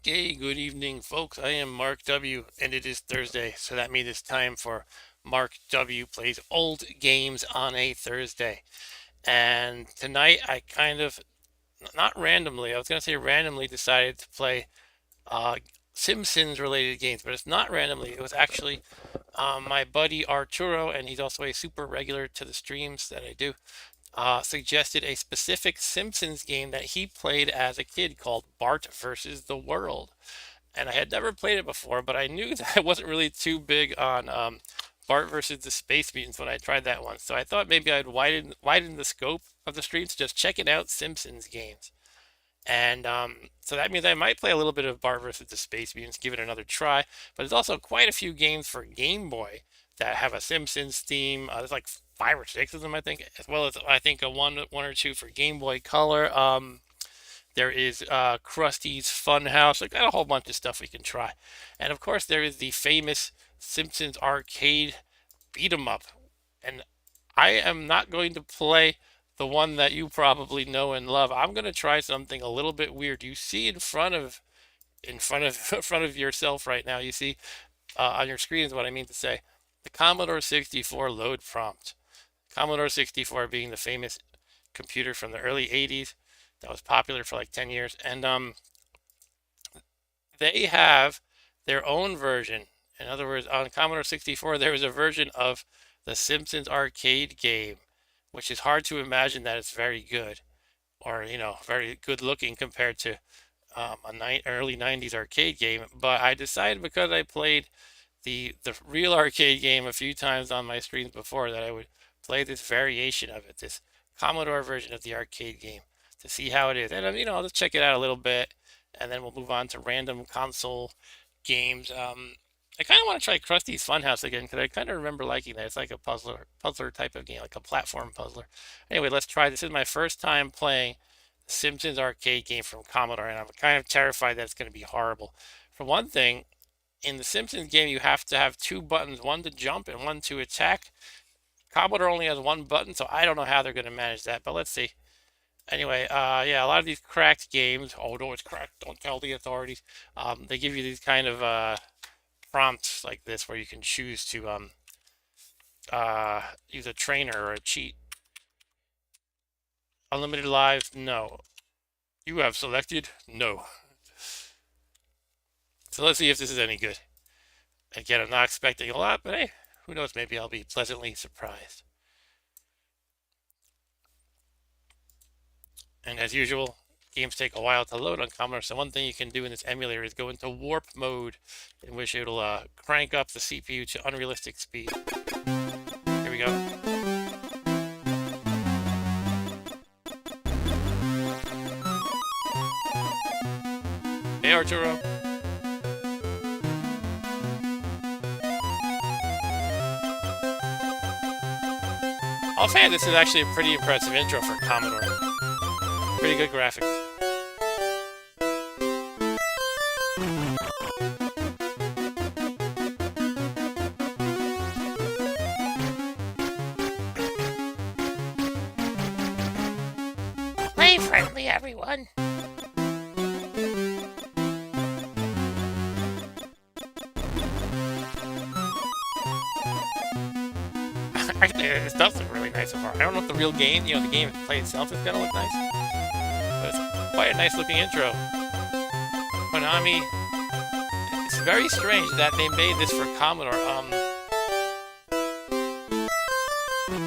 Okay, good evening, folks. I am Mark W., and it is Thursday, so that means it's time for Mark W. Plays Old Games on a Thursday. And tonight, I kind of, not randomly, I was going to say randomly decided to play uh, Simpsons related games, but it's not randomly. It was actually my buddy Arturo, and he's also a super regular to the streams that I do, suggested a specific Simpsons game that he played as a kid called Bart versus the World. And I had never played it before, but I knew that I wasn't really too big on Bart versus the Space Mutants when I tried that one. So I thought maybe I'd widen the scope of the streams, just checking out Simpsons games. And so that means I might play a little bit of Bart versus the Space Mutants, give it another try. But there's also quite a few games for Game Boy that have a Simpsons theme. There's like five or six of them, I think, as well as I think one or two for Game Boy Color. There is Krusty's Funhouse. I got a whole bunch of stuff we can try. And of course, there is the famous Simpsons arcade beat 'em up. And I am not going to play the one that you probably know and love. I'm going to try something a little bit weird. You see in front of in front of yourself right now. You see on your screen is what I mean to say. The Commodore 64 load prompt. Commodore 64 being the famous computer from the early 80s that was popular for like 10 years. And they have their own version. In other words, on Commodore 64, there was a version of the Simpsons arcade game, which is hard to imagine that it's very good or, very good looking compared to early 90s arcade game. But I decided because I played the real arcade game a few times on my streams before that I would play this variation of it, this Commodore version of the arcade game to see how it is. And I'll just check it out a little bit, and then we'll move on to random console games. I kind of want to try Krusty's Funhouse again because I kind of remember liking that. It's like a puzzler type of game, like a platform puzzler. Anyway, let's try. This is my first time playing the Simpsons arcade game from Commodore, and I'm kind of terrified that it's going to be horrible. For one thing, in the Simpsons game, you have to have two buttons, one to jump and one to attack. Commodore only has one button, so I don't know how they're going to manage that, but let's see. Anyway, yeah, a lot of these cracked games, oh no, it's cracked, don't tell the authorities. They give you these kind of prompts like this where you can choose to use a trainer or a cheat. Unlimited lives, no. You have selected no. So let's see if this is any good. Again, I'm not expecting a lot, but hey, who knows, maybe I'll be pleasantly surprised. And as usual, games take a while to load on Commodore, so one thing you can do in this emulator is go into warp mode, in which it'll crank up the CPU to unrealistic speed. Here we go. Hey Arturo. Offhand, this is actually a pretty impressive intro for Commodore. Pretty good graphics. Play friendly, everyone. Actually, this does look really nice so far. I don't know if the real game, the game play itself is gonna look nice, but it's quite a nice looking intro. Konami, it's very strange that they made this for Commodore.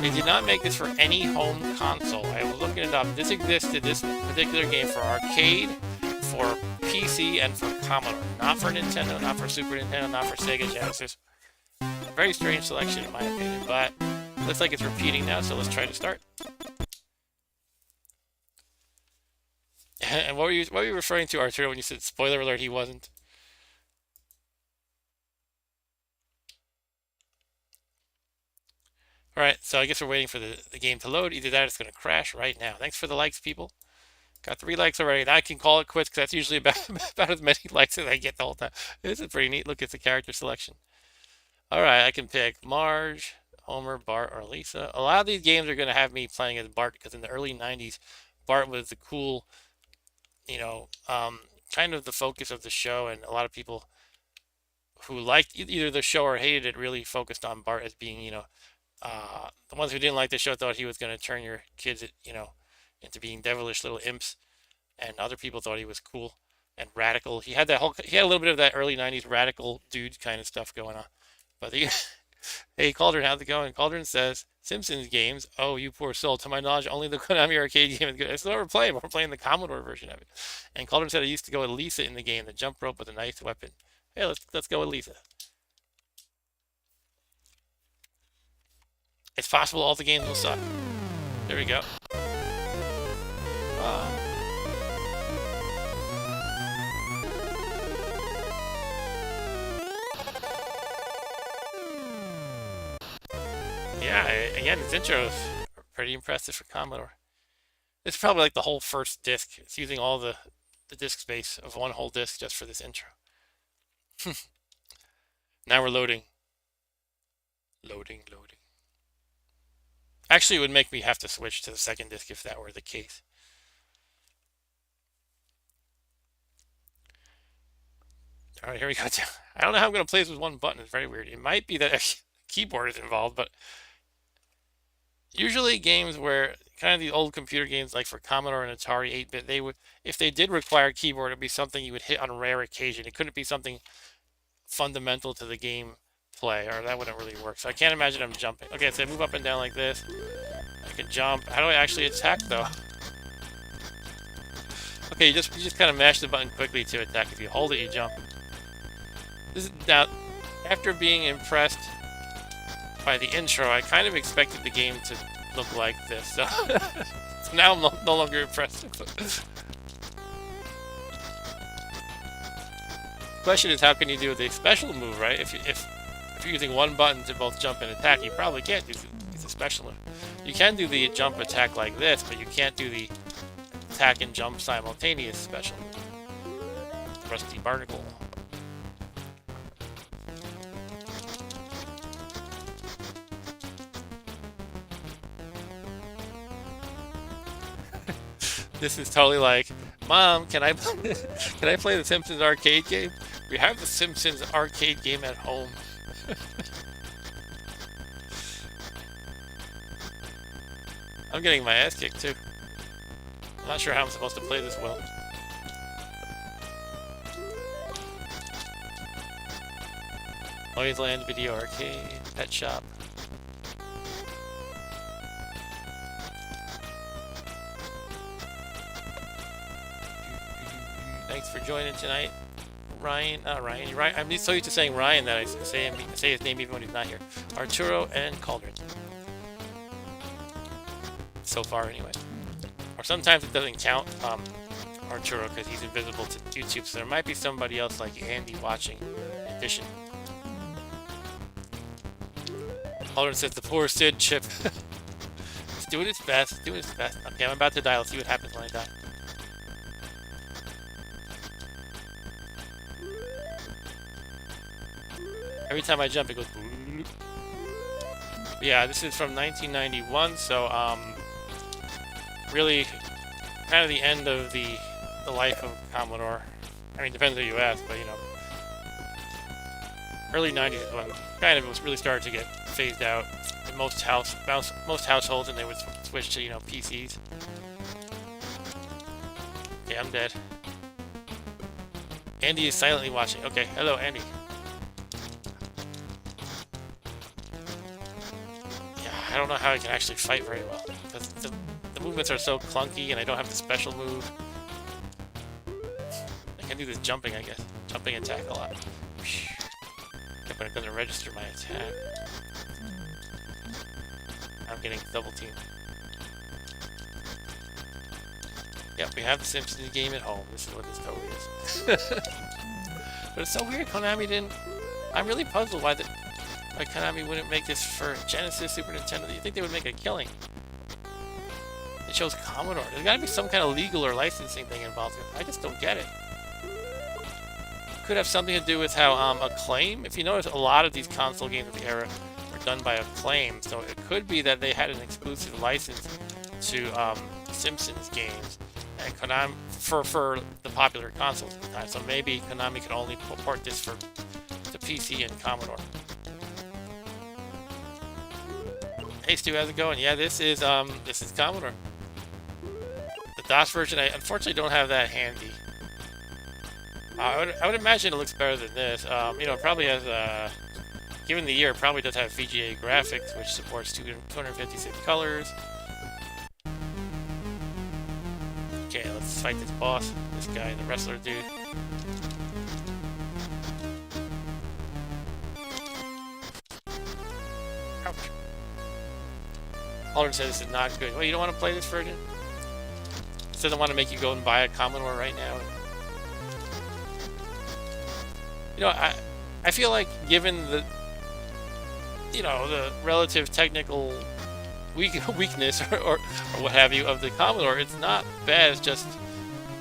They did not make this for any home console. I was looking it up. This existed, this particular game, for arcade, for PC, and for Commodore. Not for Nintendo, not for Super Nintendo, not for Sega Genesis. Very strange selection in my opinion, but looks like it's repeating now, so let's try to start. And what were you referring to, Arturo, when you said spoiler alert? He wasn't. All right, so I guess we're waiting for the game to load. Either that, or it's going to crash right now. Thanks for the likes, people. Got 3 likes already. Now I can call it quits because that's usually about as many likes as I get the whole time. This is pretty neat. Look at the character selection. All right, I can pick Marge, Homer, Bart, or Lisa. A lot of these games are going to have me playing as Bart because in the early 90s, Bart was the cool, you know, kind of the focus of the show, and a lot of people who liked either the show or hated it really focused on Bart as being, the ones who didn't like the show thought he was going to turn your kids, into being devilish little imps, and other people thought he was cool and radical. He had a little bit of that early '90s radical dude kind of stuff going on. But hey, Cauldron, how's it going? Cauldron says, Simpsons games. Oh, you poor soul. To my knowledge, only the Konami arcade game is good. It's what we're playing. We're playing the Commodore version of it. And Cauldron said I used to go with Lisa in the game, the jump rope with a nice weapon. Hey, let's go with Lisa. It's possible all the games will suck. There we go. Uh, yeah, again, this intro is pretty impressive for Commodore. It's probably like the whole first disc. It's using all the disk space of one whole disc just for this intro. Now we're loading. Loading, loading. Actually, it would make me have to switch to the second disc if that were the case. All right, here we go. I don't know how I'm going to play this with one button. It's very weird. It might be that a keyboard is involved, but usually games where kind of the old computer games like for Commodore and Atari 8-bit, they would, if they did require a keyboard, it'd be something you would hit on rare occasion. It couldn't be something fundamental to the game play, or that wouldn't really work. So I can't imagine I'm jumping. Okay, so I move up and down like this. I can jump. How do I actually attack though? Okay, you just kind of mash the button quickly to attack. If you hold it, you jump. This is now after being impressed by the intro, I kind of expected the game to look like this. So, so now I'm no longer impressed. Question is, how can you do the special move, right? If you're using one button to both jump and attack, you probably can't do the special move. You can do the jump attack like this, but you can't do the attack and jump simultaneous special move. Rusty Barnacle. This is totally like, Mom, can I play the Simpsons arcade game? We have the Simpsons arcade game at home. I'm getting my ass kicked too. I'm not sure how I'm supposed to play this well. Noisland Video Arcade, Pet Shop. Thanks for joining tonight, Ryan. Ryan. You're right. I'm so used to saying Ryan that I say his name even when he's not here. Arturo and Cauldron. So far, anyway. Or sometimes it doesn't count Arturo because he's invisible to YouTube. So there might be somebody else like Andy watching in addition. Cauldron says the poor Sid chip. It's doing its best. Doing its best. Okay, I'm about to die. Let's see what happens when I die. Every time I jump, it goes. Yeah, this is from 1991, so really, kind of the end of the life of Commodore. I mean, depends who you ask, but early 90s is when kind of it was really started to get phased out in most households, and they would switch to PCs. Okay, I'm dead. Andy is silently watching. Okay, hello, Andy. I don't know how I can actually fight very well because the movements are so clunky and I don't have the special move. I can do this jumping, I guess. Jumping attack a lot. But it doesn't register my attack. I'm getting double teamed. Yep, we have the Simpsons game at home. This is what this totally is. But it's so weird Konami didn't... I'm really puzzled why Konami wouldn't make this for Genesis, Super Nintendo. You think they would make a killing? It shows Commodore. There's gotta be some kind of legal or licensing thing involved. I just don't get it. Could have something to do with how Acclaim, if you notice, a lot of these console games of the era were done by Acclaim, so it could be that they had an exclusive license to Simpsons games, and Konami for the popular consoles at the time. So maybe Konami could only port this for the PC and Commodore. Hey Stu, how's it going? Yeah, this is Commodore. The DOS version, I unfortunately don't have that handy. I would imagine it looks better than this. You know, it probably has given the year, it probably does have VGA graphics, which supports 256 colors. Okay, let's fight this boss, this guy, the wrestler dude. Ouch. Alden says this is not good. Well, you don't want to play this version? It doesn't want to make you go and buy a Commodore right now. You know, I feel like given the, you know, the relative technical weakness or what have you of the Commodore, it's not bad. It's just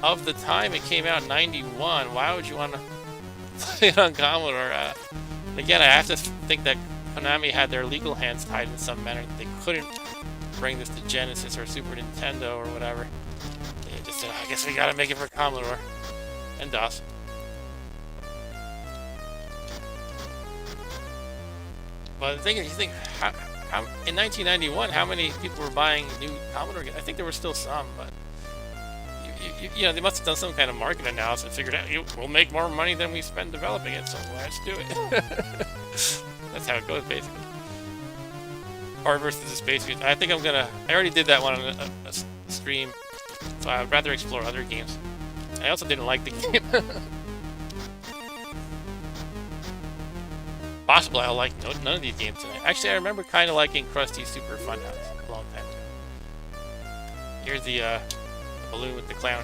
of the time it came out in '91. Why would you want to play it on Commodore? Again, I have to think that Konami had their legal hands tied in some manner. They couldn't bring this to Genesis or Super Nintendo or whatever. They just said, I guess we gotta make it for Commodore and DOS. But the thing is, you think, in 1991, how many people were buying new Commodore games? I think there were still some, but you know, they must have done some kind of market analysis and figured out we'll make more money than we spend developing it, so let's do it. That's how it goes, basically. Bart versus the Space Beast. I think I'm gonna. I already did that one on a stream, so I'd rather explore other games. I also didn't like the game. Possibly I'll like none of these games tonight. Actually, I remember kind of liking Krusty's Super Funhouse a long time ago. Here's the balloon with the clown.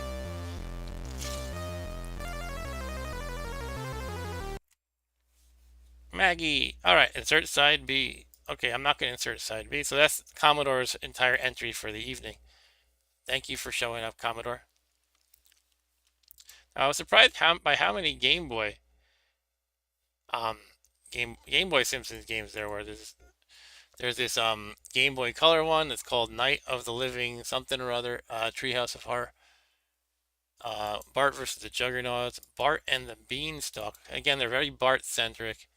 Maggie! Alright, insert side B. Okay, I'm not going to insert side B, so that's Commodore's entire entry for the evening. Thank you for showing up, Commodore. I was surprised by how many Game Boy Game Boy Simpsons games there were. There's this Game Boy Color one that's called Night of the Living something or other, Treehouse of Horror. Bart versus the Juggernauts, Bart and the Beanstalk. Again, they're very Bart centric.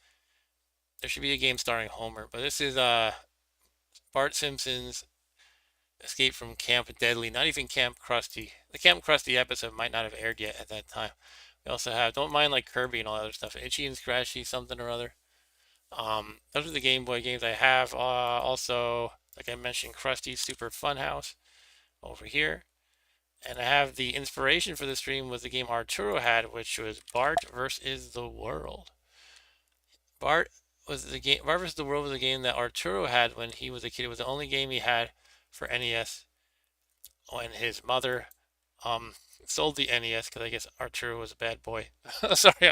There should be a game starring Homer, but this is Bart Simpson's Escape from Camp Deadly. Not even Camp Krusty. The Camp Krusty episode might not have aired yet at that time. We also have Don't Mind Like Kirby and all that other stuff. Itchy and Scratchy, something or other. Those are the Game Boy games I have. Also, like I mentioned, Krusty's Super Funhouse over here. And I have the inspiration for the stream was the game Arturo had, which was Bart versus the World. Bart versus the World was a game that Arturo had when he was a kid. It was the only game he had for NES when his mother sold the NES because I guess Arturo was a bad boy. Sorry,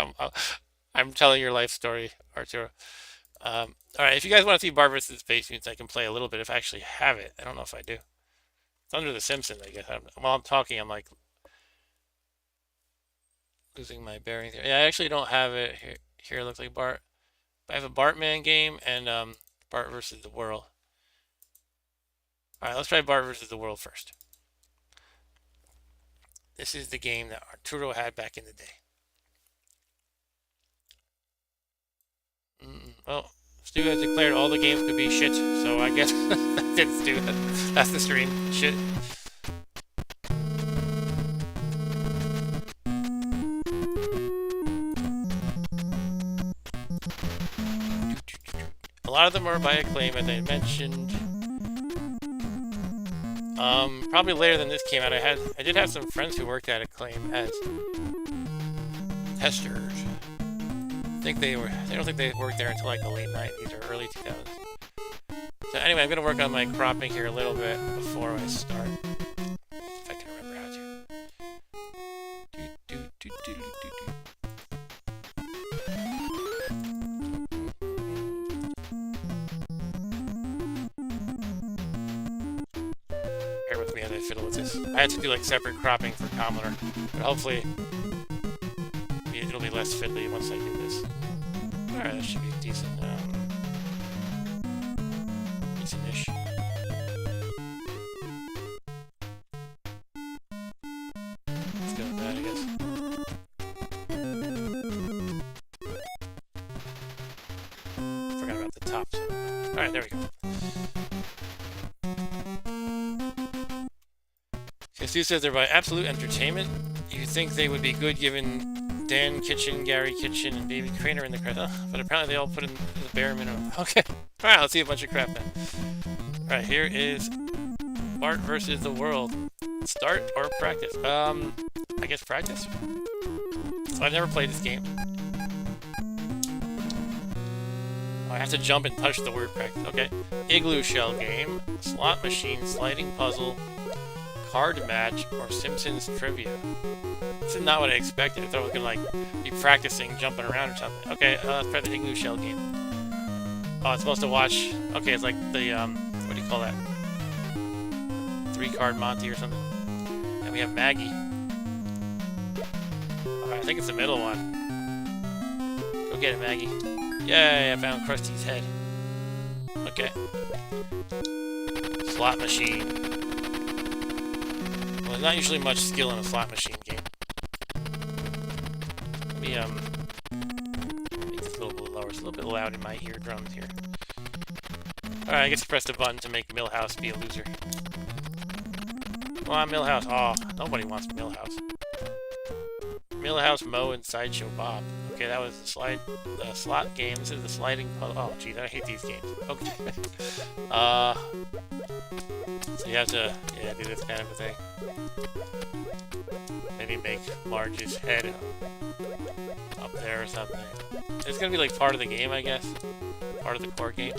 I'm telling your life story, Arturo. All right, if you guys want to see Bart vs. Space Mutants, I can play a little bit if I actually have it. I don't know if I do. It's under the Simpsons, I guess. While I'm talking, I'm like losing my bearings here. Yeah, I actually don't have it here. Here it looks like Bart. I have a Bartman game and Bart versus the World. All right, let's try Bart versus the World first. This is the game that Arturo had back in the day. Well, Stu has declared all the games could be shit, so I guess that's it, Stu. That's the stream. Shit. A lot of them are by Acclaim, as I mentioned. Probably later than this came out. I did have some friends who worked at Acclaim as testers. I don't think they worked there until like the late 90s or early 2000s. So anyway, I'm gonna work on my cropping here a little bit before I start. If I can remember how to. Bear with me as I fiddle with this. I had to do like separate cropping for Commodore, but hopefully it'll be less fiddly once I do this. Alright, that should be decent. Decent-ish. practice. Forgot about the tops. Alright, there we go. Okay, Stu says they're by Absolute Entertainment. You'd think they would be good given Dan Kitchen, Gary Kitchen, and David Craner in the credit. But apparently they all put in the bare minimum. Okay. Alright, let's see a bunch of crap then. Alright, here is Bart versus the World. Start or practice? I guess practice? So I've never played this game. Oh, I have to jump and touch the word practice. Okay. Igloo shell game, slot machine, sliding puzzle, card match, or Simpsons trivia. This is not what I expected. I thought I was gonna like be practicing jumping around or something. Okay, let's try the igloo shell game. Oh, it's supposed to watch. Okay, it's like the what do you call that? 3-card Monty or something. And we have Maggie. I think it's the middle one. Go get it, Maggie. Yay, I found Krusty's head. Okay. Slot machine. Well, there's not usually much skill in a slot machine game. Let me, make this a little bit lower. It's a little bit loud in my eardrums here. Alright, I guess press the button to make Milhouse be a loser. Come on, Milhouse. Oh, nobody wants Milhouse. Milhouse, Mo, and Sideshow Bob. Okay, that was the slot game. This is the sliding puzzle. Oh, geez, I hate these games. Okay. So you have to, yeah, do this kind of a thing. Maybe make Marge's head up there or something. It's gonna be like part of the game, I guess. Part of the core game.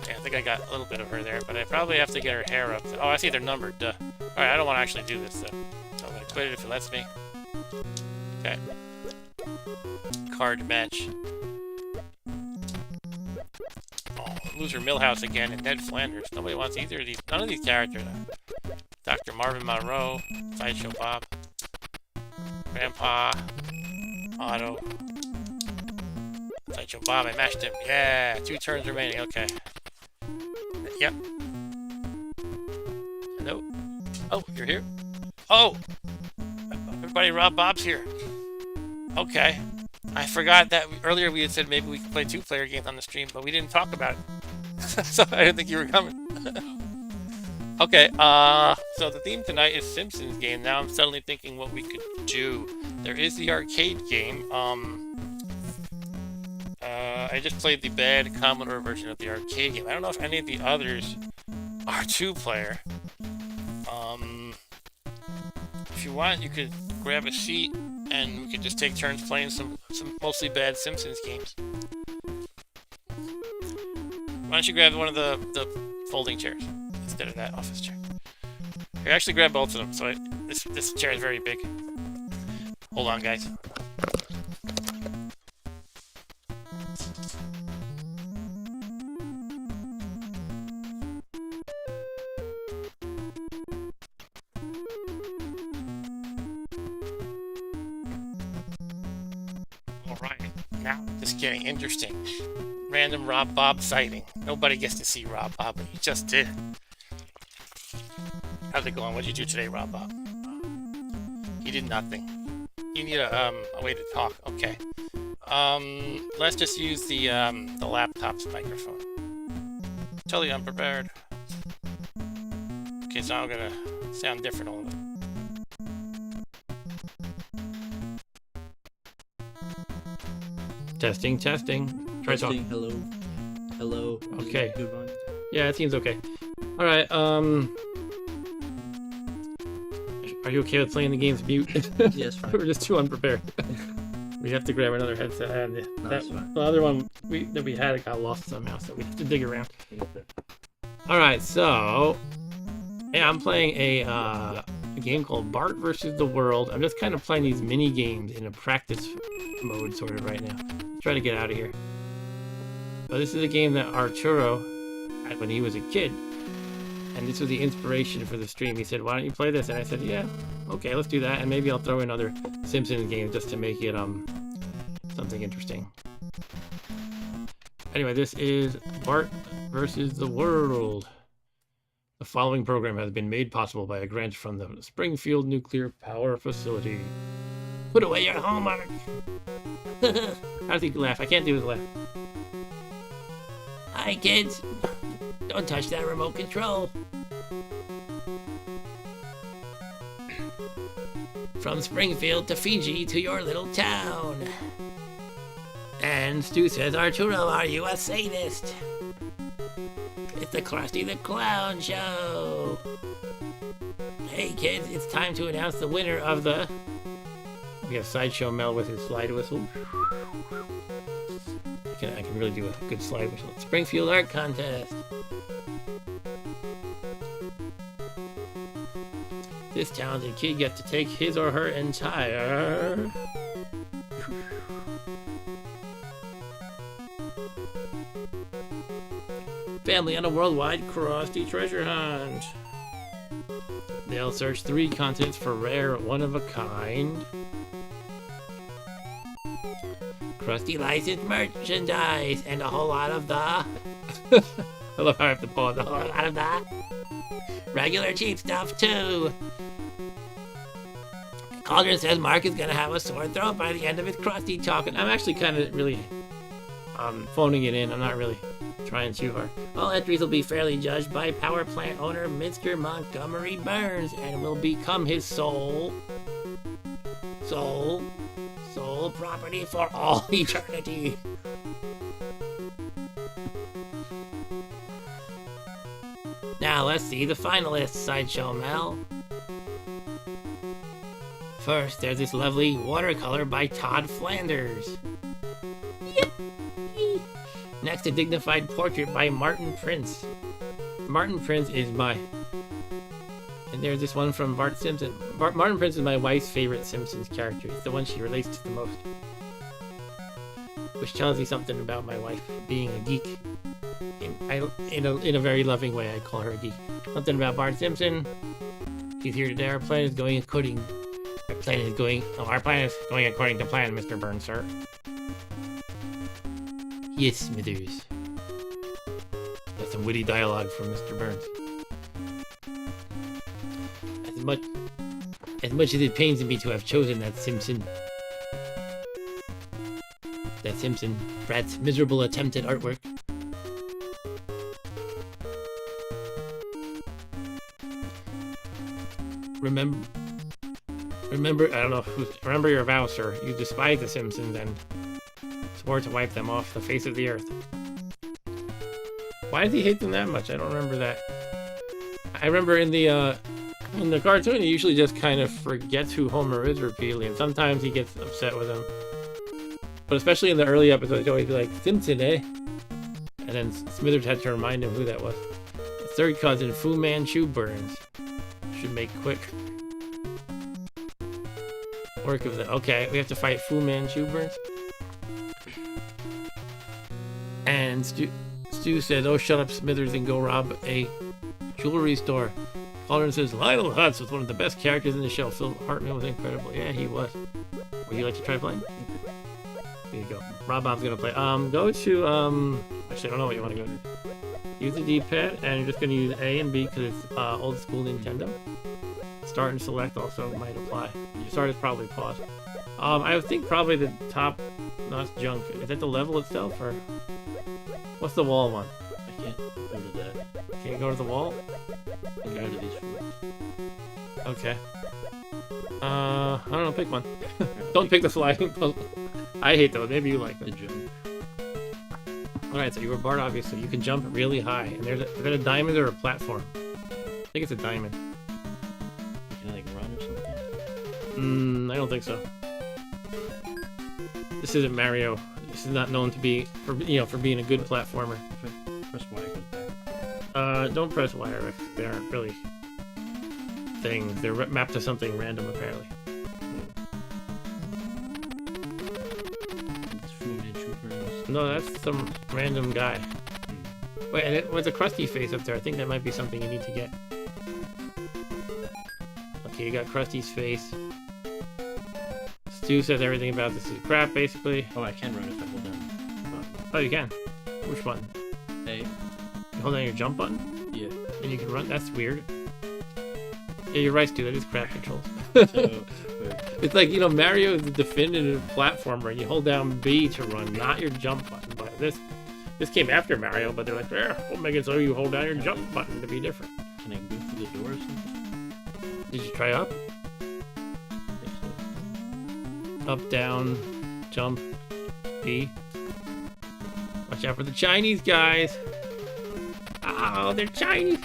Yeah, I think I got a little bit of her there, but I probably have to get her hair up. Oh, I see they're numbered. Duh. Alright, I don't want to actually do this, though. So I'm gonna quit it if it lets me. Okay. Card match. Oh, loser Milhouse again and Ned Flanders. Nobody wants either of these. None of these characters. Dr. Marvin Monroe, Sideshow Bob, Grandpa, Otto, Sideshow Bob. I mashed him. Yeah, 2 turns remaining. Okay. Yep. Hello. Oh, you're here. Oh, everybody, Rob Bob's here. Okay. I forgot that earlier we had said maybe we could play 2-player games on the stream, but we didn't talk about it. So I didn't think you were coming. Okay, so the theme tonight is Simpsons game. Now I'm suddenly thinking what we could do. There is the arcade game. I just played the bad Commodore version of the arcade game. I don't know if any of the others are 2-player. If you want, you could grab a seat and we could just take turns playing some mostly bad Simpsons games. Why don't you grab one of the folding chairs instead of that office chair? Here, actually grab both of them. So this chair is very big. Hold on, guys. Now, just getting interesting. Random Rob Bob sighting. Nobody gets to see Rob Bob, but you just did. How's it going? What'd you do today, Rob Bob? He did nothing. You need a way to talk. Okay. Let's just use the laptop's microphone. Totally unprepared. Okay, so I'm gonna sound different a little bit. Testing, testing. Try testing, hello. Hello. Okay. Good one. Yeah, it seems okay. Alright, are you okay with playing the game's mute? Yes, fine. We're just too unprepared. We have to grab another headset, and the other one that we had got lost somehow, so we have to dig around. Alright, so yeah, I'm playing a game called Bart versus the World. I'm just kind of playing these mini games in a practice mode sort of right now. Try to get out of here. So this is a game that Arturo had when he was a kid, and this was the inspiration for the stream. He said, "Why don't you play this?" And I said, "Yeah, okay, let's do that." And maybe I'll throw in other Simpsons games just to make it something interesting. Anyway, this is Bart versus the World. The following program has been made possible by a grant from the Springfield Nuclear Power Facility. Put away your homework. How does he laugh? I can't do his laugh. Hi, kids. Don't touch that remote control. From Springfield to Fiji to your little town. And Stu says, Arturo, are you a sadist? It's the Krusty the Clown Show. Hey kids, it's time to announce the winner of the... We have Sideshow Mel with his slide whistle. I can really do a good slide whistle. Springfield Art Contest. This talented kid gets to take his or her entire... family on a worldwide Krusty treasure hunt. They'll search 3 continents for rare, one-of-a-kind Krusty licensed merchandise and a whole lot of the... I love how I have to pause. A whole lot of the regular cheap stuff too. Cauldron says Mark is gonna have a sore throat by the end of his Krusty talk, and I'm actually kind of really phoning it in. I'm not really trying too hard. All entries will be fairly judged by power plant owner Mr. Montgomery Burns and will become his sole property for all eternity. Now let's see the finalists, Sideshow Mel. First, there's this lovely watercolor by Todd Flanders. Yippee! Next, a dignified portrait by Martin Prince. Martin Prince is my... And there's this one from Bart Simpson. Martin Prince is my wife's favorite Simpsons character. It's the one she relates to the most. Which tells you something about my wife being a geek. In a very loving way, I call her a geek. Something about Bart Simpson. He's here today. Our plan is going according... Our plan is going according to plan, Mr. Burns, sir. Yes, Smithers. That's some witty dialogue from Mr. Burns. As much as it pains me to have chosen that Simpson, Brat's miserable attempt at artwork. Remember, I don't know remember your vow, sir. You despise the Simpsons and swore to wipe them off the face of the earth. Why does he hate them that much? I don't remember that. I remember in the cartoon, he usually just kind of forgets who Homer is repeatedly, and sometimes he gets upset with him. But especially in the early episodes, he'd always be like, Simpson, eh? And then Smithers had to remind him who that was. His third cousin, Fu Manchu Burns. Should make quick work of that. Okay, we have to fight Fu Manchu Burns. And Stu says, oh, shut up, Smithers, and go rob a jewelry store. Cauldron says, Lionel Hutz was one of the best characters in the show. Phil Hartman was incredible. Yeah, he was. Would you like to try playing? There you go. Rob Bob's gonna play. Go to, actually, I don't know what you want to go to. Use the D-pad, and you're just gonna use A and B because it's old school Nintendo. Start and select also might apply. Start is probably pause. I would think probably the top, no, it's junk. Is that the level itself, or what's the wall one? I can't go to that. Can't go to the wall? I can go to these four. Okay. I don't know, pick one. Don't pick the sliding puzzle. I hate those, maybe you like them. The jump. Alright, so you were Bart, obviously. You can jump really high. And is that a diamond or a platform? I think it's a diamond. Can I like run or something? I don't think so. This isn't Mario. This is not known to be, for being a good platformer. Press Y goes back. Don't press Y, Rex. They aren't really things. They're mapped to something random, apparently. It's Fu Manchu Burns. No, that's some random guy. Wait, and it was a Krusty face up there. I think that might be something you need to get. Okay, you got Krusty's face. Stu says everything about this is crap, basically. Oh, I can run if I hold down. Oh, you can. Which button? A. You hold down your jump button? Yeah. and you can run. That's weird. Yeah, you're right, Stu. That is crap controls. So, It's like, Mario is the definitive platformer, and you hold down B to run, not your jump button. But this came after Mario, but they're like, we'll make it so you hold down your jump button to be different. can I go through the door or something? Did you try up? I think Up, down, jump, B. Watch out for the Chinese guys. Oh, they're Chinese.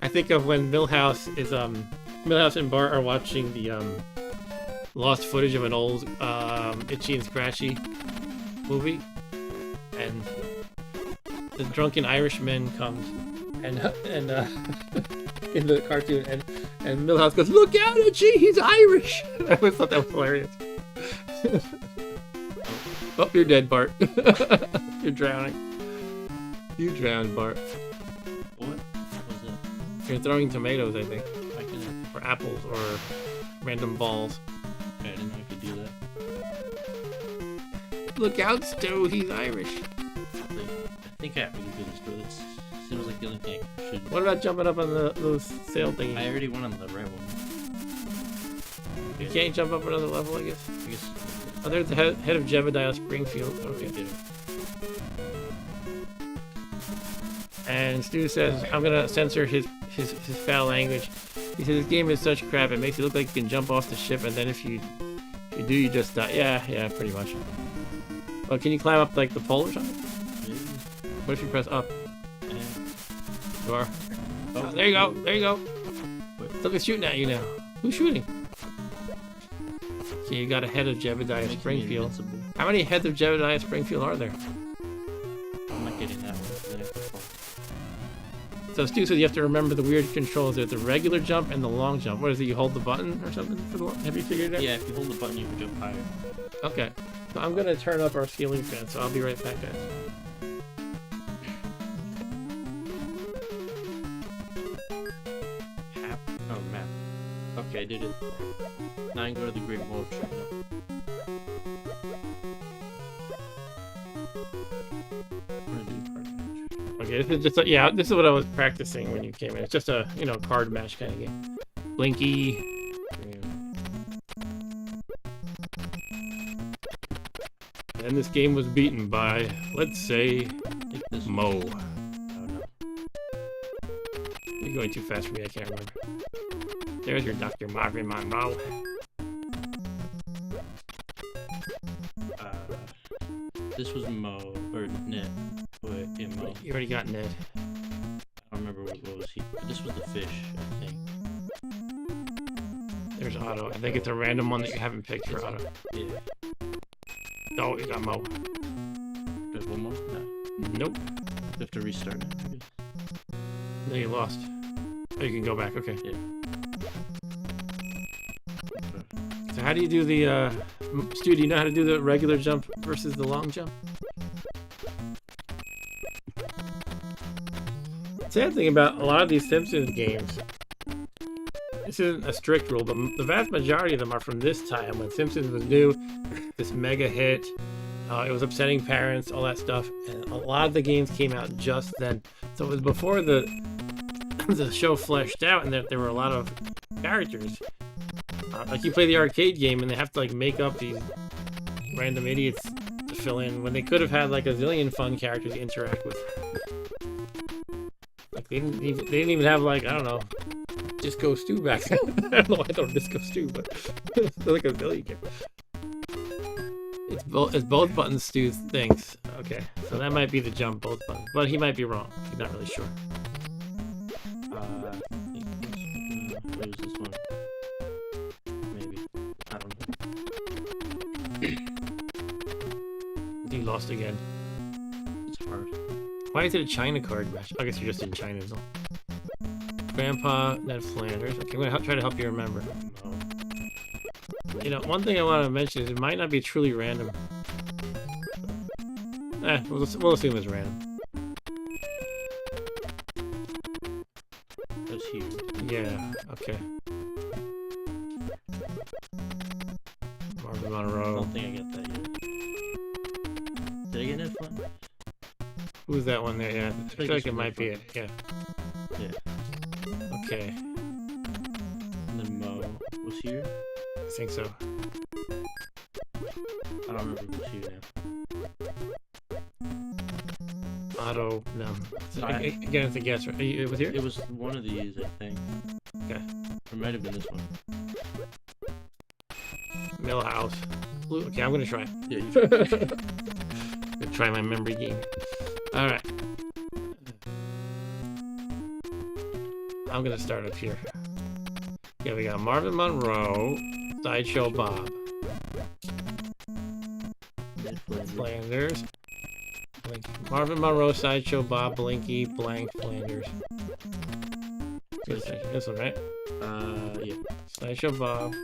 I think of when Milhouse and Bart are watching the lost footage of an old Itchy and Scratchy movie, and the drunken Irishman comes and in the cartoon, and Milhouse goes, "Look out, Itchy, he's Irish." I always thought that was hilarious. Oh, you're dead, Bart. You're drowning. You drowned, Bart. What was that? You're throwing tomatoes, I think, I can. or apples, or random balls. Okay, I didn't know I could do that. Look out, Stu, he's Irish. I think I have to go through this door. That seems like the only thing I should. What about jumping up on those sail thingies? I already went on the right one. You can't jump up another level, I guess. I guess. Oh, there's the head of Jebediah Springfield. Okay. Okay. And Stu says, I'm gonna censor his foul language. He says, this game is such crap, it makes it look like you can jump off the ship, and then if you do, you just die. Yeah, pretty much. Well, can you climb up, like, the pole or something? Maybe. What if you press up? And You are. oh, There you go, there you go. What? Look, it's shooting at you now. Who's shooting? Okay, you got a head of Jebediah making me Springfield. invincible. How many heads of Jebediah Springfield are there? I'm not getting that one. Then I have to fall. So Stu says you have to remember the weird controls. There's the regular jump and the long jump. What is it? You hold the button or something for the long? Have you figured it out? Yeah, if you hold the button, you can jump higher. Okay. So I'm gonna turn up our ceiling fan, so I'll be right back, guys. Oh, map. Okay, I did it. Now I can go to the Great Wall of China. I'm gonna do card match. Okay, this is just this is what I was practicing when you came in. It's just a card match kind of game. Blinky. And this game was beaten by, let's say, Take this. Mo. Oh no. You're going too fast for me. I can't remember. There's your Dr. Marvin Monroe. This was Mo or Ned. Wait, yeah, Mo. You already got Ned. I don't remember what was he. This was the fish, I think. There's Otto. I think it's a random one that you haven't picked for Otto. Yeah. Oh, you got Mo. There's one more. No. Nope. You have to restart it. I guess. No, you lost. Oh, you can go back. Okay. Yeah. So how do you do the, Stu, do you know how to do the regular jump versus the long jump? Sad thing about a lot of these Simpsons games, this isn't a strict rule, but the vast majority of them are from this time when Simpsons was new, this mega hit. It was upsetting parents, all that stuff, and a lot of the games came out just then. So it was before the show fleshed out, and there were a lot of characters. Like you play the arcade game, and they have to like make up these random idiots to fill in when they could have had like a zillion fun characters to interact with. Like they didn't even have like, I don't know, Disco Stew back then. I don't know why I thought of Disco Stew, but it's like a billion game. It's both buttons, Stu thinks. Okay, so that might be the jump, both buttons, but he might be wrong. He's not really sure. I think what was this one? Maybe. I don't know. He lost again. It's hard. Why is it a China card match? I guess you're just in China, so. Grandpa Ned Flanders. Okay, I'm gonna try to help you remember. No. One thing I want to mention is it might not be truly random. We'll assume it's random. That's huge. Yeah, okay. Marvin I Monroe. don't think I get that yet. Did I get Ned Flanders? Who's that one there? Yeah, I feel like it might be it. Yeah. Yeah. Okay, And then Mo was here. I think so. I don't remember who's here now. Otto, no. I- Again, it's a guess. Right? It was here? It was one of these, I think. Okay. It might have been this one. Millhouse. Okay, I'm gonna try. Yeah, Gonna try my memory game. Alright. I'm gonna start up here. Yeah, we got Marvin Monroe, Sideshow Bob, Ned Flanders. Flanders, Marvin Monroe, Sideshow Bob, Blinky, Blank, Flanders. This one, right? Yeah. Sideshow Bob,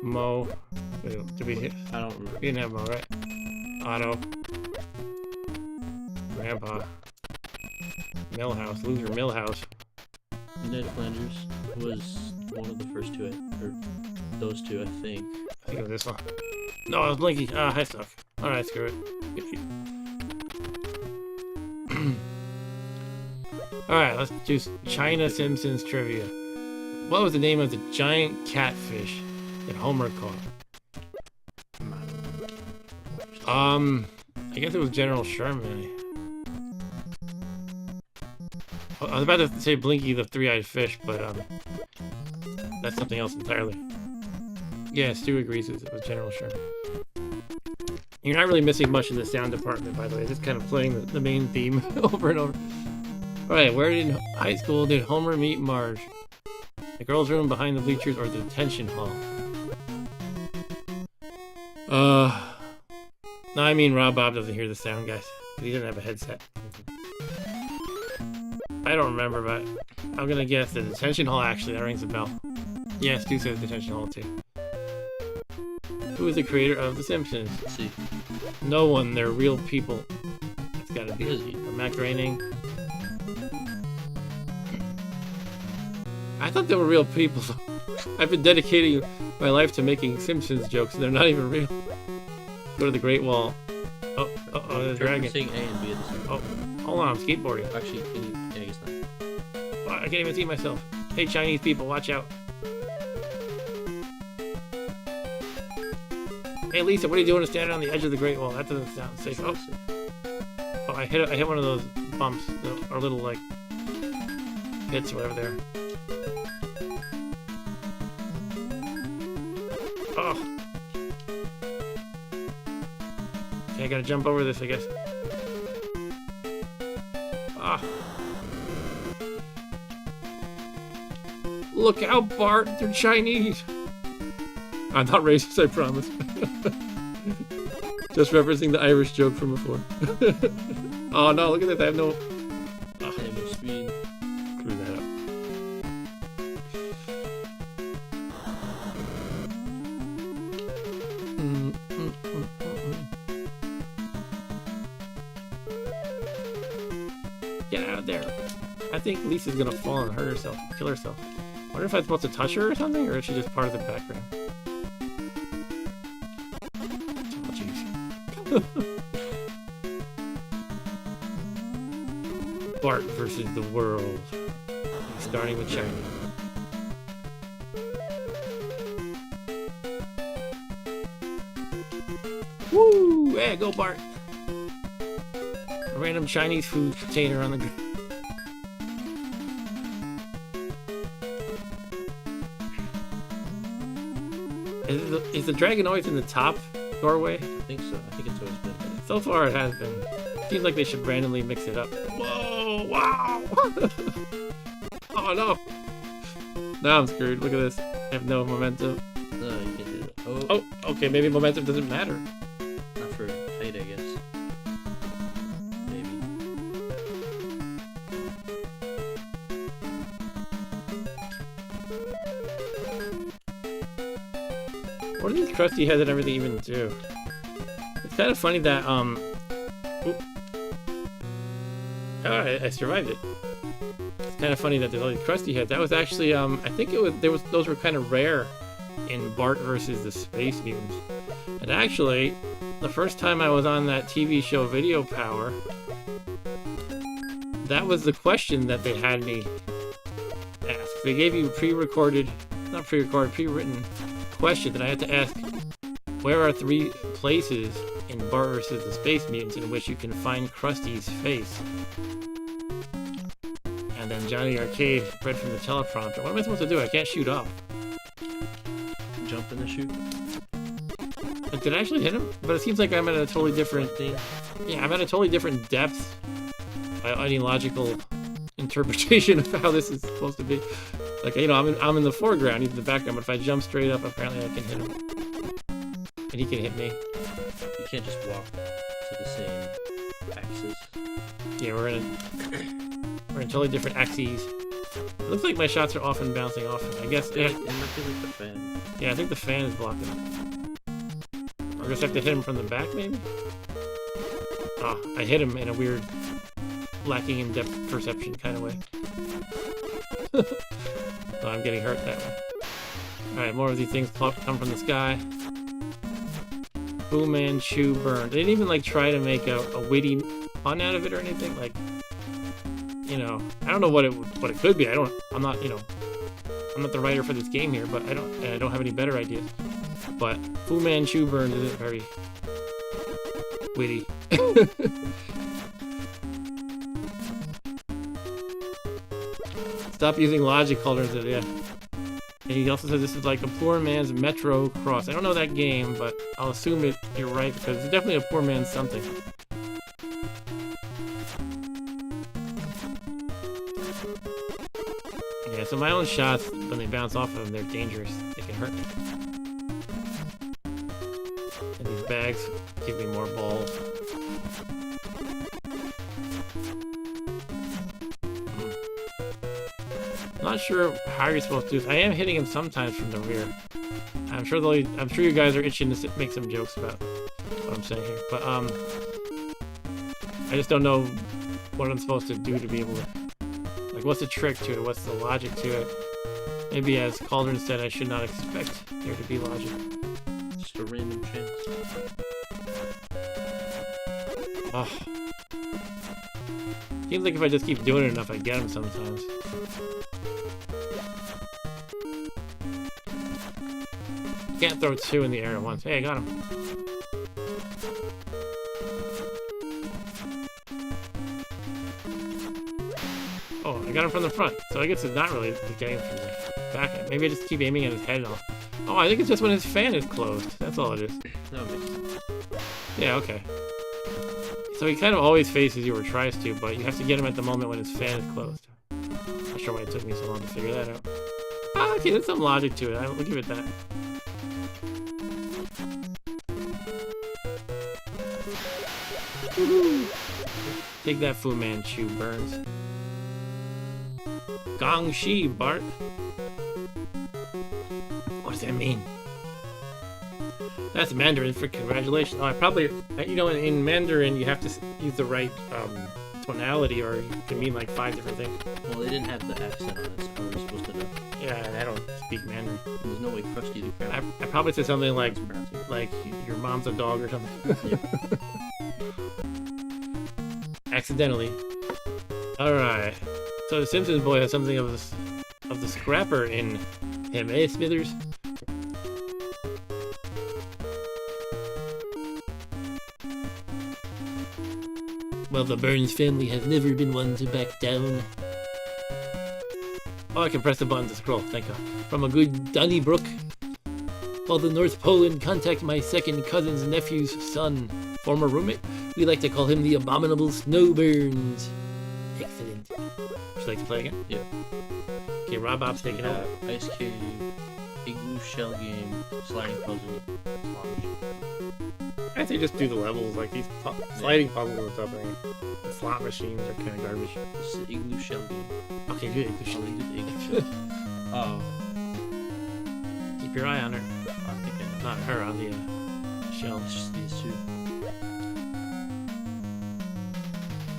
Mo. Wait, did we hit? I don't remember. We didn't have Mo, right? Otto, Grandpa, Millhouse, loser Millhouse. Ned Flanders was one of the first two, or those two, I think. I think it was this one. No, it was Blinky. Ah, I suck. Alright, screw it. Alright, let's do China Simpsons trivia. What was the name of the giant catfish that Homer caught? I guess it was General Sherman. I was about to say Blinky the three-eyed fish, but that's something else entirely. Yeah, Stu agrees it was General Sherman. You're not really missing much in the sound department, by the way. Just kind of playing the main theme over and over. Alright, where in high school did Homer meet Marge? The girls' room, behind the bleachers, or the detention hall? No, I mean Rob Bob doesn't hear the sound, guys. He doesn't have a headset. I don't remember, but I'm gonna guess the detention hall. Actually, that rings a bell. Yeah, Stu says detention hall too. Who is the creator of The Simpsons? Let's see. No one. They're real people. It's gotta be Is he? Mac Groening. I thought they were real people. I've been dedicating my life to making Simpsons jokes, and they're not even real. Go to the Great Wall. Oh, the dragon. Saying A and B at the same time. Oh, hold on, I'm skateboarding. Actually, can you, yeah, I guess not. I can't even see myself. Hey, Chinese people, watch out. Hey, Lisa, what are you doing standing on the edge of the Great Wall? That doesn't sound safe. Oh, I hit one of those bumps, or little, like, pits or whatever they are. Oh. Okay, I gotta jump over this, I guess. Ah. Look out, Bart! They're Chinese! I'm not racist, I promise. Just referencing the Irish joke from before. Oh no, look at this, I have no... Hey, no speed. Screw that up. Get out of there. I think Lisa's gonna fall and hurt herself, kill herself. I wonder if I'm supposed to touch her or something, or is she just part of the background? Oh, jeez. Bart versus the world. Starting with China. Woo! Hey, go Bart! A random Chinese food container on the ground. Is the dragon always in the top doorway? I think so. I think it's always been. So far it has been. Seems like they should randomly mix it up. Whoa! Wow! Oh no! Now I'm screwed. Look at this. I have no momentum. No, you can't do that. Oh, Oh, okay. Maybe momentum doesn't matter. not for height, I guess. Maybe. What do these crusty heads and everything even do? It's kind of funny that Oop. Alright, I survived it. It's kind of funny that there's all these crusty heads. That was actually I think those were kind of rare in Bart versus the Space Mutants. And actually, the first time I was on that TV show Video Power, that was the question that they had me ask. They gave you not pre-recorded, pre-written question that I had to ask. Where are 3 places in Bart vs. the Space Mutants in which you can find Krusty's face? And then Johnny Arcade read from the teleprompter. What am I supposed to do? I can't shoot off. Jump in the chute. But did I actually hit him? But it seems like I'm at a totally different... Yeah, I'm at a totally different depth by any logical interpretation of how this is supposed to be. Like, you know, I'm in the foreground, he's in the background, but if I jump straight up, apparently I can hit him. And he can hit me. You can't just walk to the same axis. Yeah, we're in totally different axes. It looks like my shots are often bouncing off him. I guess, yeah. It might be like the fan. Yeah, I think the fan is blocking him. Or I just have to hit him from the back, maybe? Oh, I hit him in a weird, lacking in depth perception kind of way. So I'm getting hurt that way. Alright, more of these things come from the sky. Fu Manchu burn. They didn't even like try to make a witty pun out of it or anything. Like, you know, I don't know what it could be. I'm not the writer for this game here, but I don't have any better ideas. But Fu Manchu burn isn't very witty. Stop using logic, Calder said, yeah. And he also says this is like a poor man's Metro Cross. I don't know that game, but I'll assume you're right, because it's definitely a poor man's something. Yeah, so my own shots, when they bounce off of them, they're dangerous. They can hurt me. And these bags give me more balls. Not sure how you're supposed to do this. I am hitting him sometimes from the rear. I'm sure you guys are itching to make some jokes about what I'm saying here. But I just don't know what I'm supposed to do to be able to, like, what's the trick to it? What's the logic to it? Maybe as Cauldron said, I should not expect there to be logic. Just a random chance. Oh. Seems like if I just keep doing it enough, I get him sometimes. Can't throw 2 in the air at once. Hey, I got him. Oh, I got him from the front. So I guess it's not really getting him from the back. Maybe I just keep aiming at his head and all. Oh, I think it's just when his fan is closed. That's all it is. That makes sense. Yeah, okay. So he kind of always faces you or tries to, but you have to get him at the moment when his fan is closed. Not sure why it took me so long to figure that out. Ah, okay, there's some logic to it. I'll give it that. Take that, Fu Manchu burns. Gong Shi, Bart. What does that mean? That's Mandarin for congratulations. Oh, I probably, you know, in Mandarin you have to use the right tonality, or you can mean like 5 different things. Well, they didn't have the accent on it, so how are we supposed to know? Yeah, I don't speak Mandarin. There's no way Krusty the Krab. I probably said something like pronouncing it. your mom's a dog or something. Yeah. Accidentally. Alright. So the Simpsons boy has something of the scrapper in him, eh, Smithers? Well, the Burns family has never been one to back down. Oh, I can press the button to scroll, thank God. From a good Donnybrook. While the North Pole and contact my second cousin's nephew's son, former roommate. We like to call him the Abominable Snowburns. Excellent. Would you like to play again? Yeah. Okay, Rob Bob's taking out. Ice Cave, Igloo Shell Game, Sliding Puzzle, I'd say just do the levels, like these sliding puzzles and stuff. The slot machines are kind of garbage. This is Igloo Shell Game. Okay, good. Good. Oh. Keep your eye on her. I'm thinking Not her, on the shell. it's just these two.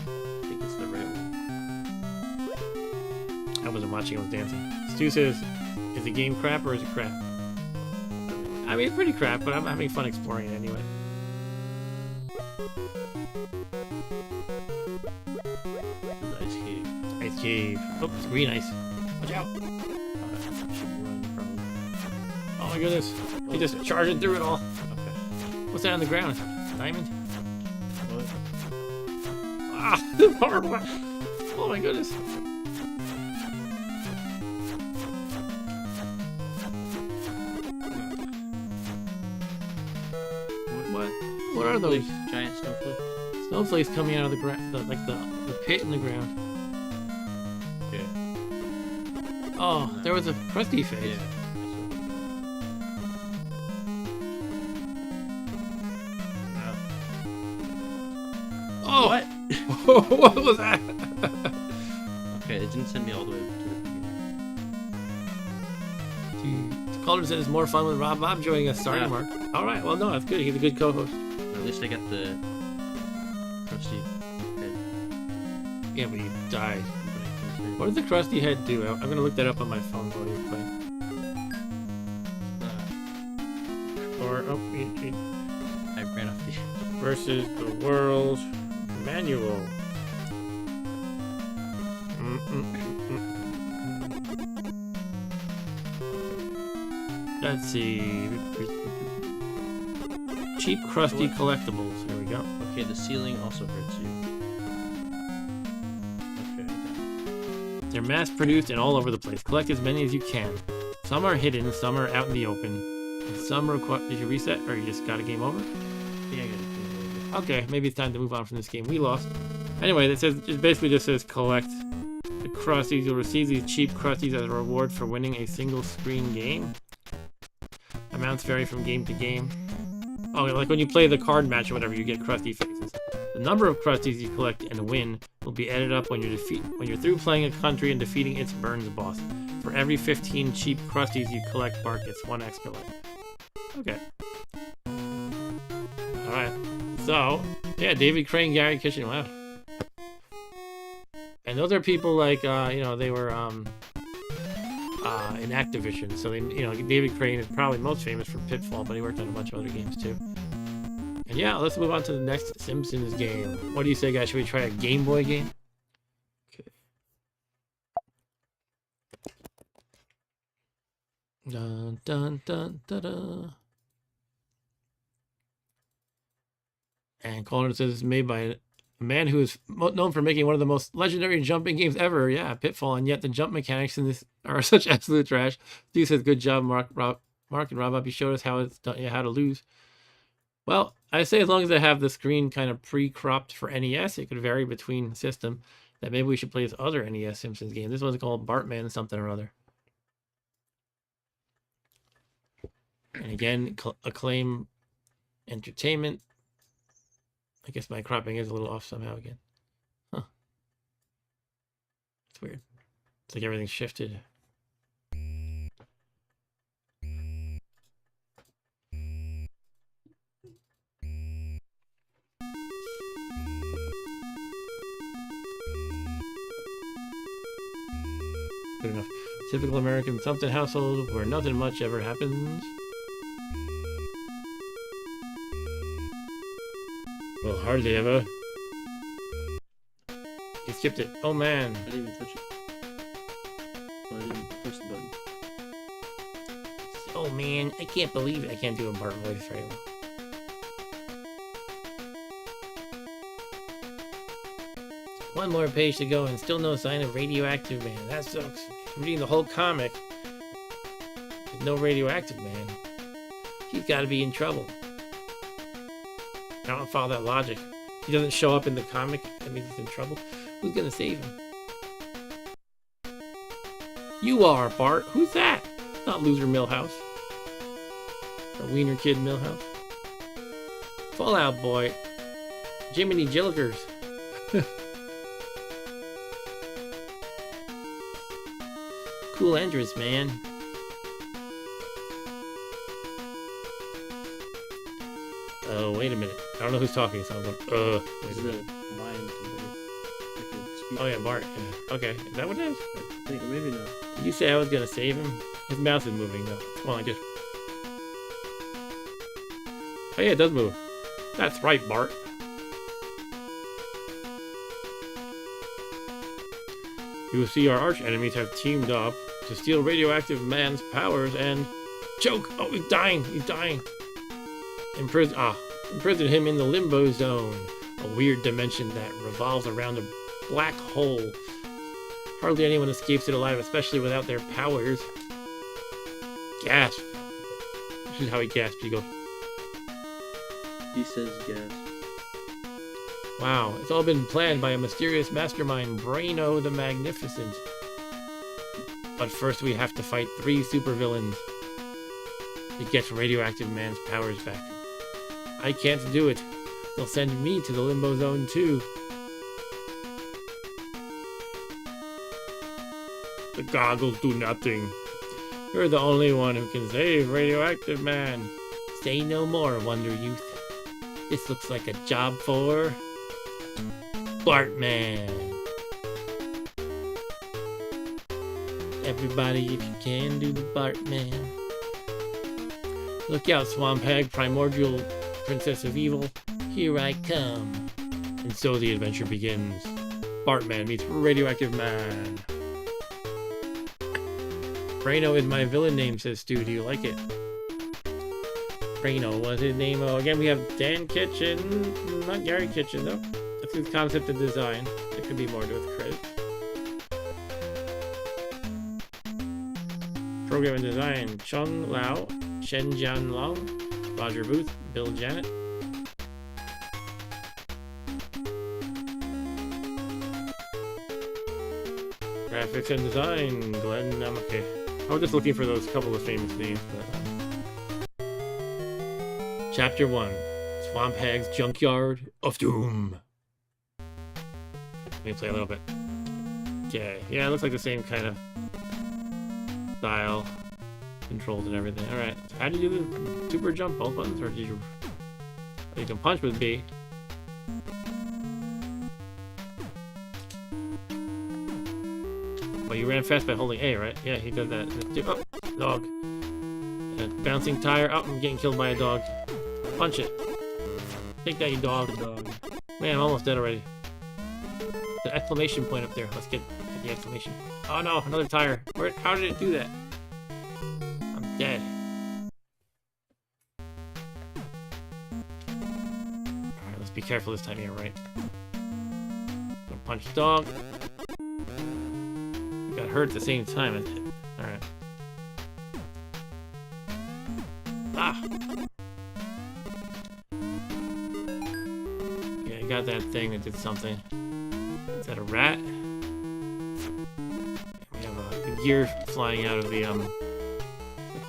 I think it's the right one. I wasn't watching, I was dancing. Stu says, is the game crap or is it crap? I mean, it's pretty crap, but I'm having fun exploring it anyway. The Ice cave. Oh, it's green ice. Watch out. Should run probably. Oh my goodness. He just charging through it all. Okay. What's that on the ground? Diamond? What? Ah, hard one. Oh my goodness. What? What are those? Giant snowflake? Snowflakes coming out of the ground, like the pit in the ground. Yeah. Oh, there was a crusty face. Yeah. Oh, What? what was that? Okay, it didn't send me all the way to the beginning. Calder said it's more fun with Rob Bob joining us. Sorry, Yeah. Mark. All right, well, no, that's good. He's a good co-host. At least I got the crusty head. Yeah, but he died. But I can What did the crusty head do? I'm gonna look that up on my phone while you're playing. Or I ran off the. versus the world manual. Let's see. Cheap crusty collectibles. There we go. Okay, the ceiling also hurts you. Okay. They're mass produced and all over the place. Collect as many as you can. Some are hidden, some are out in the open. And some require. Did you reset or you just got a game over? Yeah, I got it. Okay, maybe it's time to move on from this game. We lost. Anyway, it basically just says collect the crusties. You'll receive these cheap crusties as a reward for winning a single screen game. Amounts vary from game to game. Oh, like when you play the card match or whatever, you get crusty faces. The number of crusties you collect and win will be added up when you're through playing a country and defeating its Burns boss. For every 15 cheap crusties you collect, Bart gets 1 extra life. Okay. Alright. So, yeah, David Crane, Gary Kitchen, wow. And those are people like, they were in Activision. So, David Crane is probably most famous for Pitfall, but he worked on a bunch of other games too. And yeah, let's move on to the next Simpsons game. What do you say, guys? Should we try a Game Boy game? Okay. Dun dun dun dun dun. And Colin says it's made by a man who is known for making one of the most legendary jumping games ever. Yeah, Pitfall, and yet the jump mechanics in this are such absolute trash. Steve says, "Good job, Mark and Rob. You showed us how it's done, how to lose." Well, I say as long as I have the screen kind of pre-cropped for NES, it could vary between system. That maybe we should play this other NES Simpsons game. This one's called Bartman something or other. And again, Acclaim Entertainment. I guess my cropping is a little off somehow again. Huh. It's weird. It's like everything's shifted. Good enough. Typical American something household where nothing much ever happens. Well, hardly ever. You skipped it. Oh man. I didn't even touch it. Well, I didn't push the button. Oh man, I can't believe it. I can't do a Bart voice very well. One more page to go and still no sign of Radioactive Man. That sucks. I'm reading the whole comic. There's no Radioactive Man. He's got to be in trouble. I don't follow that logic. He doesn't show up in the comic. That means he's in trouble. Who's gonna save him? You are, Bart. Who's that? Not Loser Millhouse. Or Wiener Kid Millhouse. Fallout Boy. Jiminy Jillikers. Cool entrance, man. Oh, wait a minute. I don't know who's talking, so I'm going, wait This a is minute. a line. Oh, yeah, Bart. Yeah. Okay, is that what it is? I think, or maybe not. Did you say I was gonna save him? His mouth is moving, though. Come on, just... Oh, yeah, it does move. That's right, Bart. You will see our arch enemies have teamed up to steal radioactive man's powers and choke. Oh, he's dying. He's dying. Imprison him in the limbo zone, a weird dimension that revolves around a black hole. Hardly anyone escapes it alive, especially without their powers. Gasp. This is how he gasps. He goes, He says gas. wow, it's all been planned by a mysterious mastermind, Braino the Magnificent. But first we have to fight 3 supervillains to get radioactive man's powers back. I can't do it. They'll send me to the limbo zone too. The goggles do nothing. You're the only one who can save radioactive man. Say no more, Wonder Youth. This looks like a job for Bartman. Everybody, if you can, do the Bartman. Look out, Swamp Hag, primordial princess of evil. Here I come. And so the adventure begins. Bartman meets radioactive man. Braino is my villain name, says Stu. Do you like it? Braino was his name. Oh, again, we have Dan Kitchen. Not Gary Kitchen, though. That's his concept and design. There could be more to his credit. Program and design: Chung Lao, Shen Jian Long, Roger Booth, Bill Janet. Graphics and design: Glenn. Okay. I was just looking for those couple of famous names. But, Chapter 1: Swamp Hag's Junkyard of Doom. Let me play a little bit. Okay. Yeah, it looks like the same kind of style, controls and everything. Alright, so how do you do the super jump? Both buttons? Or did you... You can punch with B. Well, you ran fast by holding A, right? Yeah, he did that. Oh, dog. And bouncing tire. Oh, I'm getting killed by a dog. Punch it. Take that, you dog. Man, I'm almost dead already. The exclamation point up there. Let's get the exclamation. Oh no, another tire. How did it do that? I'm dead. Alright, let's be careful this time here, right? Gonna punch the dog. Got hurt at the same time. Alright. Ah! Okay, I got that thing that did something. Is that a rat? We have a gear flying out of the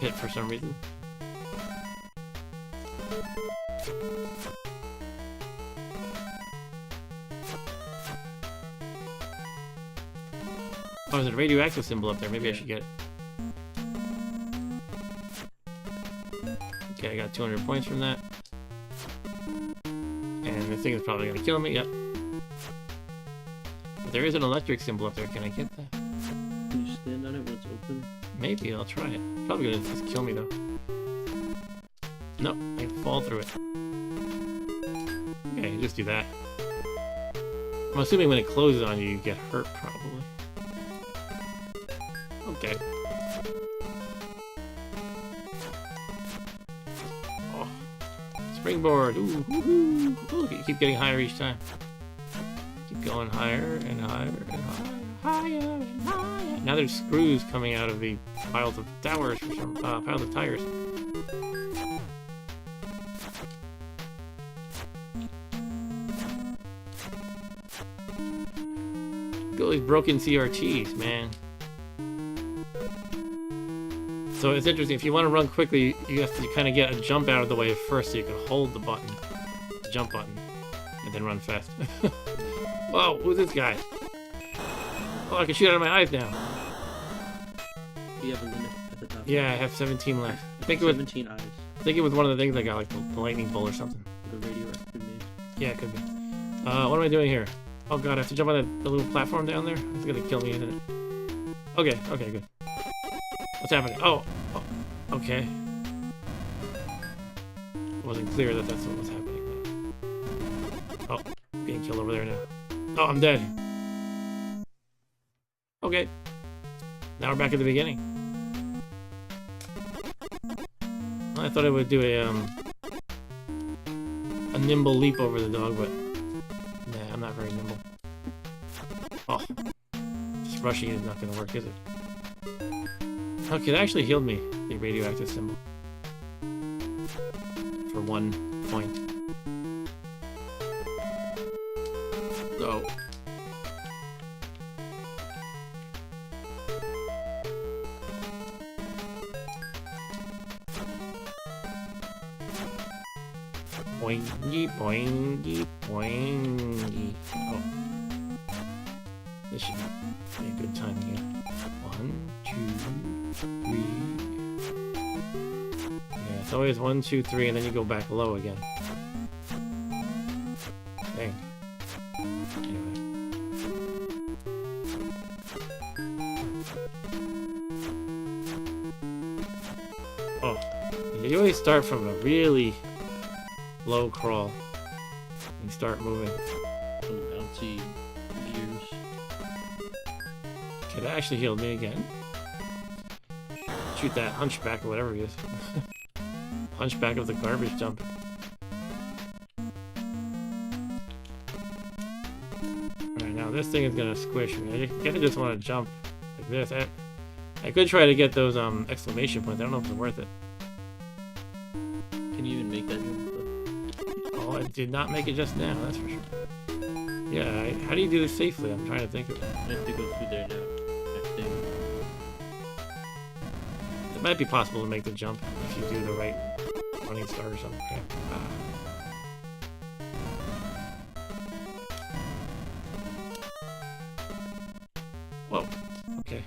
pit for some reason. Oh, there's a radioactive symbol up there. Maybe I should get it. Okay, I got 200 points from that. And the thing is probably gonna kill me. Yep. But there is an electric symbol up there. Can I get that? Can you stand on it when it's open? Maybe, I'll try it. Probably gonna just kill me though. No, I can fall through it. Okay, just do that. I'm assuming when it closes on you, you get hurt probably. Okay. Oh. Springboard! Ooh, ooh, ooh. You keep getting higher each time. Keep going higher and higher and higher. Higher and higher. Now there's screws coming out of the piles of towers for some piles of tires. Look at all these broken CRTs, man. So it's interesting, if you want to run quickly, you have to kind of get a jump out of the way first so you can hold the button, the jump button, and then run fast. Whoa, who's this guy? Oh, I can shoot out of my eyes now. You have a limit at the top. Yeah, I have 17 left. I think it was 17 eyes. I think it was one of the things I got, like the lightning bolt or something. The radioactive maybe. Yeah, it could be. What am I doing here? Oh god, I have to jump on the little platform down there? It's gonna kill me, isn't it? Okay, okay, good. What's happening? Oh, okay. It wasn't clear that that's what was happening. Oh, I'm getting killed over there now. Oh, I'm dead. Okay. Now we're back at the beginning. I thought I would do a nimble leap over the dog, but nah, I'm not very nimble. Oh, just rushing is not going to work, is it? Okay, that actually healed me, the radioactive symbol. For 1 point. Oh. Boingy, boingy, boingy. Oh. This should be a good time here. 1, 2, 3. Yeah, it's always 1, 2, 3, and then you go back low again. Dang. Anyway. Oh. You always start from a really low crawl and start moving. Some bouncy gears. Okay, that actually healed me again. Shoot that hunchback or whatever he is. Hunchback of the garbage dump. Alright, now this thing is gonna squish me. I guess I just want to jump like this. I could try to get those exclamation points. I don't know if it's worth it. Can you even make that jump? Oh, I did not make it just now, that's for sure. Yeah, how do you do this safely? I'm trying to think of it. I have to go through there now, I think. It might be possible to make the jump if you do the right running start or something. Okay. Whoa. Okay.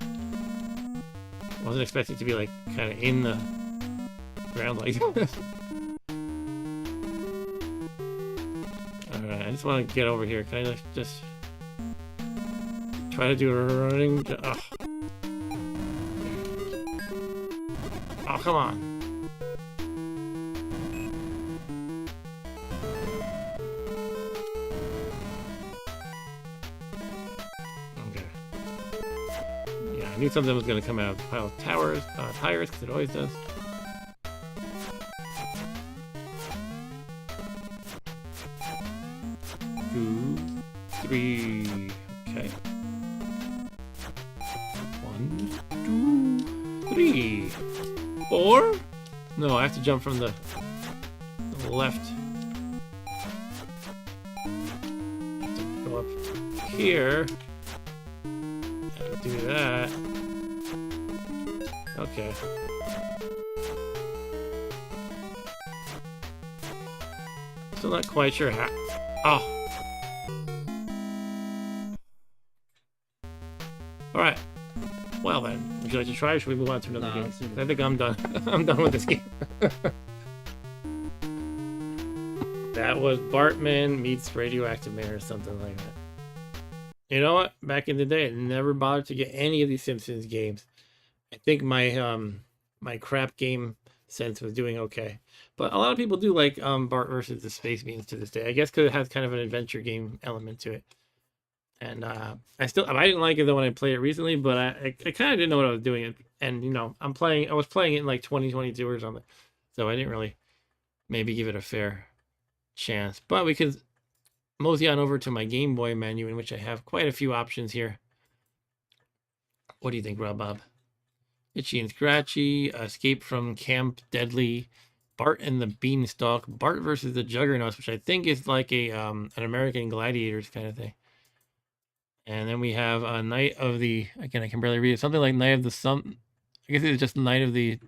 Wasn't expecting it to be like kind of in the ground like this. Alright, I just want to get over here. Can I just try to do a running? Oh, oh come on. Okay. Yeah, I knew something was going to come out of the pile of tires, because it always does. Two, three. Okay. 1, 2, 3, 4. No, I have to jump from the left. I have to go up here and do that. Okay. Still not quite sure how. Oh. Alright. Well then, would you like to try or should we move on to another Nah, game? let's do it. I think I'm done. I'm done with this game. That was Bartman meets Radioactive Man or something like that. You know what? Back in the day, I never bothered to get any of these Simpsons games. I think my my crap game sense was doing okay. But a lot of people do like Bart versus the Space Beans to this day. I guess because it has kind of an adventure game element to it. And I didn't like it though when I played it recently, but I kind of didn't know what I was doing. And you know, I was playing it in like 2022 or something, so I didn't really maybe give it a fair chance. But we could mosey on over to my Game Boy menu, in which I have quite a few options here. What do you think, Rob Bob? Itchy and Scratchy, Escape from Camp Deadly, Bart and the Beanstalk, Bart versus the Juggernauts, which I think is like a an American Gladiators kind of thing. And then we have a Night of the, again, I can barely read it, something like Night of the Sun. I guess it's just Night of the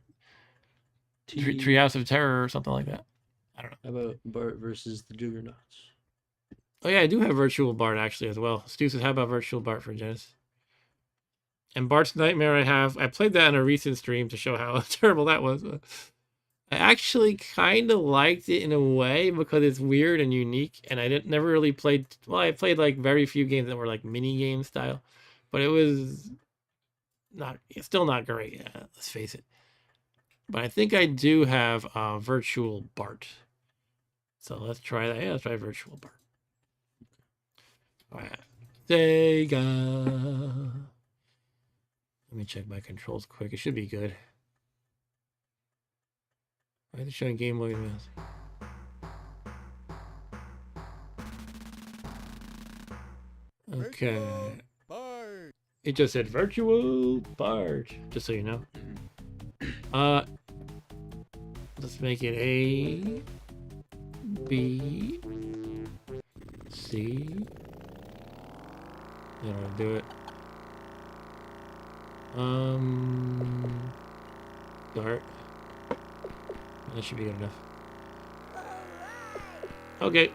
Treehouse of Terror or something like that. I don't know. How about Bart versus the Juggernauts? Oh yeah, I do have Virtual Bart actually as well. Stu says, how about Virtual Bart for Genesis? And Bart's Nightmare I played that in a recent stream to show how terrible that was. I actually kind of liked it in a way because it's weird and unique, and never really played. Well, I played like very few games that were like mini game style, but it's still not great. Yeah, let's face it. But I think I do have Virtual Bart, so let's try that. Yeah, let's try Virtual Bart. All right, Sega. Let me check my controls quick. It should be good. Why are they showing Game Boy Advance? Okay. It just said virtual part, just so you know. Let's make it A, B, C. Then I'll do it. Start. That should be good enough. Okay.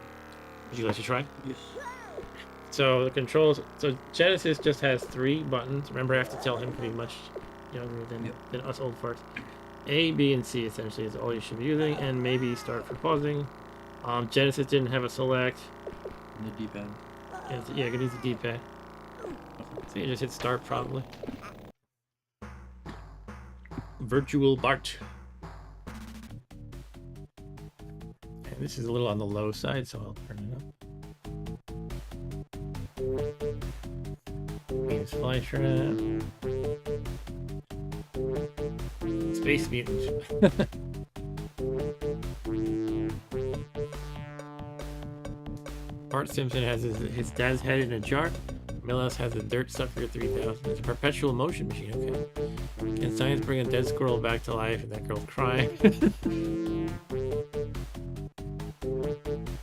Would you like to try? Yes. So the controls. So Genesis just has 3 buttons. Remember, I have to tell him to be much younger than us old farts. A, B, and C essentially is all you should be using, and maybe start for pausing. Genesis didn't have a select. And the D-pad. Yeah, you can use the D-pad. So you just hit start probably. Virtual Bart. And this is a little on the low side, so I'll turn it up. Means Flytrap. Space Mutant. Bart Simpson has his dad's head in a jar. Milhouse has a Dirt Sucker 3000. It's a perpetual motion machine, okay. Can science bring a dead squirrel back to life? And that girl's crying.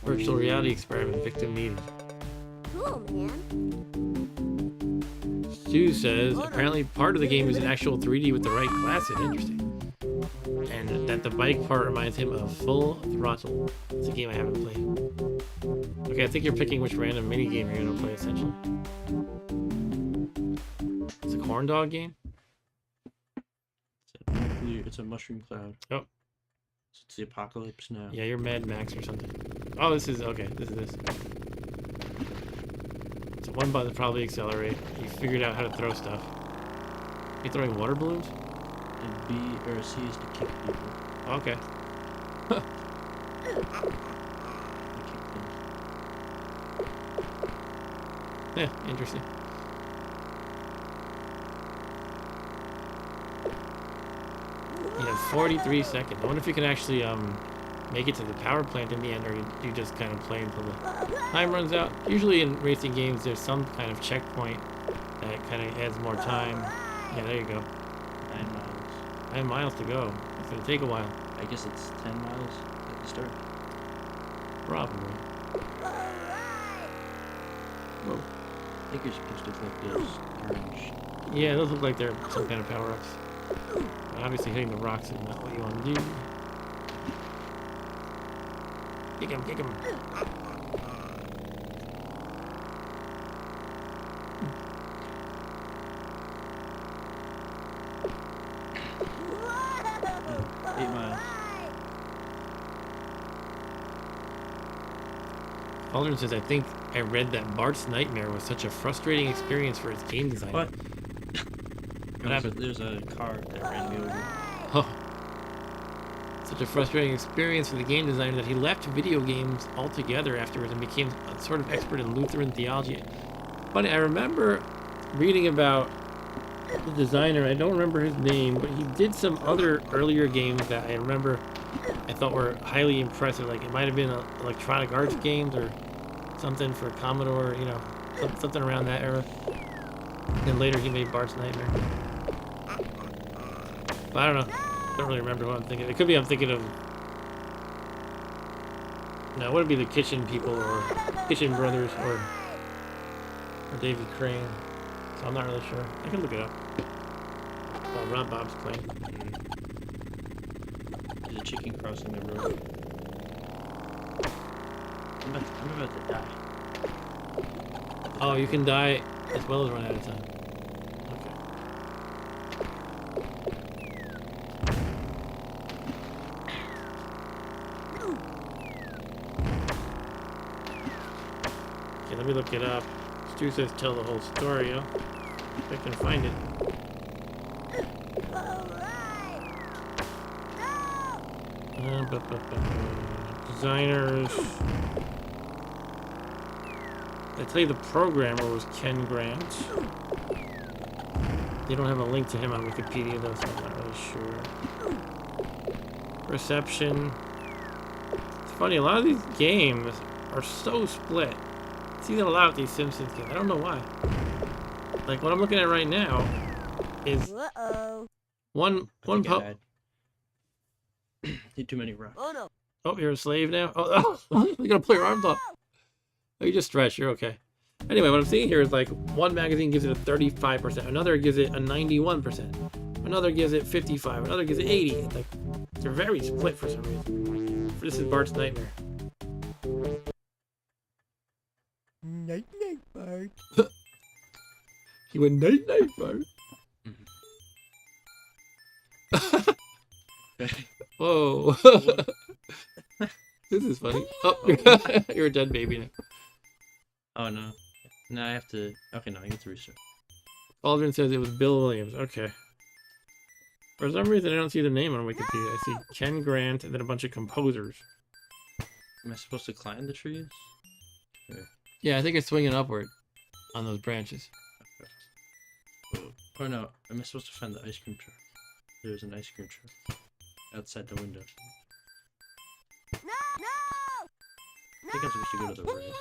Virtual reality experiment, victim needed. Cool, man. Stu says, apparently part of the game is in actual 3D with the right glasses. Interesting. And that the bike part reminds him of Full Throttle. It's a game I haven't played. Okay, I think you're picking which random mini game you're gonna play, essentially. It's a corn dog game? It's a mushroom cloud. Oh. So it's the apocalypse now. Yeah, you're Mad Max or something. Oh, this is, okay, this is this. So one button probably accelerate. You figured out how to throw stuff. You throwing water balloons? And B or C is to kick people. Okay. To kick things. Yeah, interesting. You have 43 seconds. I wonder if you can actually make it to the power plant in the end, or you just kind of play until the time runs out. Usually in racing games, there's some kind of checkpoint that kind of adds more time. Yeah, there you go. 9 miles. 9 miles to go. It's gonna take a while. I guess it's 10 miles at the start. Probably. Whoa. I think you're supposed to collect those orange. Yeah, those look like they're some kind of power-ups. Obviously hitting the rocks is not what you want to do. Kick him, kick him. Oh, 8 miles. Aldrin says, I think I read that Bart's Nightmare was such a frustrating experience for its game design. What? What happened? There's a car that ran me over. Oh. Such a frustrating experience for the game designer that he left video games altogether afterwards and became a sort of expert in Lutheran theology. Funny, I remember reading about the designer. I don't remember his name, but he did some other earlier games that I remember I thought were highly impressive. Like it might have been Electronic Arts games or something for Commodore, you know, something around that era. And later he made Bart's Nightmare. But I don't know. I don't really remember what I'm thinking. It could be I'm thinking of... No, it wouldn't be the Kitchen people or Kitchen Brothers or Davy Crane. So I'm not really sure. I can look it up. While Rob Bob's playing. There's a chicken crossing the road. I'm about to die. Oh, you can die as well as run out of time. Okay. Okay, let me look it up. Stu says tell the whole story, yo. If I can find it. Designers. I tell you the programmer was Ken Grant. They don't have a link to him on Wikipedia though, so I'm not really sure. Reception. It's funny, a lot of these games are so split. It's even a lot with these Simpsons games. I don't know why. Like what I'm looking at right now is Uh-oh. one pub. Need too many rocks. Oh no. Oh, you're a slave now? Oh, you gotta pull your arms off. Oh, you just stretch, you're okay. Anyway, what I'm seeing here is like one magazine gives it a 35%, another gives it a 91%, another gives it 55, another gives it 80. It's like they're very split for some reason. This is Bart's Nightmare. Night night, Bart. He went night night, Bart. Whoa. This is funny. Oh, you're a dead baby now. Oh no. No, I have to. Okay, no, I get to restart. Aldrin says it was Bill Williams. Okay. For some reason, I don't see the name on Wikipedia. I see Ken Grant and then a bunch of composers. Am I supposed to climb the trees? Yeah, I think it's swinging upward on those branches. Or no, am I supposed to find the ice cream truck? There's an ice cream truck outside the window. No! No! I think I'm supposed to go to the right.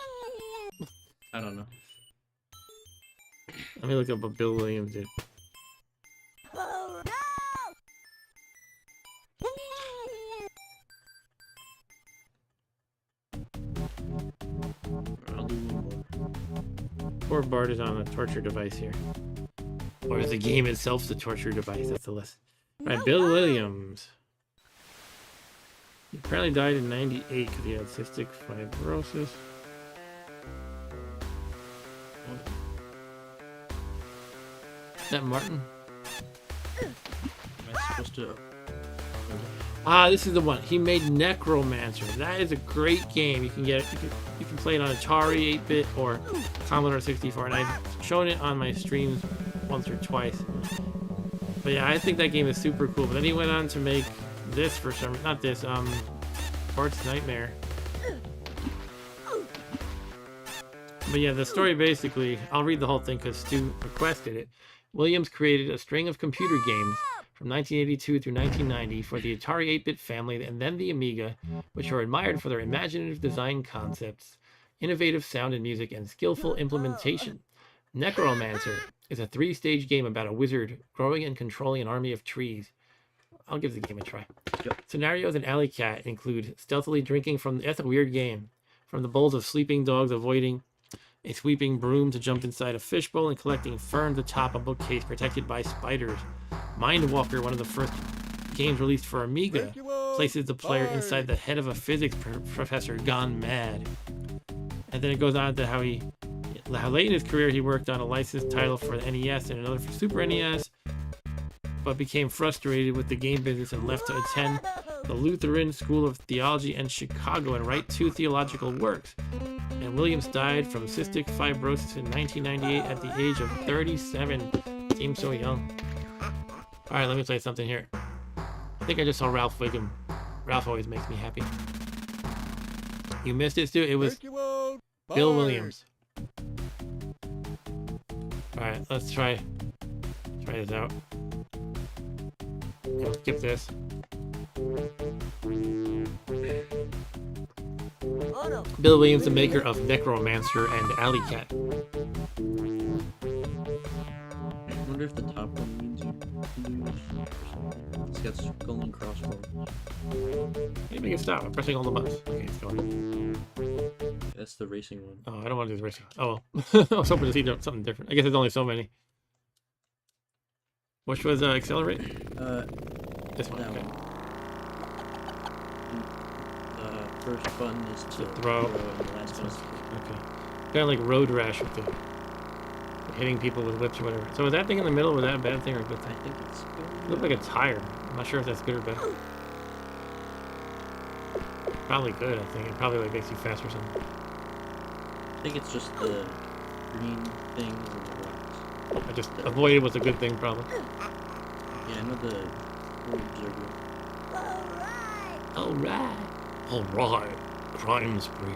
I don't know. Let me look up what Bill Williams did. Oh, no! I'll do one more. Poor Bart is on a torture device here. Or is the game itself the torture device? That's the list. Alright, Bill Williams. He apparently died in 98 because he had cystic fibrosis. Is that Martin? Am I supposed to? Ah, this is the one. He made Necromancer. That is a great game. You can get it. You can play it on Atari 8-bit or Commodore 64, and I've shown it on my streams once or twice. But yeah, I think that game is super cool. But then he went on to make this for some, not this, Bart's Nightmare. But yeah, the story basically, I'll read the whole thing because Stu requested it. Williams created a string of computer games from 1982 through 1990 for the Atari 8-bit family and then the Amiga, which are admired for their imaginative design concepts, innovative sound and music, and skillful implementation. Necromancer is a 3-stage game about a wizard growing and controlling an army of trees. I'll give the game a try. Yep. Scenarios in Alley Cat include stealthily drinking from, that's a weird game, from the bowls of sleeping dogs, avoiding a sweeping broom to jump inside a fishbowl, and collecting ferns atop a bookcase protected by spiders. Mindwalker, one of the first games released for Amiga, places the player inside the head of a physics professor gone mad. And then it goes on to how late in his career he worked on a licensed title for the NES and another for Super NES, but became frustrated with the game business and left to attend the Lutheran School of Theology in Chicago and write 2 theological works. And Williams died from cystic fibrosis in 1998 at the age of 37. Seems so young. Alright, let me play something here. I think I just saw Ralph Wiggum. Ralph always makes me happy. You missed it, Stu? It was Bill Williams. Alright, let's try this out. I'll skip this. Oh no. Bill Williams, the maker of Necromancer and Alley Cat. I wonder if the top one means you. It's got skull and crossbones. Hey, make it stop. I'm pressing all the buttons. Okay, it's going. That's the racing one. Oh, I don't want to do the racing. Oh, well. I was hoping to see something different. I guess there's only so many. Which was Accelerate? This one, That okay. one. First button is to throw. and the last one is to Okay. Kind of like Road Rash with the hitting people with whips or whatever. So was that thing in the middle, was that a bad thing or a good I thing? think it's good. It looked like a tire. I'm not sure if that's good or bad. Probably good, I think. It probably like makes you faster or something. I think it's just the green things and the rocks. I just avoided was a good thing, probably. Yeah, I know the orbs are good. Alright. Alright. Crime spree.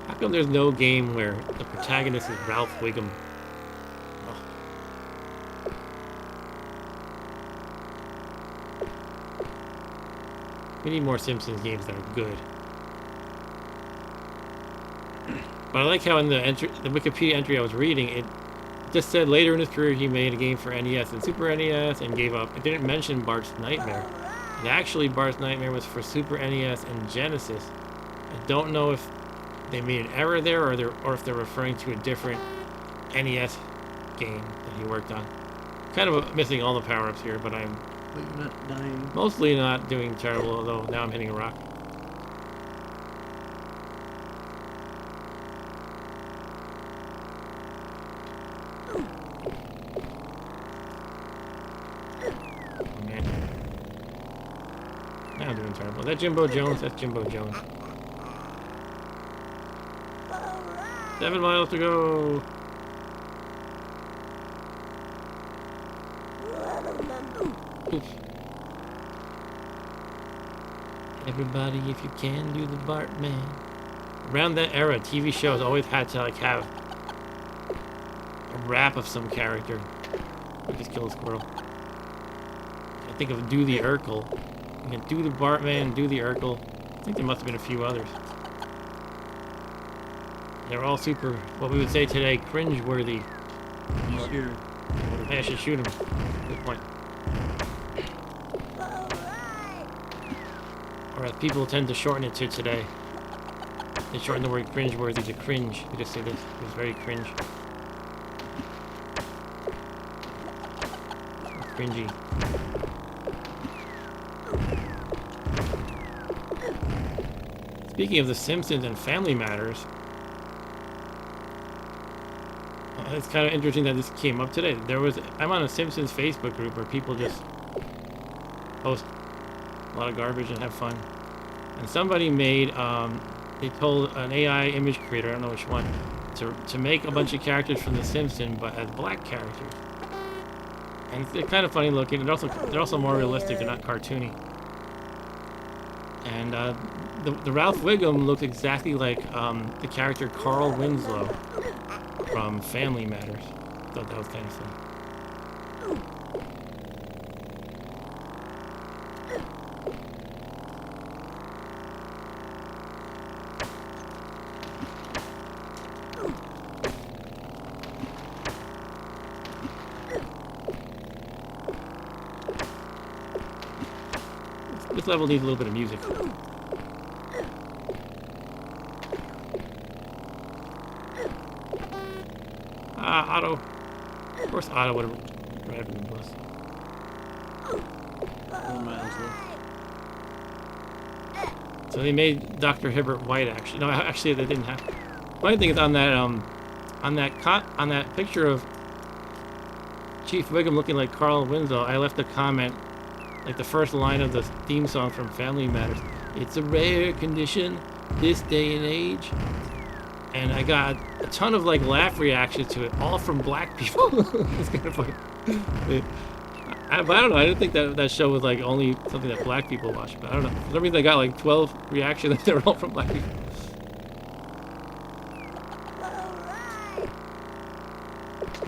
How come there's no game where the protagonist is Ralph Wiggum? We need more Simpsons games that are good. But I like how in the Wikipedia entry I was reading, it just said later in his career he made a game for NES and Super NES and gave up. It didn't mention Bart's Nightmare. And actually, Bart's Nightmare was for Super NES and Genesis. I don't know if they made an error there or if they're referring to a different NES game that he worked on. Kind of missing all the power-ups here, but I'm But you're not dying. mostly not doing terrible, although now I'm hitting a rock. Oh, man. Now I'm doing terrible. Is that Jimbo Jones? That's Jimbo Jones. 7 miles to go. Oof. Everybody, if you can, do the Bartman. Around that era, TV shows always had to like have a rap of some character. I just killed a squirrel. I think of Do the Urkel. You can do the Bartman, do the Urkel. I think there must have been a few others. They're all super, what we would say today, cringe-worthy. He's here. Hey, I should shoot him. Good point. Or as people tend to shorten it to today. They shorten the word cringe-worthy to cringe. They just say this. It was very cringe. Or cringy. Speaking of The Simpsons and Family Matters, it's kind of interesting that this came up today. I'm on a Simpsons Facebook group where people just post a lot of garbage and have fun. And somebody made, they told an AI image creator, I don't know which one, to make a bunch of characters from The Simpsons, but as black characters. And they're kind of funny looking. They're also more realistic. They're not cartoony. And the Ralph Wiggum looked exactly like the character Carl Winslow from Family Matters. Thought that was kind of funny. This level needs a little bit of music. Otto. Of course Otto would have driven the bus. 4 miles left. So they made Dr. Hibbert white, actually. No, actually they didn't have. Funny thing is on that picture of Chief Wiggum looking like Carl Winslow, I left a comment, like the first line of the theme song from Family Matters. It's a rare condition this day and age. And I got a ton of like laugh reactions to it, all from black people. It's kind of funny. But I don't know. I didn't think that show was like only something that black people watch. But I don't know. For some reason, I got like 12 reactions. They were all from black people.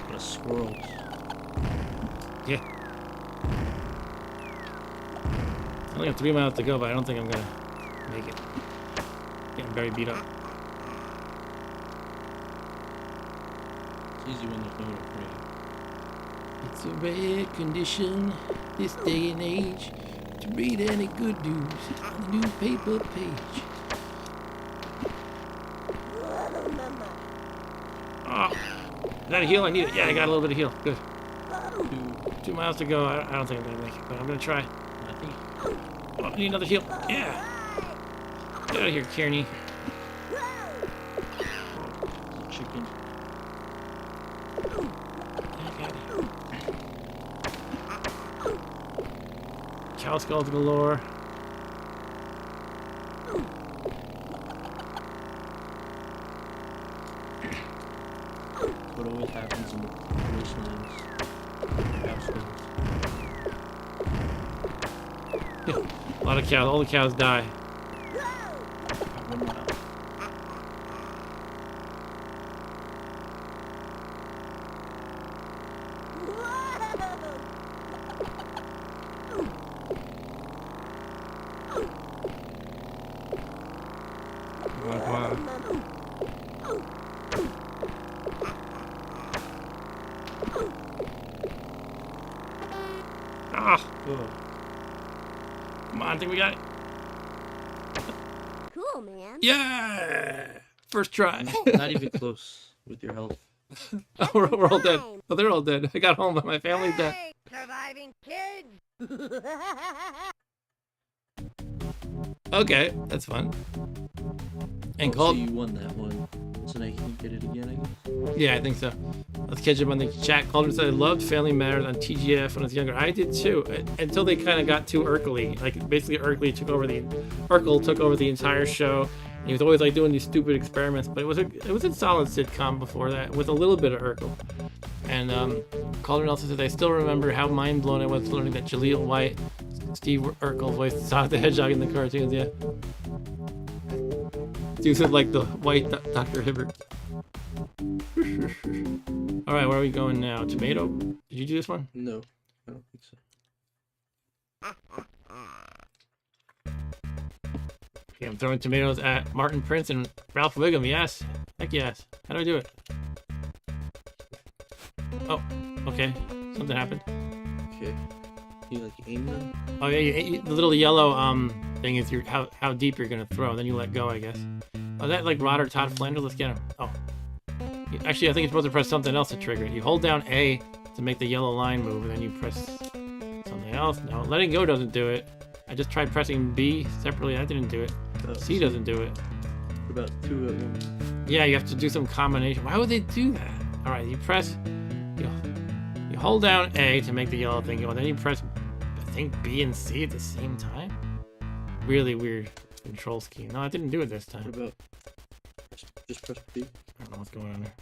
What a squirrel. Yeah. I only have 3 miles to go, but I don't think I'm gonna make it. Getting very beat up. It's easy when there's no one afraid. It's a rare condition this day and age to read any good news on the newspaper page. Oh, is that a heal? I need it. Yeah, I got a little bit of heal. Good. 2 miles to go. I don't think I'm gonna make it, but I'm gonna try. I think Oh, I need another heal. Yeah. Get out of here, Kearney. it's a chicken. Cow skulls galore. What always happens in the wastelands. Absolutely. A lot of cows. All the cows die. 1 mile. Come on, come on. Ah, Oh, come on, I think we got it. Cool, man. Yeah! First try. not even close with your health. Oh, we're all dead. Oh, they're all dead. I got home, but my family's dead. Hey, surviving kids. Okay, that's fun. And So called. you won that one, so now you can get it again, I guess. Yeah, I think so. Let's catch up on the chat. Calder said, I loved Family Matters on TGF when I was younger. I did too, until they kind of got too Urkel-y. Like, basically, Urkel took over the entire show. And he was always like doing these stupid experiments, but it was a solid sitcom before that with a little bit of Urkel. And Calder also says, I still remember how mind blown I was learning that Jaleel White, Steve Urkel voiced Sonic the Hedgehog in the cartoons. Yeah. Steve said like the white Dr. Hibbert. All right, where are we going now? Tomato? Did you do this one? No, I don't think so. Okay, I'm throwing tomatoes at Martin Prince and Ralph Wiggum. Yes. Heck yes. How do I do it? Oh, okay. Something happened. Okay. You like aim them? Oh yeah, the little yellow thing is how deep you're gonna throw. Then you let go, I guess. Oh, is that like Rod or Todd Flanders? Let's get him. Oh. Actually, I think you're supposed to press something else to trigger it. You hold down A to make the yellow line move, and then you press something else. No, letting go doesn't do it. I just tried pressing B separately. That didn't do it. C doesn't do it. About two at once. Yeah, you have to do some combination. Why would they do that? All right, you hold down A to make the yellow thing go, and then you press, I think, B and C at the same time. Really weird control scheme. No, I didn't do it this time. What about just press B? I don't know what's going on there.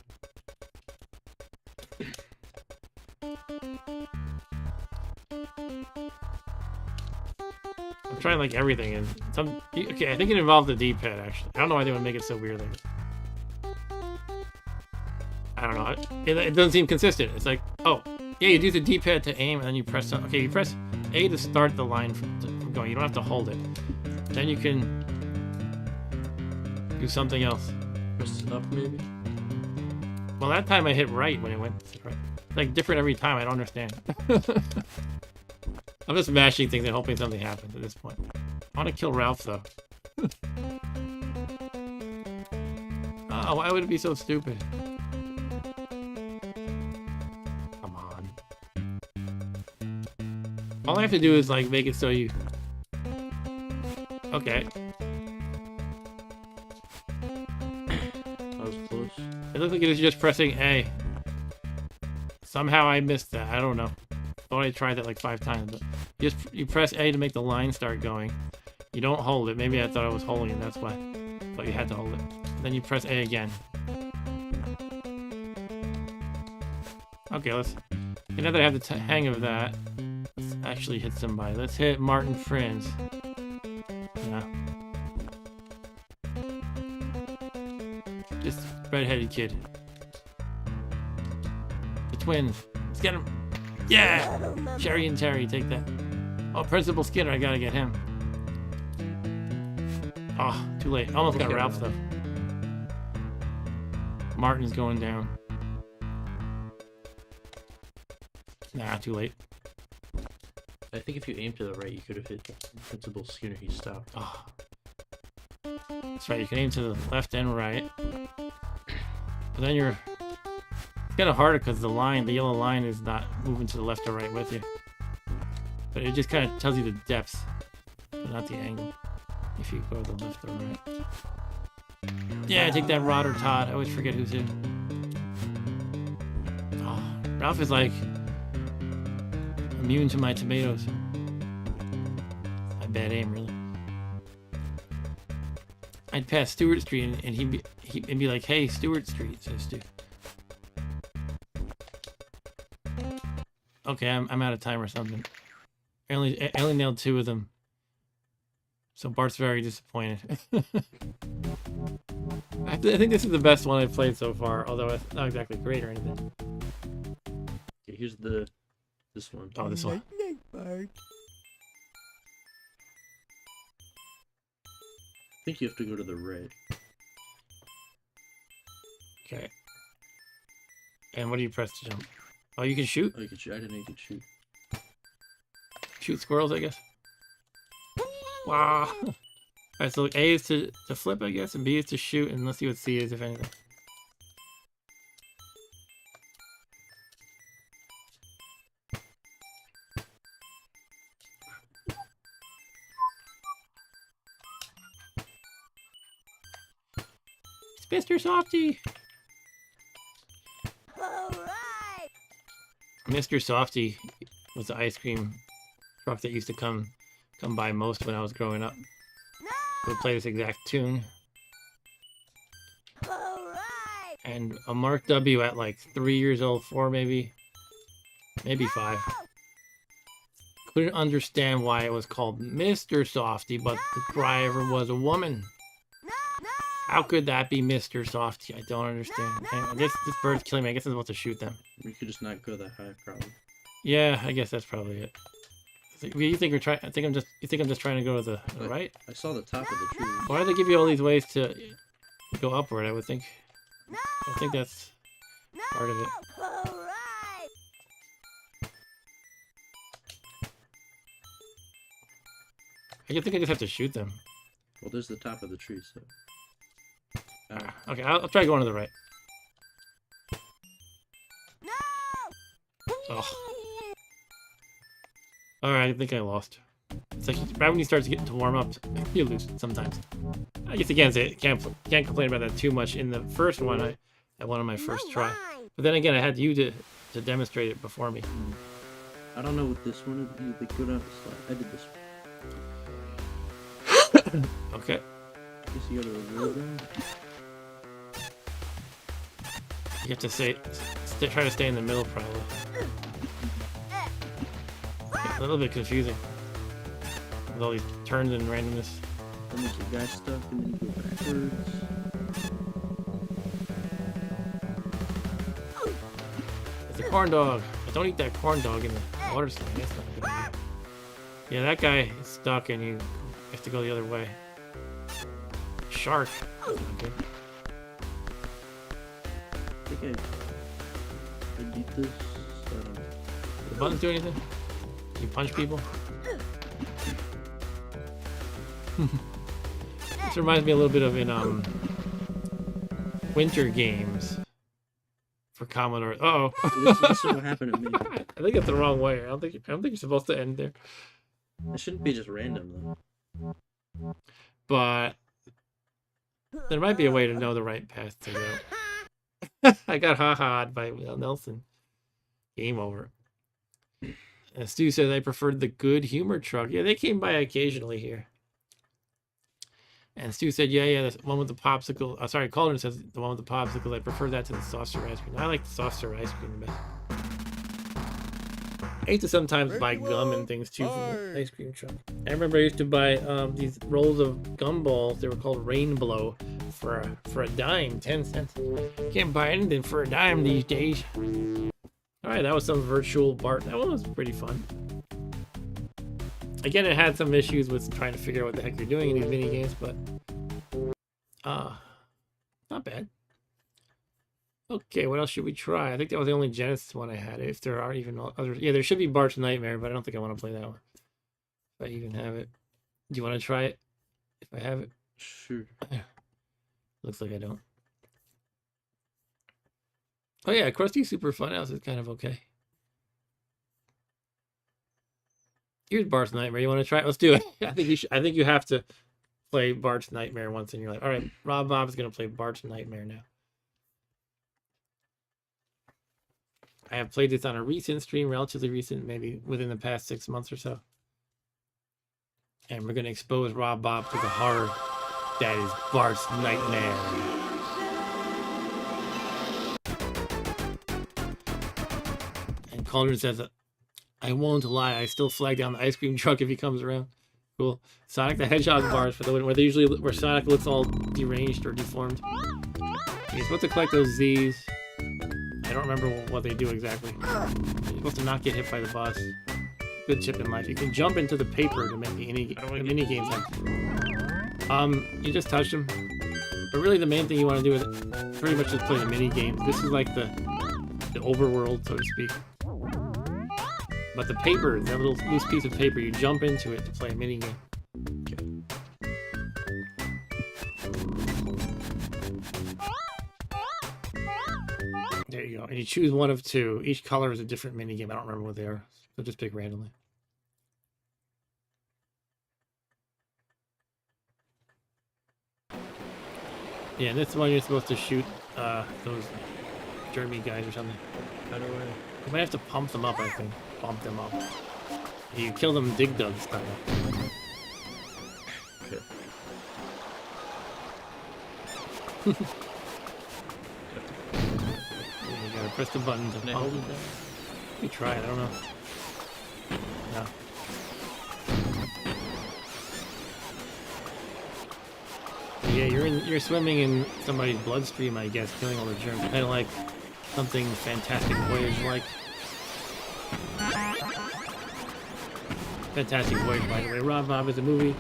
I'm trying like everything and okay, I think it involved the D-pad actually. I don't know why they would make it so weird like this. I don't know. It doesn't seem consistent. It's like, oh, yeah, you do the D-pad to aim and then you press, okay, you press A to start the line from going. You don't have to hold it. Then you can do something else. Press up maybe? Well, that time I hit right when it went right. It's like different every time. I don't understand. I'm just mashing things and hoping something happens at this point. I want to kill Ralph though. Oh, why would it be so stupid? Come on. All I have to do is like make it so you. Okay. That was close. It looks like it is just pressing A. Somehow I missed that. I don't know. Thought I tried that like 5 times, but you press A to make the line start going. You don't hold it. Maybe I thought I was holding it. That's why. But you had to hold it. Then you press A again. Okay, let's. Now that I have the hang of that, let's actually hit somebody. Let's hit Martin Friends. Yeah. Just redheaded kid. The twins. Let's get him. Yeah! Sherry and Terry, take that. Oh, Principal Skinner, I gotta get him. Oh, too late. Almost got Ralph though. Martin's going down. Nah, too late. I think if you aim to the right, you could have hit Principal Skinner. He stopped. Oh. That's right, you can aim to the left and right. But then you're... It's kind of harder because the yellow line is not moving to the left or right with you. But it just kind of tells you the depth, but not the angle. If you go to the left or right. Yeah, take that Rod or Todd. I always forget who's in. Oh, Ralph is like immune to my tomatoes. My bad aim, really. I'd pass Stewart Street and he'd be like, "Hey, Stewart Street," says Stu. Okay, I'm out of time or something. I only nailed 2 of them. So Bart's very disappointed. I think this is the best one I've played so far, although it's not exactly great or anything. Okay, here's this one. Oh, this one. I think you have to go to the right. And what do you press to jump? Oh, you can shoot? Oh, you could shoot. I didn't know you could shoot. Shoot squirrels, I guess. Wow. Alright, so A is to flip, I guess, and B is to shoot, and let's see what C is, if anything. It's Mr. Softy! Alright! Mr. Softy was the ice cream truck that used to come by most when I was growing up. Would play this exact tune. Alright! And a Mark W at like 3 years old, 4 maybe 5. Couldn't understand why it was called Mr. Softy, but the driver was a woman. How could that be Mr. Softy? I don't understand. Anyway, this bird's killing me. I guess I'm supposed to shoot them. We could just not go that high, probably. Yeah, I guess that's probably it. You think we're trying? You think I'm just trying to go to the right? I saw the top of the tree. Why do they give you all these ways to go upward? I would think. I think that's part of it. Alright! I think I just have to shoot them. Well, there's the top of the tree, so. Okay, I'll try going to the right. Oh. Alright, I think I lost. It's like right when you start to get to warm up, you lose sometimes. I guess again, can't complain about that too much. In the first one, I won on my first try. But then again, I had you to demonstrate it before me. I don't know what this one is. They go down the slide. I did this one. Okay. I guess you gotta reveal them. You have to try to stay in the middle, probably. A little bit confusing. With all these turns and randomness. Then there's a guy stuck, and then you go backwards. It's a corn dog. I don't eat that corn dog in the water slide. That's not a good idea. Yeah, that guy is stuck, and you have to go the other way. Shark. That's not good. I think I beat this. Do the buttons do anything? You punch people? This reminds me a little bit of in Winter Games for Commodore. Uh oh. This is what happened to me. I think it's the wrong way. I don't think you're supposed to end there. It shouldn't be just random though. But there might be a way to know the right path to go. I got ha-ha'd by Will Nelson. Game over. And Stu says I preferred the good humor truck. Yeah, they came by occasionally here. And Stu said, yeah, the one with the popsicle. Sorry, Calder says the one with the popsicle. I prefer that to the soft serve ice cream. I like the soft serve ice cream the best. I used to sometimes buy gum and things too from the ice cream truck. I remember I used to buy these rolls of gum balls. They were called Rain Blow for a dime, 10 cents. Can't buy anything for a dime these days. All right, that was some virtual Bart. That one was pretty fun. Again, it had some issues with trying to figure out what the heck you're doing in these mini games, but not bad. Okay, what else should we try? I think that was the only Genesis one I had. If there are even others, yeah, there should be Bart's Nightmare, but I don't think I want to play that one. If I even have it, do you want to try it? If I have it, Sure. looks like I don't. Oh yeah, Krusty Super Funhouse is kind of okay. Here's Bart's Nightmare. You want to try it? Let's do it. I think you should. I think you have to play Bart's Nightmare once in your life. All right, Rob Bob is gonna play Bart's Nightmare now. I have played this on a recent stream, relatively recent, maybe within the past 6 months or so. And we're gonna expose Rob Bob to the horror that is Bart's Nightmare. And Calder says, I won't lie, I still flag down the ice cream truck if he comes around. Cool. Sonic the Hedgehog bars for the win, where Sonic looks all deranged or deformed. You're supposed to collect those Z's. I don't remember what they do exactly. You're supposed to not get hit by the boss. Good tip in life. You can jump into the paper to make the mini games happen. You just touch them. But really the main thing you want to do is pretty much just play the mini games. This is like the the overworld, so to speak. But the paper, that little loose piece of paper, you jump into it to play a mini game. There you go. And you choose one of two. Each color is a different mini game. I don't remember what they are, so just pick randomly. Yeah, and this one you're supposed to shoot those Jeremy guys or something. How do I? You might have to pump them up, I think. Pump them up. You kill them dig dug style. Okay. Yeah, you gotta press the button to Can I pump. hold it down? Let me try it, I don't know. No. Yeah, you're swimming in somebody's bloodstream, I guess, killing all the germs. Kind of like something Fantastic Voyage like. Fantastic Voyage, by the way. Rob is a movie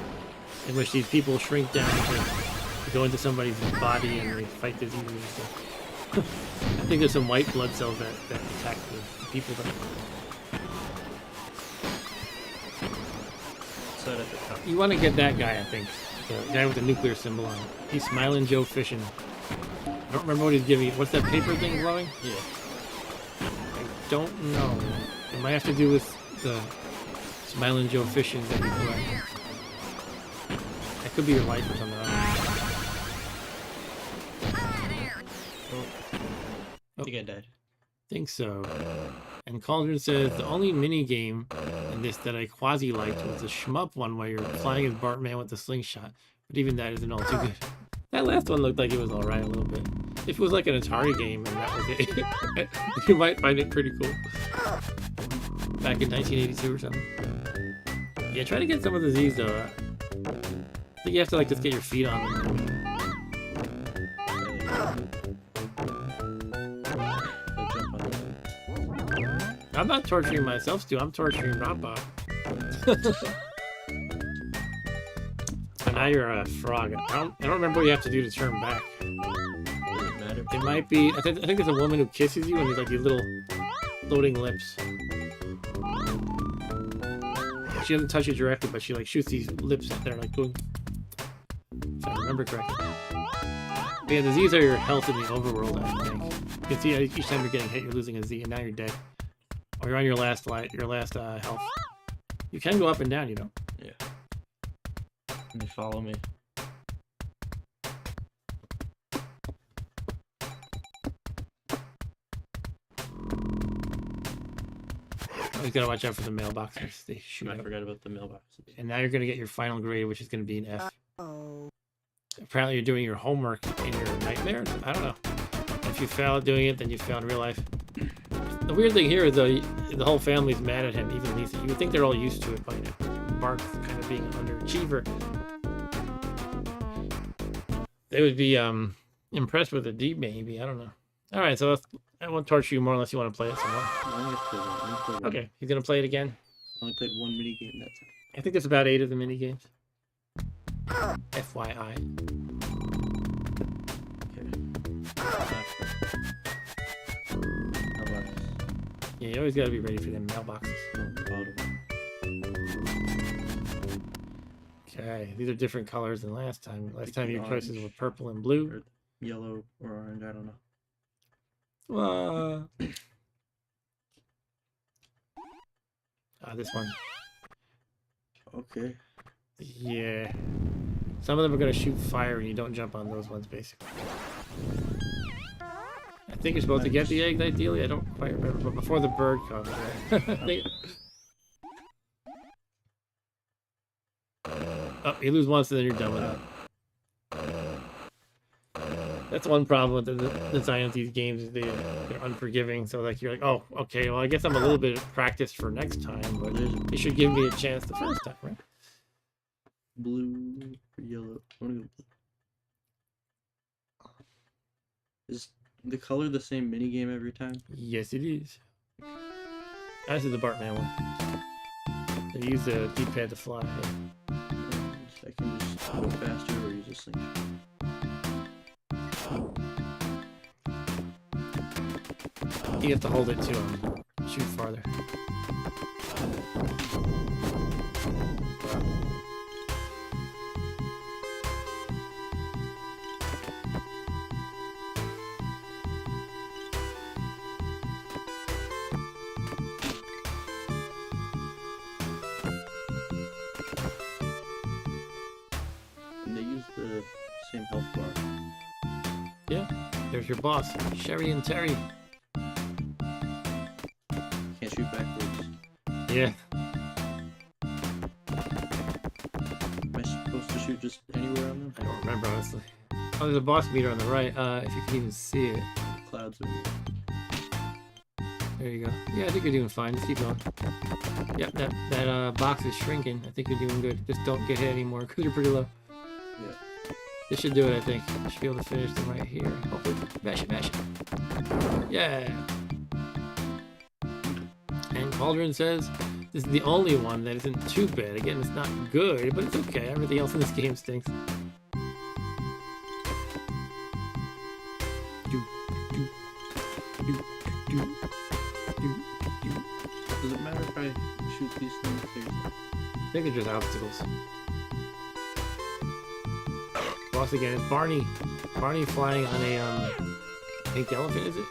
in which these people shrink down to go into somebody's body and they fight diseases and stuff. I think there's some white blood cells that attack the people that. Set at the top. You want to get that guy, I think. The guy with the nuclear symbol on it. He's Smiling Joe fishing. I don't remember what he's giving. What's that paper thing glowing? Yeah. I don't know. It might have to do with the Smiling Joe fishing that you collect. That could be your life or something. I I think I died. think so. And Cauldron says the only mini game in this that I quasi liked was the shmup one where you're flying as Bartman with the slingshot. But even that isn't all too good. That last one looked like it was alright a little bit. If it was like an Atari game and that was it, you might find it pretty cool. Back in 1982 or something. Yeah, try to get some of the Z's though. I think you have to like just get your feet on them. I'm not torturing myself, Stu. I'm torturing Robbot. So now you're a frog. I don't remember what you have to do to turn back. Does it matter? It might be. I think there's a woman who kisses you and there's like these little floating lips. She doesn't touch you directly, but she like shoots these lips at there, like going. If I remember correctly. But yeah, the Z's are your health in the overworld, I think. You can see each time you're getting hit, you're losing a Z, and now you're dead. Or you're on your last health. You can go up and down, you know. Yeah. Can they follow me? Always gotta watch out for the mailboxes. They shoot I out. forgot about the mailboxes. And now you're gonna get your final grade, which is gonna be an F. Oh. Apparently you're doing your homework in your nightmares. I don't know. If you fail at doing it, then you fail in real life. The weird thing here is the whole family's mad at him, even Lisa. You would think they're all used to it by now. Mark's kind of being an underachiever. They would be impressed with a D, maybe. I don't know. All right, so I won't torture you more unless you want to play it some more. I only played one. I only played one. Okay, he's gonna play it again. I only played one mini game that time. I think there's about 8 of the mini games. FYI. Mailbox. Yeah, you always gotta be ready for them mailboxes. Bottom. Okay, these are different colors than last time. Last Like time the your choices orange. were purple and blue. Or yellow or orange, I don't know. This one. Okay. Yeah. Some of them are gonna shoot fire and you don't jump on those ones, basically. I think you're supposed to get the eggs, ideally. I don't quite remember, but before the bird comes. Right? I think- Oh, you lose once and then you're done with it. That's one problem with the design of these games. Is they're unforgiving. So like you're like, oh, okay, well I guess I'm a little bit practiced for next time, but you should give me a chance the first time, right? Blue or yellow. I wanna go blue. Is the color the same mini game every time? Yes, it is. This is the Bartman one. They use the D-pad to fly. Yeah. I can just go faster or use a slingshot. You have to hold it to shoot farther. And they use the same health bar. Yeah. There's your boss, Sherry and Terry. Can't shoot backwards. Yeah. Am I supposed to shoot just anywhere on them? I don't remember honestly. Oh, there's a boss meter on the right. If you can even see it. Clouds are... There you go. Yeah, I think you're doing fine. Just keep going. Yep, that box is shrinking. I think you're doing good. Just don't get hit anymore because you're pretty low. Yeah. This should do it, I think. You should be able to finish them right here. Hopefully. Mash it, mash it. Yeah. And Cauldron says this is the only one that isn't too bad. Again, it's not good, but it's okay. Everything else in this game stinks. Does it matter if I shoot these things seriously? I think they're just obstacles. Boss again is Barney. Barney flying on a pink elephant, is it?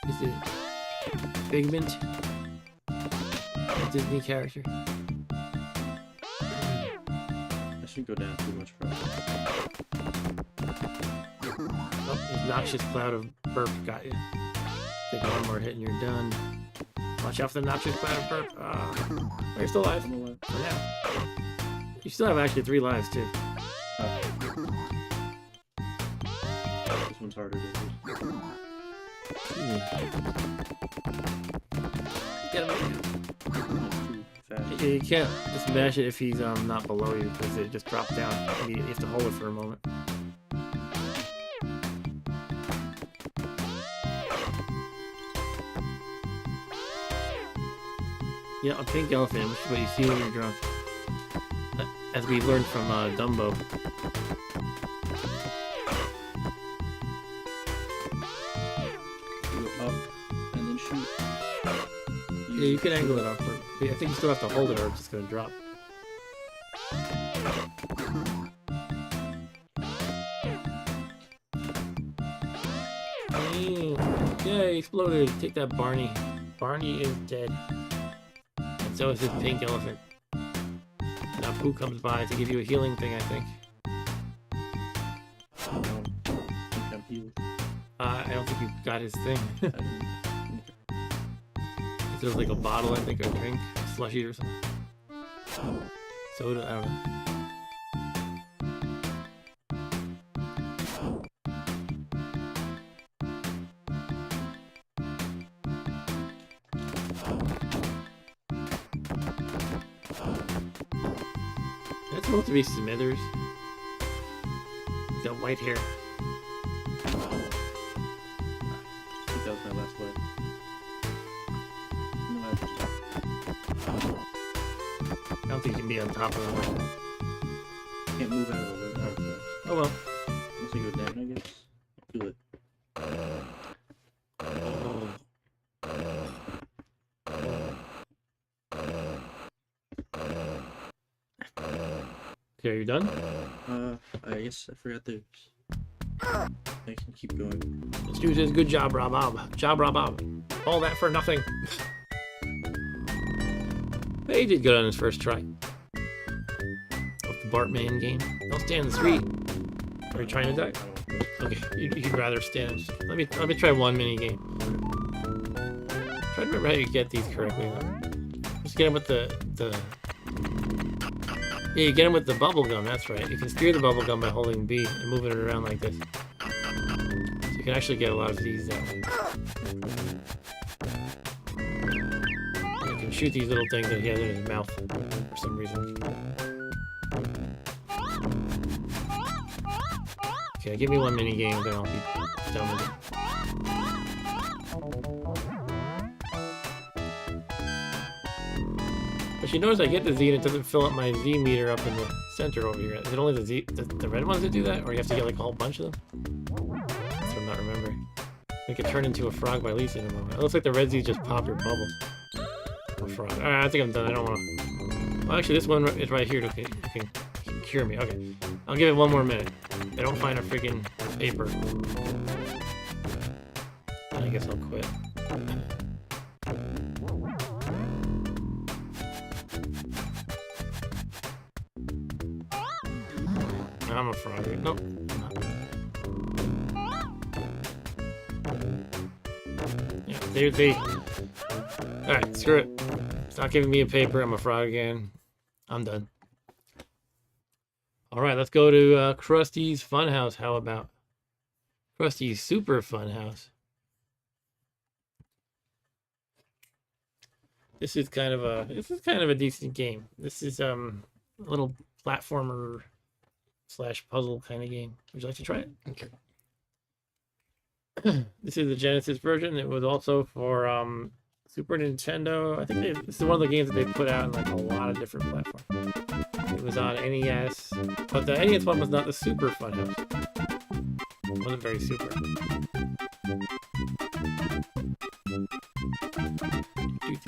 Is it Figment? A Disney character? I shouldn't go down too much farther. Oh, this noxious cloud of burp got you. Take one more hit and you're done. Watch out for the noxious cloud of burp. Ah, you're still alive I'm alive. for now. You still have actually 3 lives too. This one's harder to do. Get him. It's too fast. Yeah, you can't just mash it if he's not below you because it just drops down. You have to hold it for a moment. Yeah, a pink elephant, which is what you see when you're drunk. As we learned from Dumbo. Go up and then shoot. Yeah, you can angle it upward. I think you still have to hold it or it's just gonna drop. Yay, exploded. Take that, Barney. Barney is dead. And so is his pink elephant. Now Pooh comes by to give you a healing thing, I think. I think I'm healed. I don't think you got his thing. I didn't- There's like a bottle, I think, or a drink, a slushie or something. Soda, I don't know. That's supposed to be Smithers. He's got white hair. I think that was my last leg. No, I don't think you can be on top of him. I can't move out of the way. Oh well. Once I go down, I guess. Feel it. Okay, are you done? I guess I forgot there's... I can keep going. Stu says, good job, Rob Bob. Job, Rob Bob. All that for nothing. But he did good on his first try. Of the Bartman game. Don't stand in the street. Are you trying to die? Okay, you'd rather stand. Let me try one mini game. Try to remember how you get these correctly. Just get him with the yeah, you get him with the bubble gum. That's right. You can steer the bubble gum by holding B and moving it around like this. So you can actually get a lot of these that way. You can shoot these little things that he has in his mouth for some reason. Okay, give me one mini game, then I'll be done with it. But you notice I get the Z and it doesn't fill up my Z meter up in the center over here. Is it only the Z, the red ones that do that? Or you have to get like a whole bunch of them? That's what I'm not remembering. I could turn into a frog by Lisa in a moment. It looks like the Red Z just popped her bubble. A frog. Alright, I think I'm done. I don't want to... Well, actually, this one is right here to can cure me. Okay. I'll give it one more minute. If I don't find a freaking paper, I guess I'll quit. I'm a frog. Nope. Yeah, they. Alright, screw it. It's not giving me a paper. I'm a frog again. I'm done. Alright, let's go to Krusty's Funhouse. How about Krusty's Super Funhouse? This is kind of a decent game. This is a little platformer / puzzle kind of game. Would you like to try it? Okay. This is the Genesis version. It was also for Super Nintendo. I think this is one of the games that they put out in like a lot of different platforms. It was on NES, but the NES one was not the Super Funhouse. It wasn't very super. Is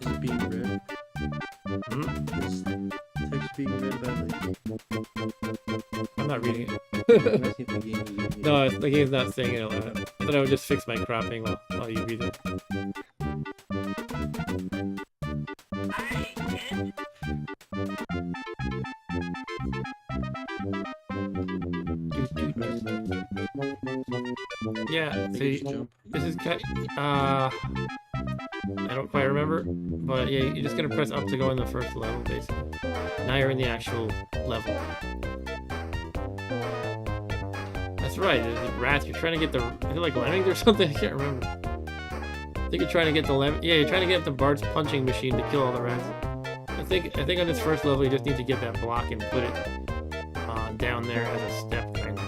it being read? Is text being read badly? I'm not reading it. I think the game is reading it. No, the game's not saying it aloud. I thought I would just fix my cropping while you read it. Yeah, see, this is kind I don't quite remember, but yeah, you're just gonna press up to go in the first level, basically. Now you're in the actual level. That's right, the rats, you're trying to get the, is it like lemmings or something? I can't remember. I think you're trying to get the yeah, you're trying to get the Bart's punching machine to kill all the rats. I think on this first level you just need to get that block and put it down there as a step, kind of.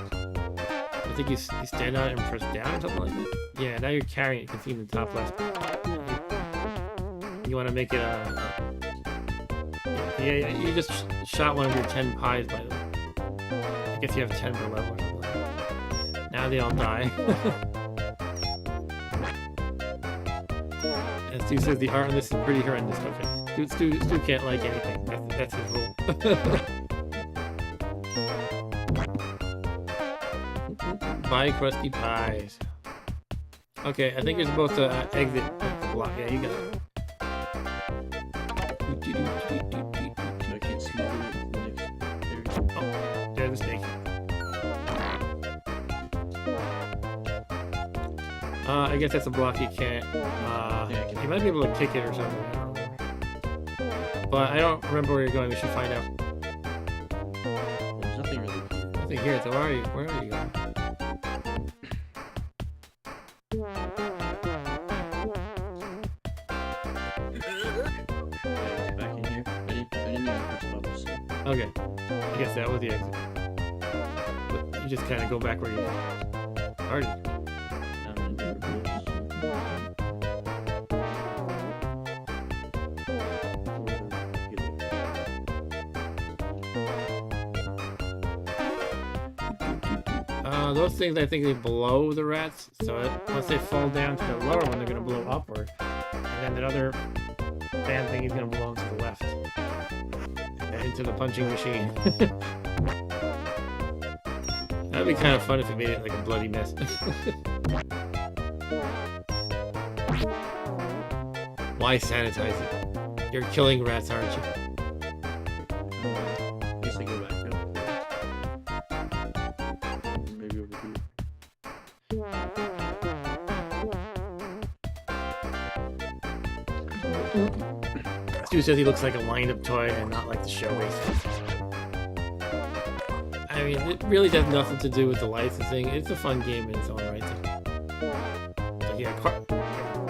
I think you stand on it and press down or something like that. Yeah, now you're carrying it. You can see in the top left. You want to make it yeah, you just shot one of your 10 pies, by the way. I guess you have 10 per level or something like that. Now they all die. And Stu says the art on this is pretty horrendous. Okay. Stu can't like anything. That's his rule. Buy crusty pies. Okay, I think you're supposed to exit the block. Yeah, you got it. I can't see the next area. Oh, there's the snake. I guess that's a block you can't. You might be able to kick it or something. I don't remember. But I don't remember where you're going. We should find out. There's nothing really here. Nothing here. So where are you? Where are you going? Back in here. I didn't even press bubbles. Okay. I guess that was the exit. But you just kind of go back where you started. Those things I think they blow the rats, so once they fall down to the lower one, they're gonna blow upward, and then that other fan thing is gonna blow to the left and into the punching machine. That'd be kind of fun if it made it like a bloody mess. Why sanitize it? You're killing rats, aren't you? I guess I go back up. Maybe over here. Stu says he looks like a wind-up toy and not like the show race. I mean, it really has nothing to do with the licensing. It's a fun game in its own right. But yeah,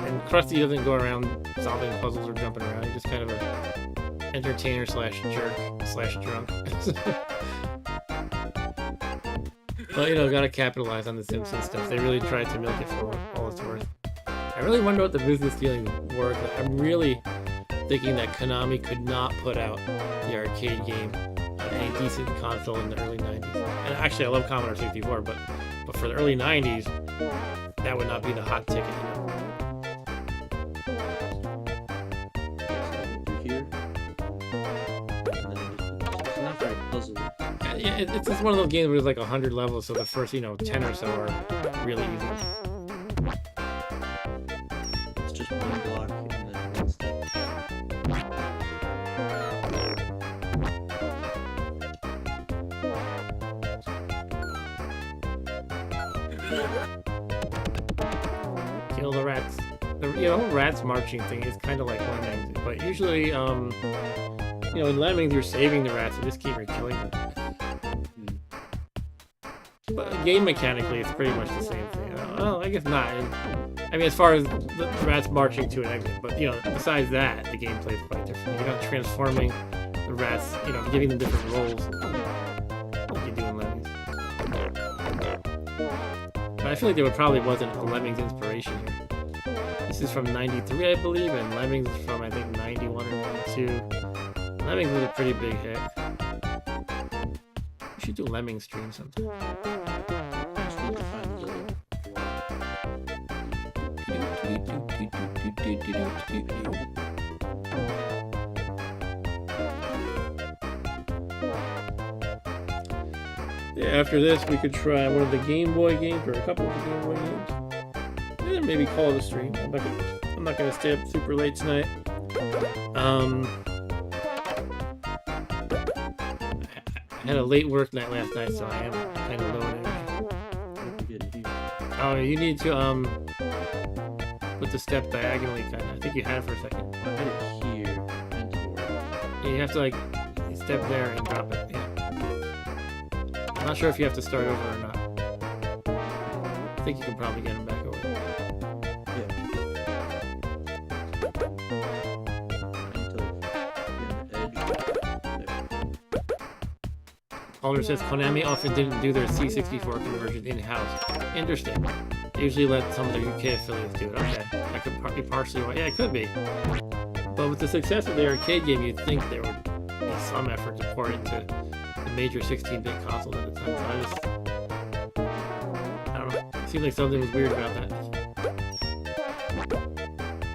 and Krusty doesn't go around solving puzzles or jumping around. He's just kind of a entertainer / jerk / drunk. But you know, gotta capitalize on the Simpsons stuff. They really tried to milk it for all it's worth. I really wonder what the business dealings were. I'm really thinking that Konami could not put out the arcade game any decent console in the early 90s. And actually, I love Commodore 64, but for the early 90s, that would not be the hot ticket. Here. And then it's not very puzzly. Yeah, it's just one of those games where there's like 100 levels, so the first 10 or so are really easy. It's just one block and then one step. Kill the rats. The whole rats marching thing is kind of like Lemmings, but usually, in Lemmings you're saving the rats, in this game you're killing them. But game mechanically, it's pretty much the same thing. Well, I guess not. I mean, as far as the rats marching to an exit, but besides that, the gameplay is quite different. You're not transforming the rats, giving them different roles like you do in Lemmings. But I feel like there probably wasn't a Lemmings inspiration here. This is from '93, I believe, and Lemmings is from I think '91 or '92. Lemmings was a pretty big hit. We should do Lemmings stream sometime. Just need to find the Yeah, after this, we could try one of the Game Boy games, or a couple of the Game Boy games. And then maybe call it a stream. I'm not gonna stay up super late tonight. I had a late work night last night, so I am kind of low on energy. Oh, you need to put the step diagonally, kind of. I think you had it for a second. I had it here and forward. Yeah, you have to step there and drop it. Yeah. I'm not sure if you have to start over or not. I think you can probably get him back over. Alder says Konami often didn't do their C64 conversion in-house. Interesting. They usually let some of their UK affiliates do it. Okay. That could be partially why. Yeah, it could be. But with the success of the arcade game, you'd think there would be some effort to port into the major 16-bit consoles at the time. So I don't know. It seemed like something was weird about that.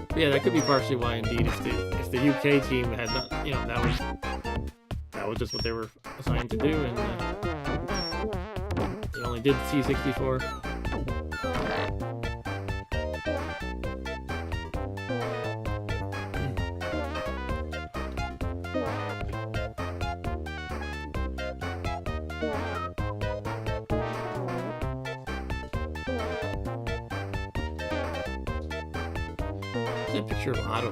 But yeah, that could be partially why, indeed, if the UK team had not, that was just what they were assigned to do, and they only did C64. There's a picture of Otto.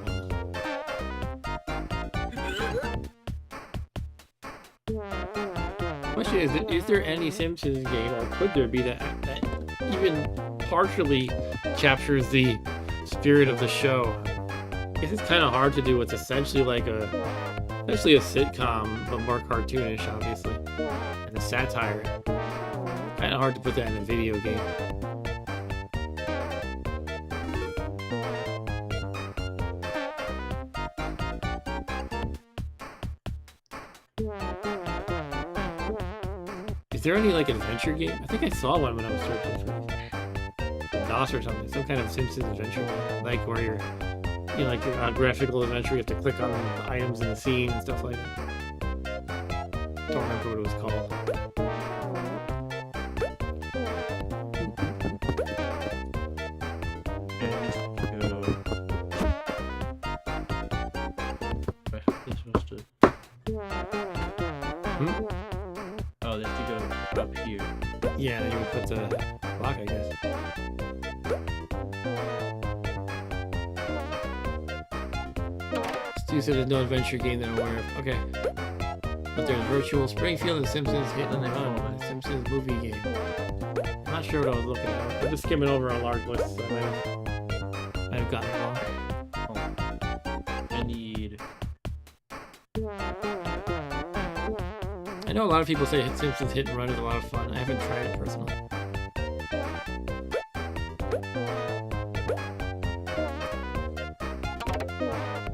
Question is there any Simpsons game, or could there be that even partially captures the spirit of the show? I guess it's kind of hard to do what's essentially like a sitcom, but more cartoonish, obviously, and a satire. Kind of hard to put that in a video game. Is there any adventure game? I think I saw one when I was searching for DOS or something. Some kind of Simpsons adventure game, where you're, like a graphical adventure. You have to click on the items in the scene and stuff like that. Don't remember what it was called. Oh, they have to go up here. Yeah, then you would put the block, I guess. Stu said there's no adventure game that I'm aware of. Okay. But there's Virtual Springfield and Simpsons Hit and Run, a Simpsons movie game. I'm not sure what I was looking at. I'm just skimming over a large list, so I might have gotten it wrong. I need... I know a lot of people say Simpsons Hit and Run is a lot of fun. I haven't tried it personally.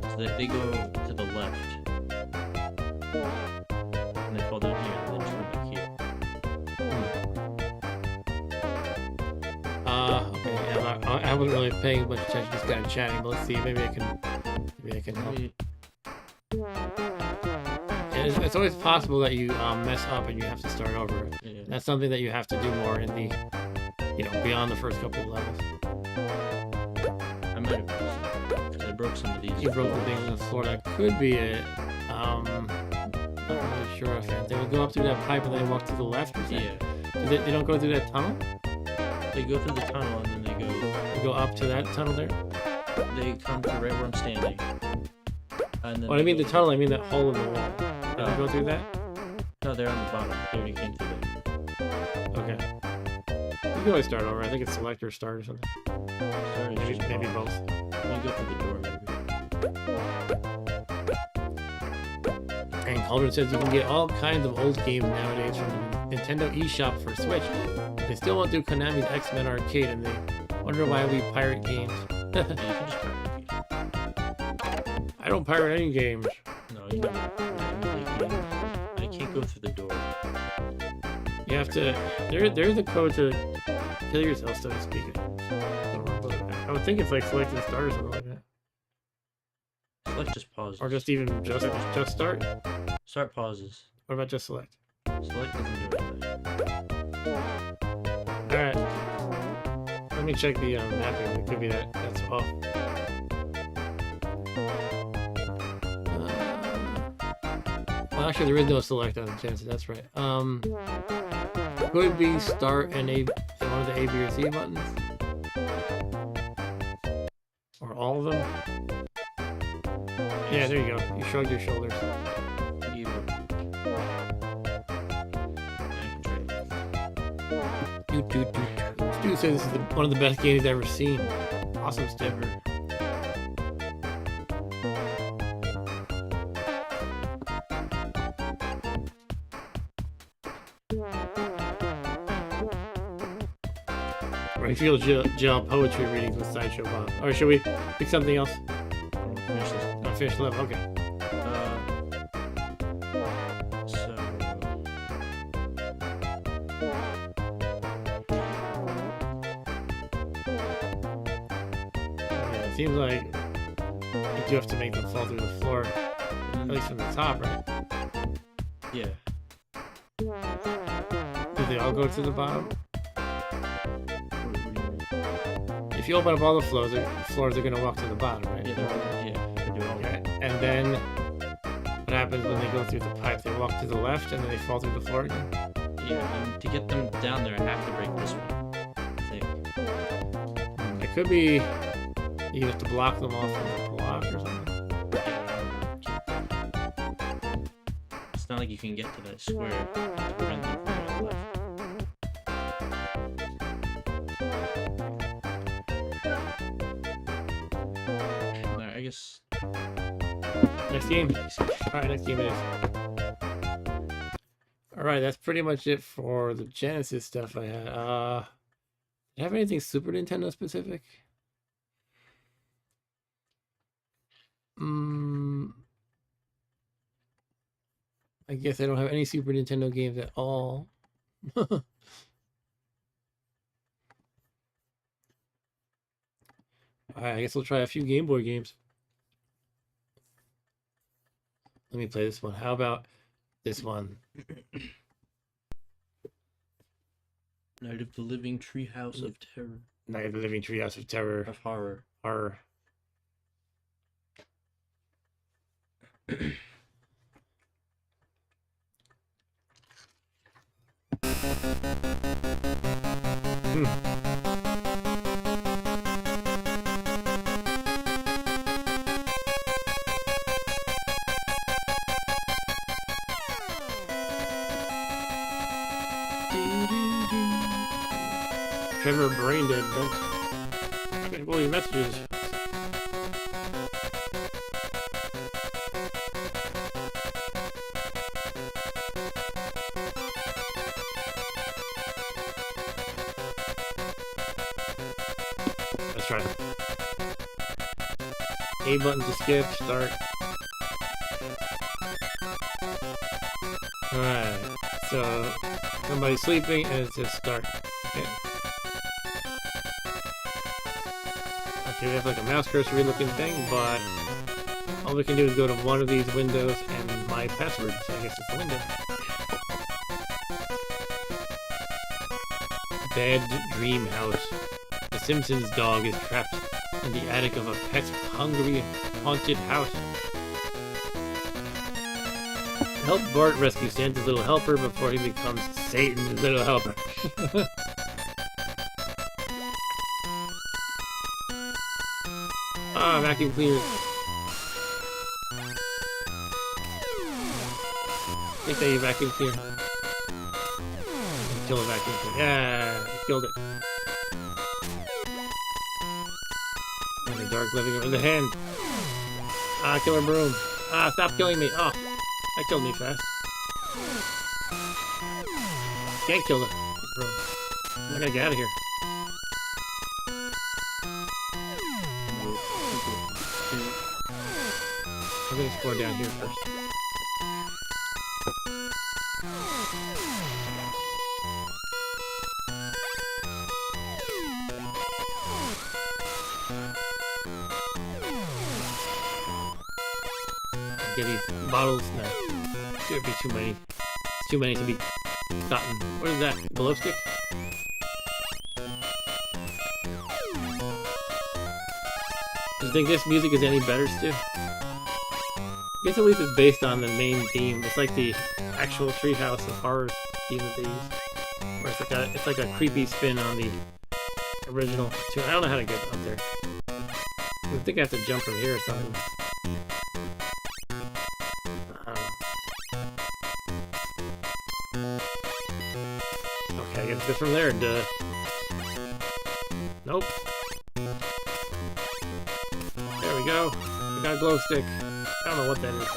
So they go to the left. And they fall down I wasn't really paying much attention, just kind of chatting. But let's see, maybe I can help. Maybe- And it's always possible that you mess up and you have to start over. Yeah. That's something that you have to do more in the, beyond the first couple of levels. I might have because I broke some of these. You broke the things on the floor. That could be it. Not really sure if they would go up through that pipe and then walk to the left. Or something. Yeah. They don't go through that tunnel. They go through the tunnel and then They go up to that tunnel there. they come to right where I'm standing. And then When I they mean the go- tunnel, I mean that hole in the wall. They don't go through that. No, they're on the bottom. They already came through there. Okay. You can always start over. I think it's select or start or something. Sorry, it's just Maybe bottom. both. Let me go through the door, maybe. And Cauldron says you can get all kinds of old games nowadays from the Nintendo eShop for Switch. They still won't do Konami's X-Men Arcade, and they wonder why we pirate games. Yeah, you can just pirate the I don't pirate any games. game. No, you can emulate games. I can't go through the door. You have to. There's the code to kill yourself, so to speak. I would think it's like select and start or something like that, Select just pauses. or just even just start. Start pauses. What about just select? Select doesn't do anything. All right. Let me check the mapping. It could be that's off. Well, actually, there is no select on the chances. That's right. Could be start and one of the A, B, or C buttons, or all of them. Yeah, there you go. You shrugged your shoulders. I gave up. I can try it. Stu says this is one of the best games he's ever seen. Awesome stuff. Right, jail poetry readings with Sideshow Bob. Or should we pick something else? I'll finish this. Finish level. Okay. So Yeah, it seems like you do have to make them fall through the floor, at least from the top, right? yeah, Do they all go to the bottom? what do you mean? If you open up all the floors, are going to walk to the bottom, right? Yeah, they do all. Okay. And then what happens when they go through the pipe? They walk to the left and then they fall through the floor again? Yeah, and to get them down there, I have to break this one. I think. It could be you have to block them off from the block or something. It's not like you can get to that square to prevent them from going left. Alright, I guess. Next game. Alright, next game it is. Alright, that's pretty much it for the Genesis stuff I had. Do you have anything Super Nintendo specific? I guess I don't have any Super Nintendo games at all. Alright, I guess we'll try a few Game Boy games. Let me play this one. How about this one? Night of the Living Treehouse of Terror. Night of the Living Treehouse of Terror. Of Horror. Horror. Trevor brain dead, but well, your messages. Let's try it. A button to skip, start. Alright, so somebody's sleeping and it says start. Okay. Okay, we have like a mouse cursor looking thing, but all we can do is go to one of these windows and my password, so I guess it's the window. Bad dream house. The Simpsons dog is trapped in the attic of a pet's hungry, haunted house. Help Bart rescue Santa's little helper before he becomes Satan's little helper. Ah, vacuum cleaner. Take that, you vacuum cleaner. Kill the vacuum cleaner. Yeah, you killed it. In the dark living room. In the hand. Ah, killer broom. Ah, stop killing me. Oh, that killed me fast. Can't kill the broom. I gotta get out of here. I'm gonna explore down here first. Get these bottles. No, it would be too many. It's too many to be gotten. What is that? Glow stick? Do you think this music is any better, Stu? I guess at least it's based on the main theme. It's like the actual Treehouse of Horrors theme that they use. Where it's like a creepy spin on the original tune. I don't know how to get up there. I think I have to jump from here or something. Okay, I guess it's from there. Duh. Nope. There we go. We got a glow stick. I don't know what that is.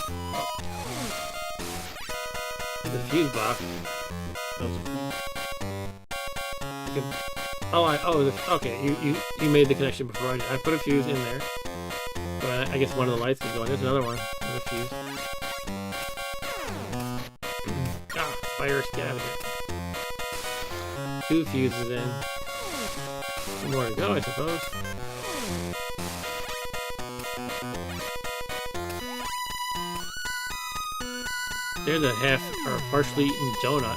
It's a fuse box. Okay. You made the connection before I put a fuse in there. But I guess one of the lights is going. There's another one with a fuse. Ah, fire! Get out of here. 2 fuses in. Some more to go, I suppose. There's a half or partially eaten donut.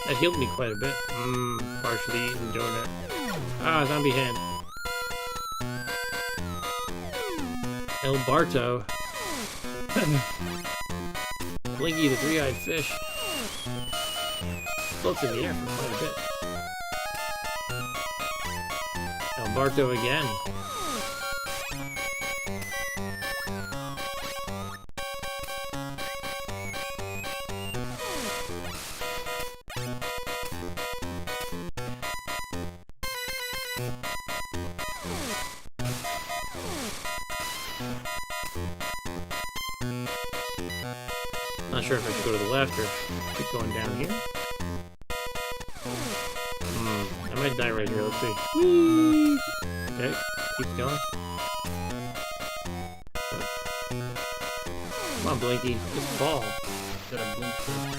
That healed me quite a bit. Partially eaten donut. Ah, zombie hand. El Barto. Blinky the 3-eyed fish. Floats in the air for quite a bit. El Barto again. Not sure if I should go to the left or keep going down here. I might die right here. Let's see. Whee! Okay, keep going. Come on, Blinky. Just fall. Gotta blink first.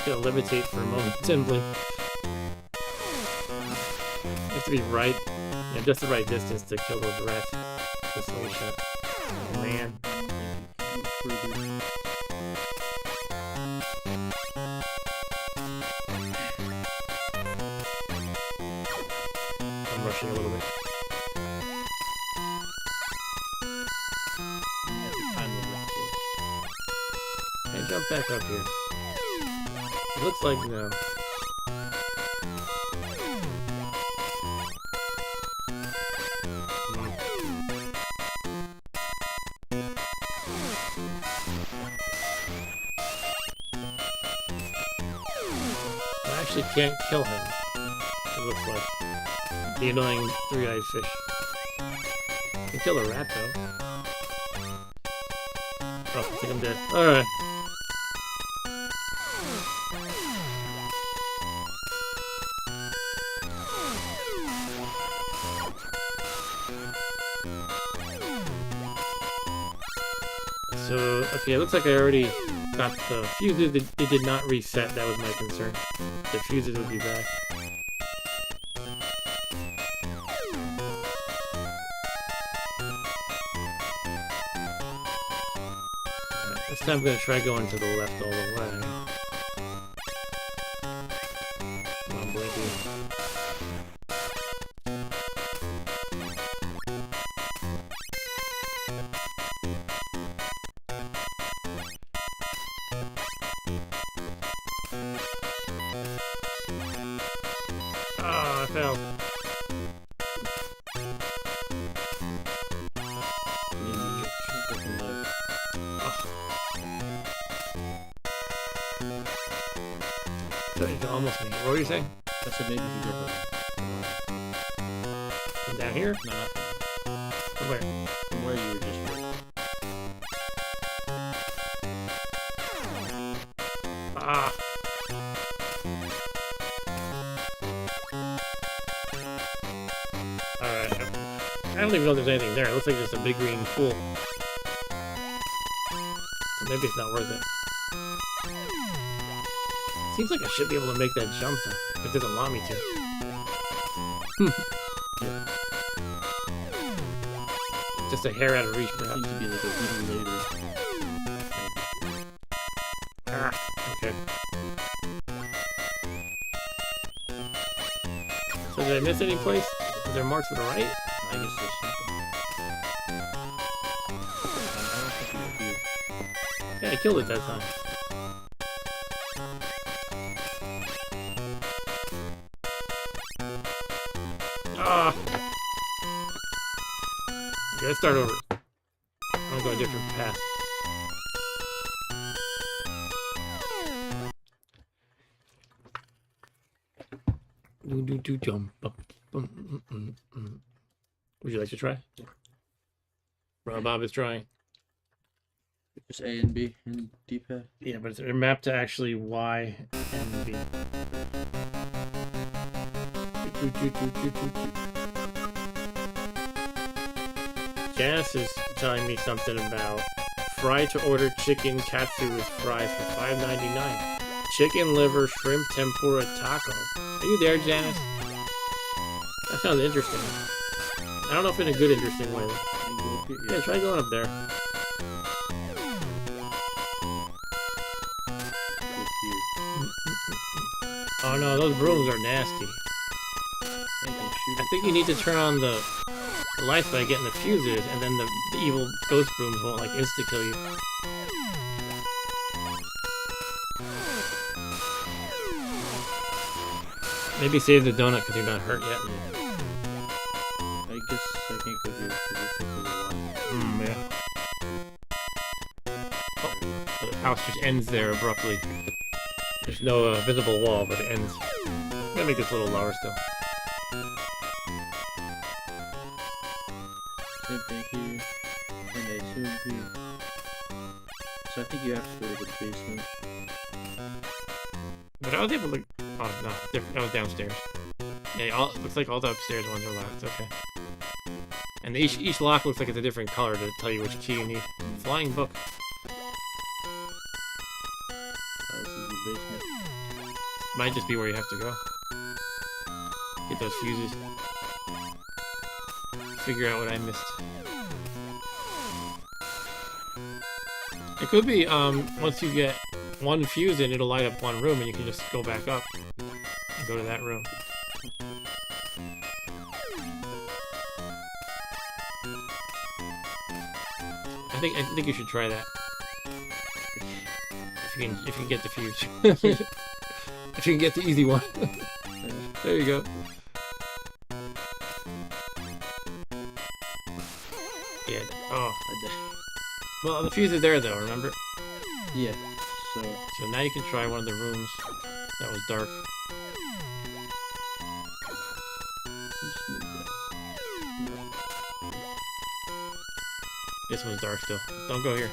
Gotta levitate for a moment, then blink. You have to be right, just the right distance to kill those rats. This little shit. Oh, man. I'm rushing a little bit. Hey, jump back up here. It looks like no. I actually can't kill him. It looks like. The annoying 3-eyed fish. I can kill a rat though. Oh, I think I'm dead. Alright. So, okay, it looks like I already got the fuses. They did not reset, that was my concern. The fuses would be back. This time I'm gonna try going to the left all the way. Come on, Blinky. Ah, I fell. You can almost make it. What were you saying? That's a maybe different. From down here? No, not From where? from where you were just. Ah. Alright. I don't even know if there's anything there. It looks like just a big green pool. So maybe it's not worth it. Seems like I should be able to make that jump though. It doesn't want me to. Just a hair out of reach, perhaps. Seems to be like a even later. Ah, okay. So did I miss any place? Is there marks to the right? I guess there's something. I don't think you. Yeah, I killed it that time. Ah! Okay, let's start over. I'm gonna go a different path. Do jump up. Would you like to try? Rob Bob is trying. Just A and B in D-pad. Yeah, but it's mapped to actually Y and B. Janice is telling me something about fry to order chicken katsu with fries for $5.99. Chicken liver shrimp tempura taco. Are you there, Janice? That sounds interesting. I don't know if in a good interesting way. Yeah, try going up there. Oh no, those brooms are nasty. I think you need to turn on the lights by getting the fuses, and then the evil ghost brooms won't like insta-kill you. Maybe save the donut because you're not hurt yet. I guess I can't go here because it's a while. Yeah. Oh, the house just ends there abruptly. There's no visible wall, but it ends. I'm gonna make this a little lower still. Same thing here, and I assume here. So I think you have to go to the basement. But I was able to. Oh no, that was downstairs. Yeah, looks like all the upstairs ones are locked. Okay. And each lock looks like it's a different color to tell you which key you need. Flying book. This is the basement. Might just be where you have to go. Get those fuses. Figure out what I missed. It could be once you get one fuse in, it'll light up one room, and you can just go back up and go to that room. I think you should try that. If you can get the fuse. If you can get the easy one. There you go. Yeah. Oh. Well, the fuse is there though. Remember? Yeah. So now you can try one of the rooms that was dark. just move that. This one's dark still. Don't go here.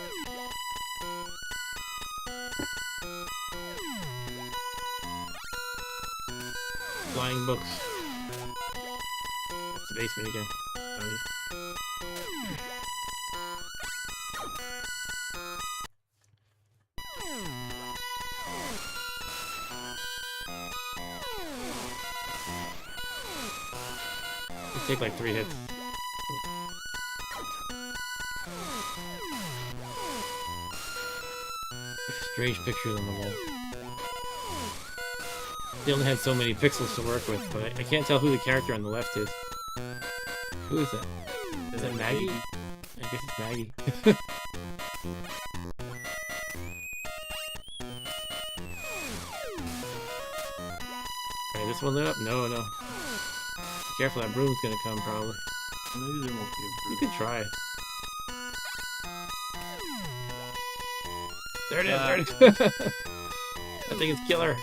Flying books. That's the basement again. Oh, yeah. You take like 3 hits. strange pictures on the wall. They only had so many pixels to work with, but I can't tell who the character on the left is. Who is that? Is that Maggie? I guess it's Maggie. Alright, this one lit up? No, no. Be careful, that broom's gonna come probably. Maybe there won't be a You broom. could try. There it is, there it is. That thing is killer.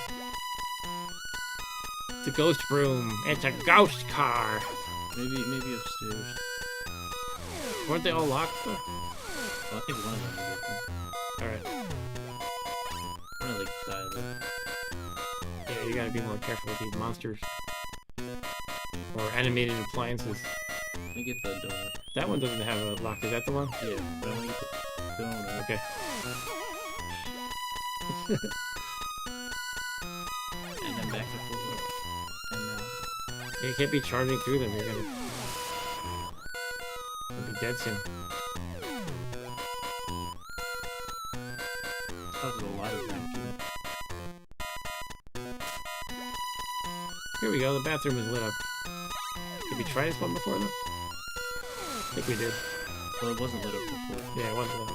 It's a ghost broom. It's a ghost car. Maybe upstairs. Weren't they all locked though? Well, I think one of them is open. Alright. One of the side of it. Yeah, you gotta be more careful with these monsters. Or animated appliances. Let me get the donut. That one doesn't have a lock. Is that the one? Yeah, but I want to get the donut. Okay. And then back to full row. And now. You can't be charging through them. You'll be dead soon. This causes a lot of vacuum. Here we go. The bathroom is lit up. Did we try this one before though? I think we did. Well, it wasn't lit up before. Yeah, it wasn't lit up.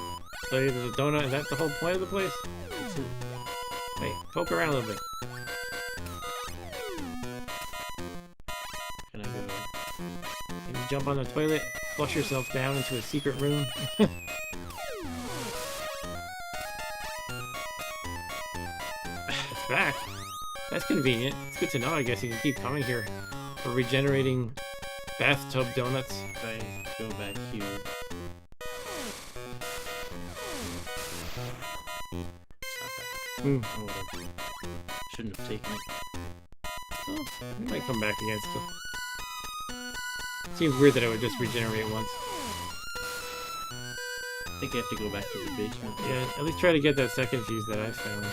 So there's a donut. Is that the whole point of the place? That's it. Hey, poke around a little bit. Can I go? Maybe jump on the toilet, flush yourself down into a secret room. It's back. That's convenient. It's good to know. I guess you can keep coming here for regenerating bathtub donuts. If I go back here. Hmm. Oh, whatever. Shouldn't have taken it. Oh, it might come back again still. Seems weird that it would just regenerate once. I think I have to go back to the basement. Yeah, at least try to get that second fuse that I found.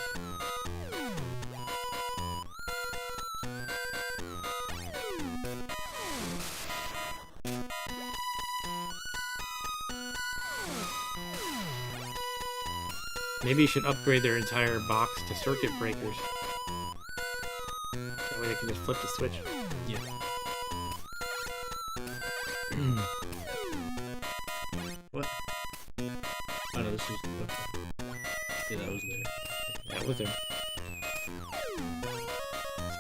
Maybe you should upgrade their entire box to circuit breakers. That way they can just flip the switch. Yeah. What? Oh no, this is. Okay. Yeah, that was there. That was it.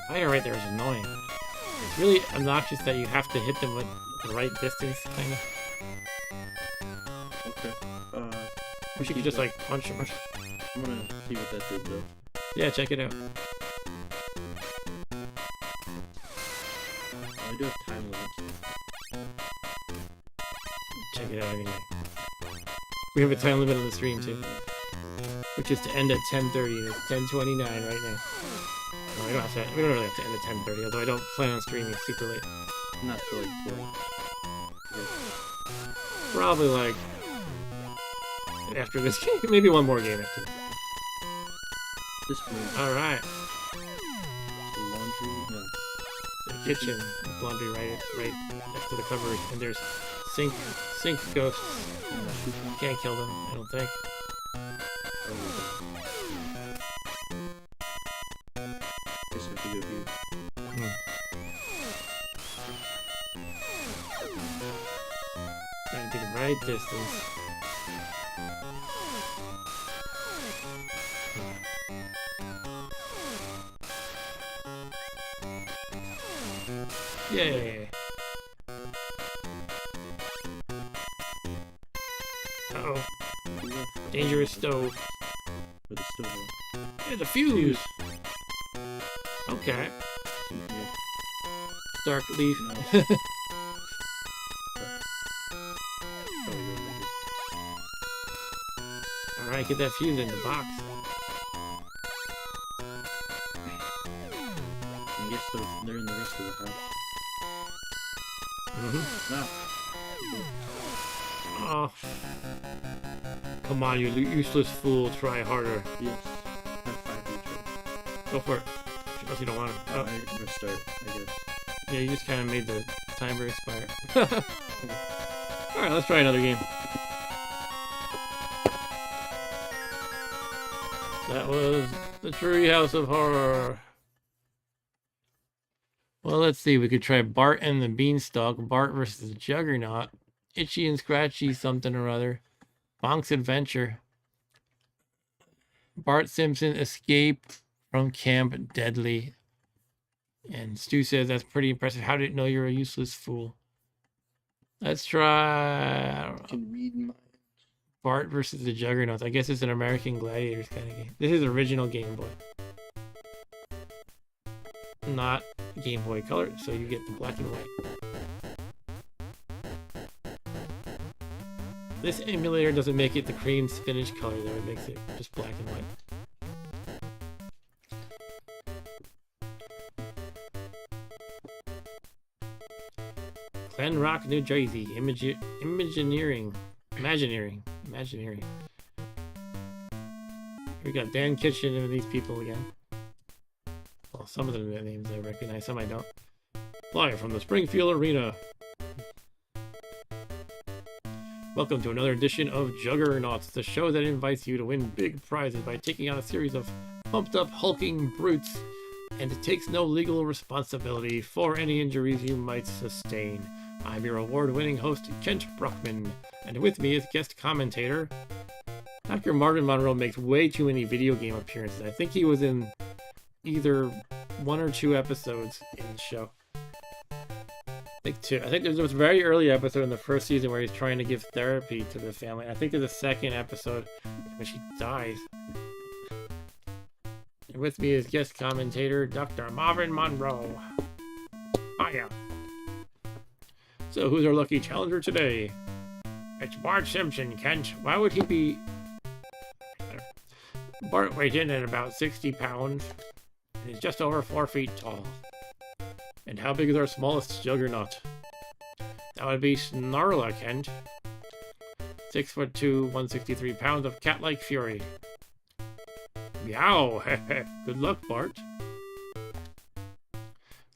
Spider right there is annoying. It's really obnoxious that you have to hit them with the right distance, kind of. Okay. Wish you could just like punch them. I'm gonna see what that did though. Yeah, check it out. Oh, I do have time limits. Check it out anyway. We have a time limit on the stream too, which is to end at 10:30. And it's 10:29 right now. No, we don't have to. We don't really have to end at 10:30. Although I don't plan on streaming super late. Not till like 12. Probably like after this game, maybe one more game after this. This room. All right, Laundry. No. the kitchen, with laundry right next to the cupboard, and there's sink ghosts. You can't kill them, I don't think. Guess I have to go here. Gotta be the right distance. Yay! Uh-oh. Dangerous stove. Where the stove was. There's a fuse! Okay. Yeah. Dark leaf. No. Probably go over here. Alright, get that fuse in the box. I guess they're in the rest of the house. Mm-hmm. No. Oh. Come on, you useless fool. Try harder. Yes. Have 5 retries. Go for it. Unless you don't want it. Oh, I restart, I guess. yeah, you just kind of made the timer expire. Alright, let's try another game. That was the Treehouse of Horror. Well, let's see. We could try Bart and the Beanstalk. Bart versus the Juggernaut. Itchy and Scratchy something or other. Bonk's Adventure. Bart Simpson Escape from Camp Deadly. And Stu says that's pretty impressive. How did it know you're a useless fool? Let's try. I don't know. Can read minds. Bart versus the Juggernauts. I guess it's an American Gladiators kind of game. This is original Game Boy. Not Game Boy Color, so you get the black and white. This emulator doesn't make it the cream spinach color though, it makes it just black and white. Glen Rock, New Jersey. Imagineering. We got Dan Kitchen and these people again. Well, some of the names I recognize, some I don't. Live from the Springfield Arena. Welcome to another edition of Juggernauts, the show that invites you to win big prizes by taking on a series of pumped up hulking brutes, and it takes no legal responsibility for any injuries you might sustain. I'm your award-winning host, Kent Brockman, and with me is guest commentator. Dr. Marvin Monroe makes way too many video game appearances. I think he was in either 1 or 2 episodes in the show. I think 2. I think there was a very early episode in the first season where he's trying to give therapy to the family. I think there's a second episode when she dies. And with me is guest commentator, Dr. Marvin Monroe. Hiya. So who's our lucky challenger today? It's Bart Simpson, Kent. Why would he be... Bart weighs in at about 60 pounds and is just over 4 feet tall. And how big is our smallest juggernaut? That would be Snarla, Kent. 6'2", 163 pounds of cat-like fury. Meow! Good luck, Bart.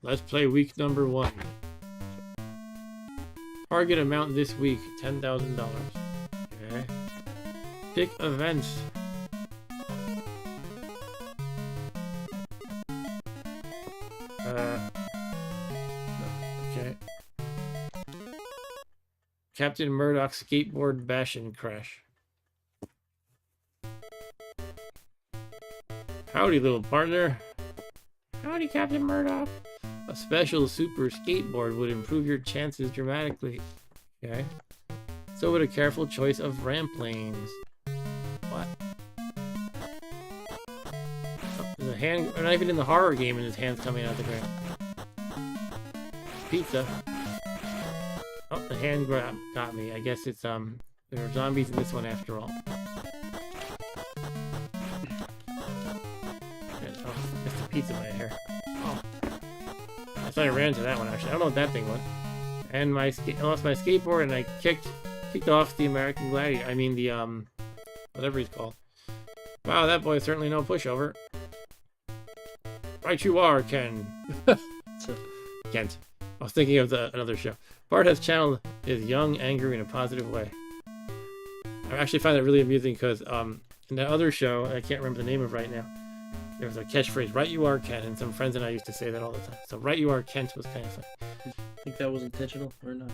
Let's play week number 1. Target amount this week, $10,000. Okay. Pick events. Okay. Captain Murdoch skateboard bash and crash. Howdy, little partner. Howdy, Captain Murdoch. A special super skateboard would improve your chances dramatically. Okay. So would a careful choice of ramp lanes. What? Oh, there's a hand. We're not even in the horror game and his hand's coming out of the ground. Pizza. Oh, the hand grab got me. I guess it's there are zombies in this one after all. Oh, it's the pizza in my hair. Oh. I thought I ran into that one actually. I don't know what that thing was. And I lost my skateboard and I kicked off the American Gladiator. I mean the whatever he's called. Wow, that boy is certainly no pushover. Right you are, Ken. Kent. I was thinking of another show. Bart has channeled his young anger in a positive way. I actually find that really amusing because in that other show, I can't remember the name of right now, there was a catchphrase, right you are, Kent, and some friends and I used to say that all the time. So right you are, Kent was kind of fun. Think that was intentional or not?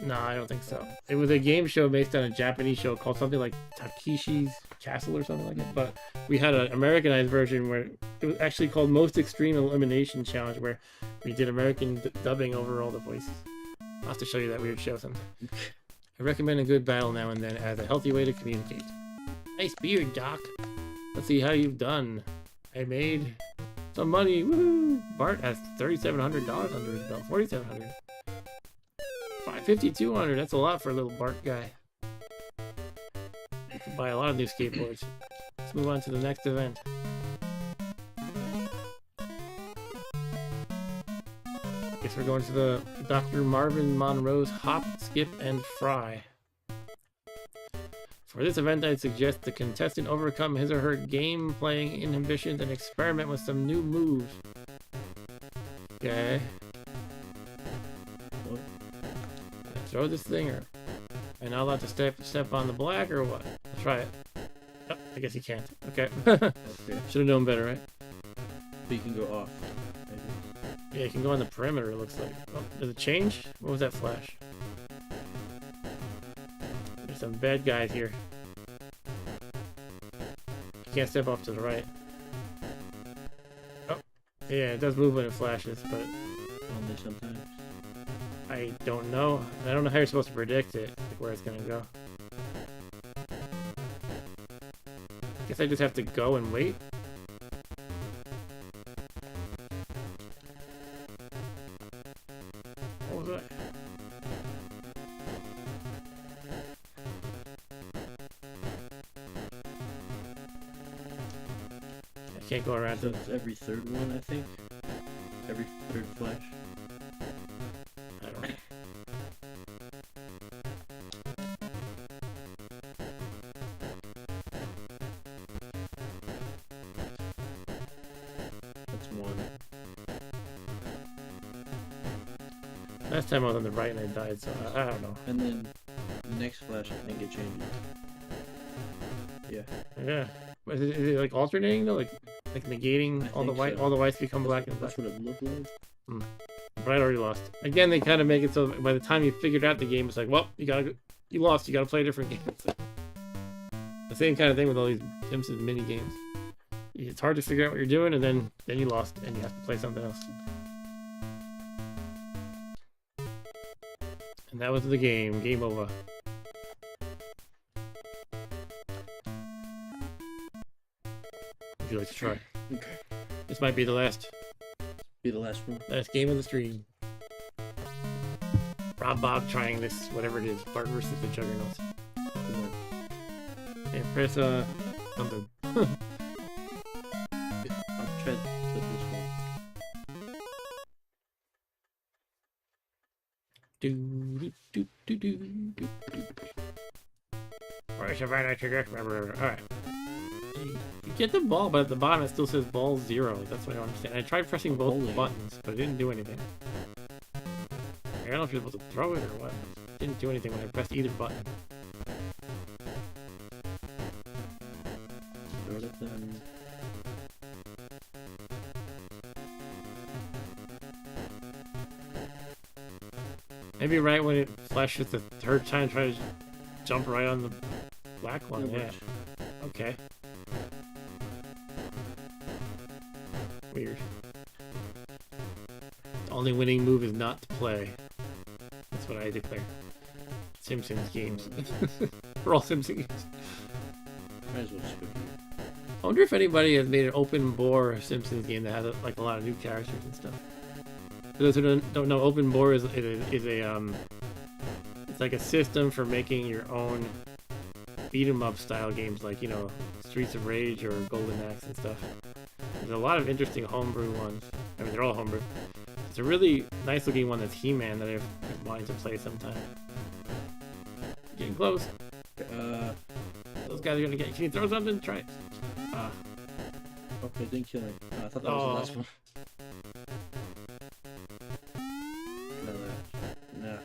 No, I don't think so. It was a game show based on a Japanese show called something like Takeshi's Castle or something like that. But we had an Americanized version where it was actually called Most Extreme Elimination Challenge, where we did American dubbing over all the voices. I'll have to show you that weird show sometime. I recommend a good battle now and then as a healthy way to communicate. Nice beard, Doc. Let's see how you've done. I made some money. Woohoo! Bart has $3,700 under his belt. $4,700. $5,200. That's a lot for a little Bart guy. You can buy a lot of new skateboards. Let's move on to the next event. Guess we're going to the Dr. Marvin Monroe's Hop, Skip, and Fry. For this event, I'd suggest the contestant overcome his or her game-playing inhibitions and experiment with some new moves. Okay. Throw this thing, or am I not allowed to step on the black, or what? Let's try it. Oh, I guess you can't. Okay. Okay. Should have known better, right? But you can go off. Maybe. Yeah, you can go on the perimeter, it looks like. Oh, does it change? What was that flash? There's some bad guys here. You can't step off to the right. Oh, yeah, it does move when it flashes, but Only sometimes. I don't know. I don't know how you're supposed to predict it, like where it's gonna go. Guess I just have to go and wait. What was that? I can't go around So to. it's every third one, I think. Every third flash. I don't know. That's one. Last time I was on the right and I died, so I don't know. And then the next flash, I think it changes. Yeah. Yeah. Is it like alternating though? Like negating I all the think white, so. all the whites become black and black. That's what it looked like. But I already lost. Again, they kind of make it so by the time you figured out the game, it's like, well, you lost. You gotta play a different game. The same kind of thing with all these Simpsons mini games. It's hard to figure out what you're doing, and then you lost, and you have to play something else. And that was the game. Game over. Would you like to try? Okay. This might be the last Be the last one. game of the stream. Rob Bob trying this, whatever it is, Bart versus the Juggernauts. Good one. And press something. I'll try to flip this one. Alright, Savannah, alright. You get the ball, but at the bottom it still says ball 0. That's what I don't understand. I tried pressing both Holy. buttons, but it didn't do anything. I don't know if you're supposed to throw it or what. It didn't do anything when I pressed either button. Throw it at them. Maybe right when it flashes the third time, try to jump right on the black one. It Yeah. works. Okay. Weird. The only winning move is not to play. That's what I declare. Simpsons games. For all Simpsons games. Might as well skip it. I wonder if anybody has made an open bore Simpsons game that has like a lot of new characters and stuff. For those who don't know, open bore is a it's like a system for making your own beat 'em up style games, like, you know, Streets of Rage or Golden Axe and stuff. There's a lot of interesting homebrew ones. I mean, they're all homebrew. It's a really nice looking one that's He-Man that I've been wanting to play sometime. Getting close. Those guys are gonna get. Can you throw something? Try it. Okay, didn't kill me. I thought that was the last one. No.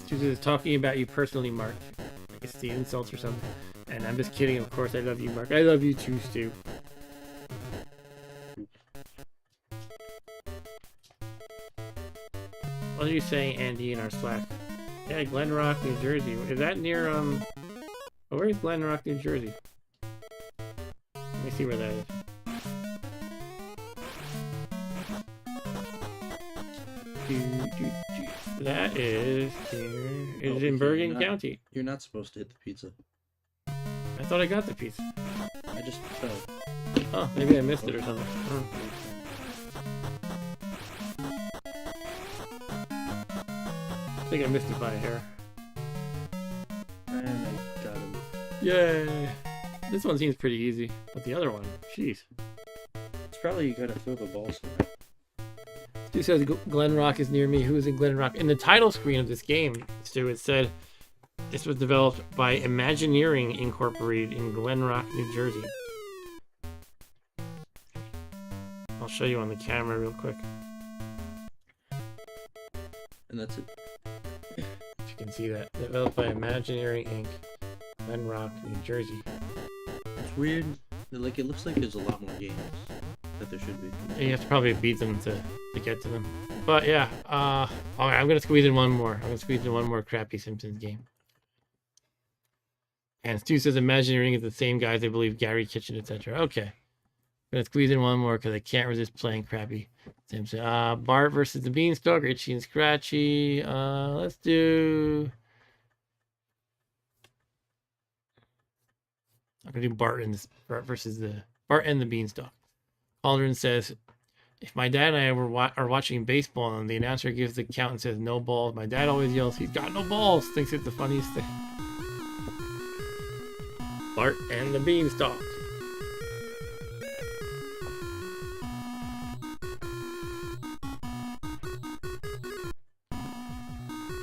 She's just talking about you personally, Mark. I guess the insults or something. And I'm just kidding, of course. I love you, Mark. I love you too, Stu. What are you saying, Andy, in our Slack? Yeah, Glen Rock, New Jersey. Is that near, where is Glen Rock, New Jersey? Let me see where that is. That is here. It's in Bergen County. You're not supposed to hit the pizza. I thought I got the piece. I just fell. Oh, maybe I missed it or something. Oh. I think I missed it by a hair. And I got him. Yay! This one seems pretty easy, but the other one, jeez. It's probably you gotta throw the ball somewhere. Stu says Glen Rock is near me. Who is in Glen Rock? In the title screen of this game, Stu, it said this was developed by Imagineering Incorporated in Glen Rock, New Jersey. I'll show you on the camera real quick. And that's it. you can see that. Developed by Imaginary Inc. Glen Rock, New Jersey. It's weird. Like, it looks like there's a lot more games that there should be. And you have to probably beat them to get to them. But yeah, alright, I'm gonna squeeze in one more. I'm gonna squeeze in one more crappy Simpsons game. And Stu says Imagineering is the same guys they believe Gary Kitchen, etc. Okay. I'm gonna squeeze in one more because I can't resist playing crappy Simpsons. Bart versus the Beanstalk, Itchy and Scratchy. Let's do. I'm gonna do Bart versus the Bart and the Beanstalk. Aldrin says, if my dad and I are watching baseball and the announcer gives the count and says no balls, my dad always yells, "He's got no balls!" Thinks it's the funniest thing. Bart and the Beanstalk.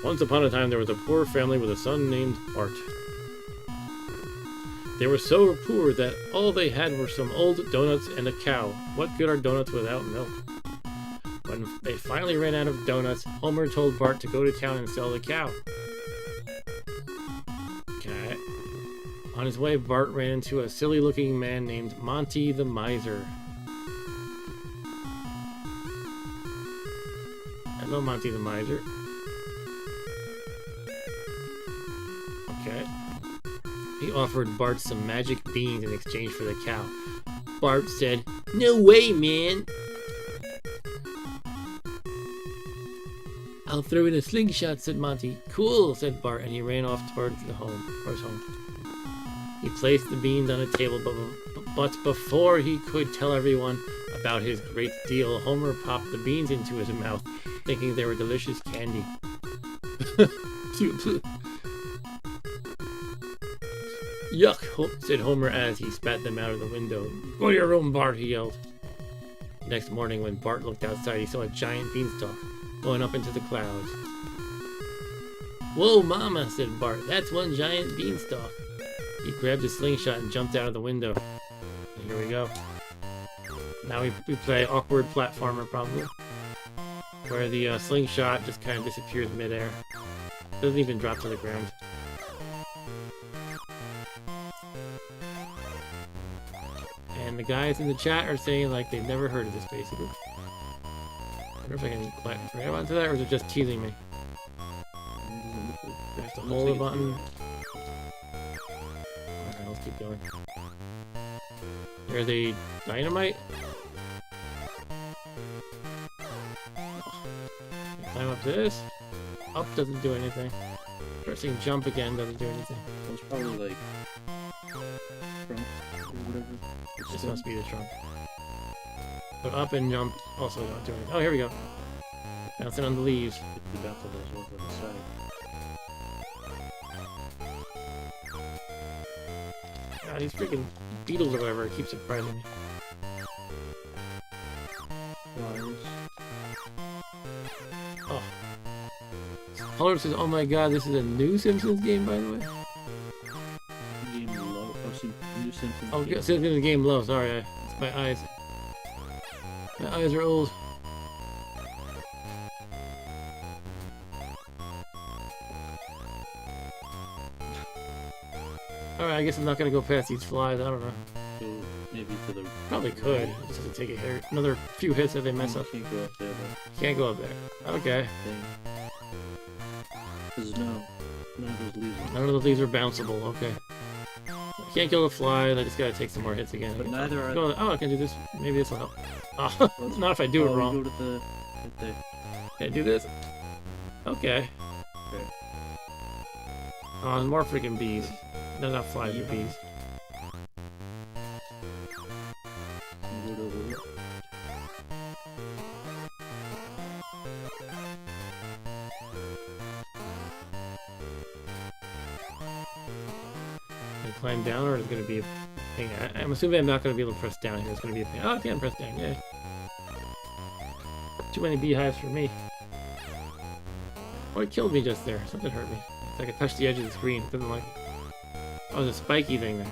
Once upon a time, there was a poor family with a son named Bart. They were so poor that all they had were some old donuts and a cow. What good are donuts without milk? When they finally ran out of donuts, Homer told Bart to go to town and sell the cow. Okay. On his way, Bart ran into a silly-looking man named Monty the Miser. Hello, Monty the Miser. Okay. He offered Bart some magic beans in exchange for the cow. Bart said, "No way, man. I'll throw in a slingshot," said Monty. "Cool," said Bart, and he ran off towards his home. He placed the beans on a table, but before he could tell everyone about his great deal, Homer popped the beans into his mouth, thinking they were delicious candy. "Yuck," said Homer as he spat them out of the window. "Go to your room, Bart," he yelled. Next morning, when Bart looked outside, he saw a giant beanstalk going up into the clouds. "Whoa, Mama," said Bart. "That's one giant beanstalk." He grabbed his slingshot and jumped out of the window. And here we go. Now we play awkward platformer, probably. Where the slingshot just kind of disappears midair. Doesn't even drop to the ground. And the guys in the chat are saying like they've never heard of this, basically. I wonder if I can grab onto that, or is it just teasing me? I have to hold the button. Alright, let's keep going. There's a dynamite. Climb up this. Up doesn't do anything. Pressing jump again doesn't do anything. It was probably like trunk or whatever. This must be the trunk. But up and jump also don't do anything. Oh, here we go. Bouncing on the leaves. The baffle does work on the side. God, these freaking beetles or whatever keep surprising me. Wires. Oh. Polar says, "Oh my god, this is a new Simpsons game, by the way." Game low. Oh, new Simpsons. Oh, game. Simpsons game low. Sorry, it's my eyes. My eyes are old. Alright, I guess I'm not gonna go past these flies. I don't know. So maybe to the. Probably could. Just have to take a hit. Another few hits if they mess up. Can't go up there though. Can't go up there. Okay. Because none of those leaves. None of the leaves are bounceable. Okay. I can't kill the flies. I just gotta take some more hits again. But neither are. Oh, I can do this. Maybe this will help. Oh, not if I do it wrong. Go to the. Right there. Can I do this? Okay. Okay. Oh, there's more freaking bees. No, not flies, but bees. Go to the. Can I climb down, or is it going to be a thing? I'm assuming I'm not going to be able to press down here. It's going to be a thing. Oh, I can press down. Yay. Too many beehives for me. Oh, it killed me just there. Something hurt me. It's like I touched the edge of the screen. It doesn't like it. Oh, there's a spiky thing there.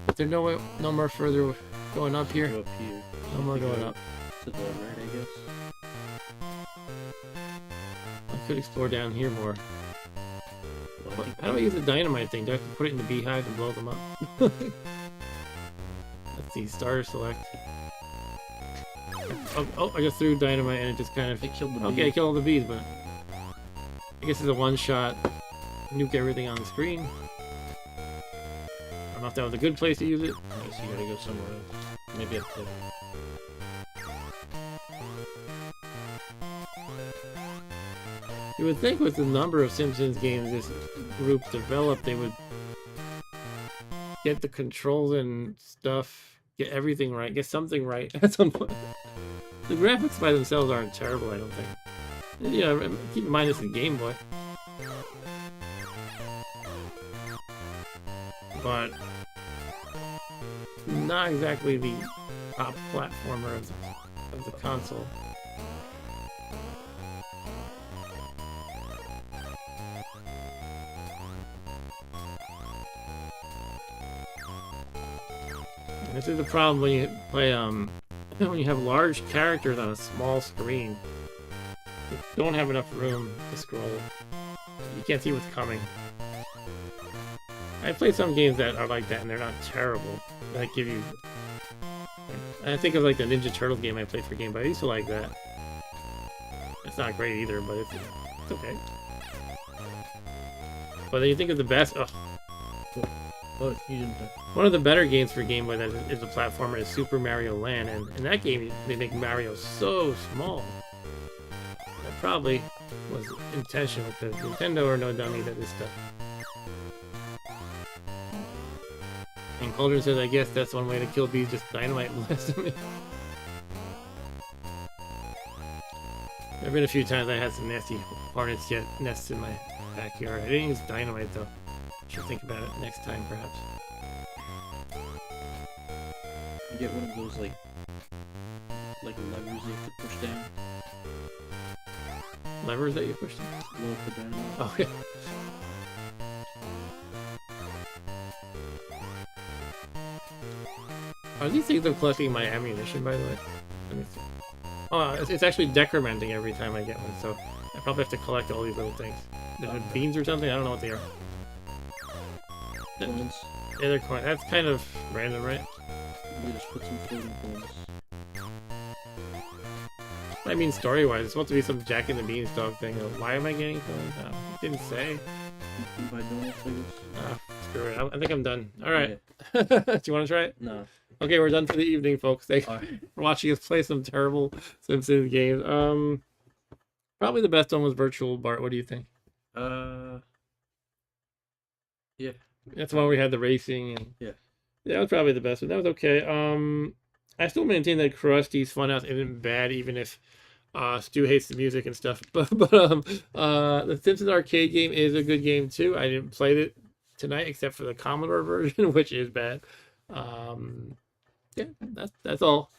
Is there no way, no more further going up here? Go up here. No more going up. To the right, I guess. I could explore down here more. How do I use the dynamite thing? Do I have to put it in the beehive and blow them up? Let's see, starter select. Oh, I just threw dynamite and it just kind of... It killed the Okay, I bee. killed all the bees, but... I guess it's a one-shot. Nuke everything on the screen. I don't know if that was a good place to use it. I guess you gotta go somewhere else. Maybe up to... You would think with the number of Simpsons games this group developed, they would get the controls and stuff, get everything right, get something right at some point. The graphics by themselves aren't terrible, I don't think. Yeah, keep in mind it's a Game Boy. But not exactly the top platformer of the console. This is the problem when you play when you have large characters on a small screen. You don't have enough room to scroll. You can't see what's coming. I played some games that are like that and they're not terrible. That give you... I think of like the Ninja Turtles game I played for Game Boy. I used to like that. It's not great either, but it's okay. But then you think of the best... Oh, Oh, you didn't... one of the better games for Game Boy that is a platformer is Super Mario Land, and in that game they make Mario so small. That probably was intentional because Nintendo are no dummy to this stuff. And Cauldron says, I guess that's one way to kill bees, just dynamite blast them. There have been a few times I had some nasty hornets get nests in my backyard. I didn't use dynamite though. Should think about it next time, perhaps. You get one of those, like levers that you have to push down. Levers that you push down? Blow up the dynamite. Oh, yeah. Are these things of collecting my ammunition, by the way? Let me see. Oh, it's actually decrementing every time I get one, so I probably have to collect all these little things. They're beans or something? I don't know what they are. Coins. Yeah, they're coin. That's kind of random, right? You just put some floating coins. I mean, story-wise, it's supposed to be some Jack and the Beanstalk thing. Why am I getting coins? It didn't say. You buy donuts, I guess? Screw it. I think I'm done. All right. Yeah. Do you want to try it? No. Okay, we're done for the evening, folks. Thanks Alright. for watching us play some terrible Simpsons games. Probably the best one was Virtual Bart. What do you think? Yeah. That's the one where we had the racing and Yeah. that was probably the best one. That was okay. I still maintain that Krusty's Funhouse isn't bad, even if Stu hates the music and stuff. But the Simpsons arcade game is a good game too. I didn't play it tonight except for the Commodore version, which is bad. Yeah, that's all.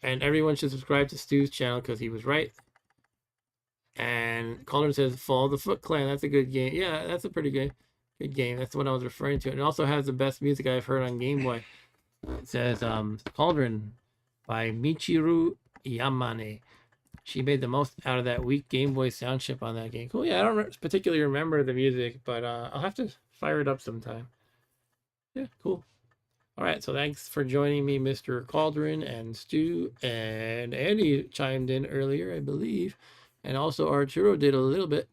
And everyone should subscribe to Stu's channel because he was right. And Calder says, Fall the Foot Clan. That's a good game. Yeah, that's a pretty good game. That's what I was referring to. And it also has the best music I've heard on Game Boy. It says Cauldron by Michiru Yamane. She made the most out of that weak Game Boy sound chip on that game. Cool. Yeah, I don't particularly remember the music, but I'll have to fire it up sometime. Yeah, cool. All right, so thanks for joining me, Mr. Cauldron and Stu, and Andy chimed in earlier, I believe, and also Arturo did a little bit,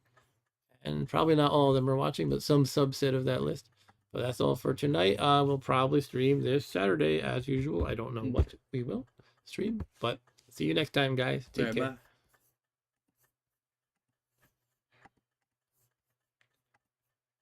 and probably not all of them are watching, but some subset of that list. But that's all for tonight. We'll probably stream this Saturday as usual. I don't know what we will stream, but see you next time, guys. Take care. Bye.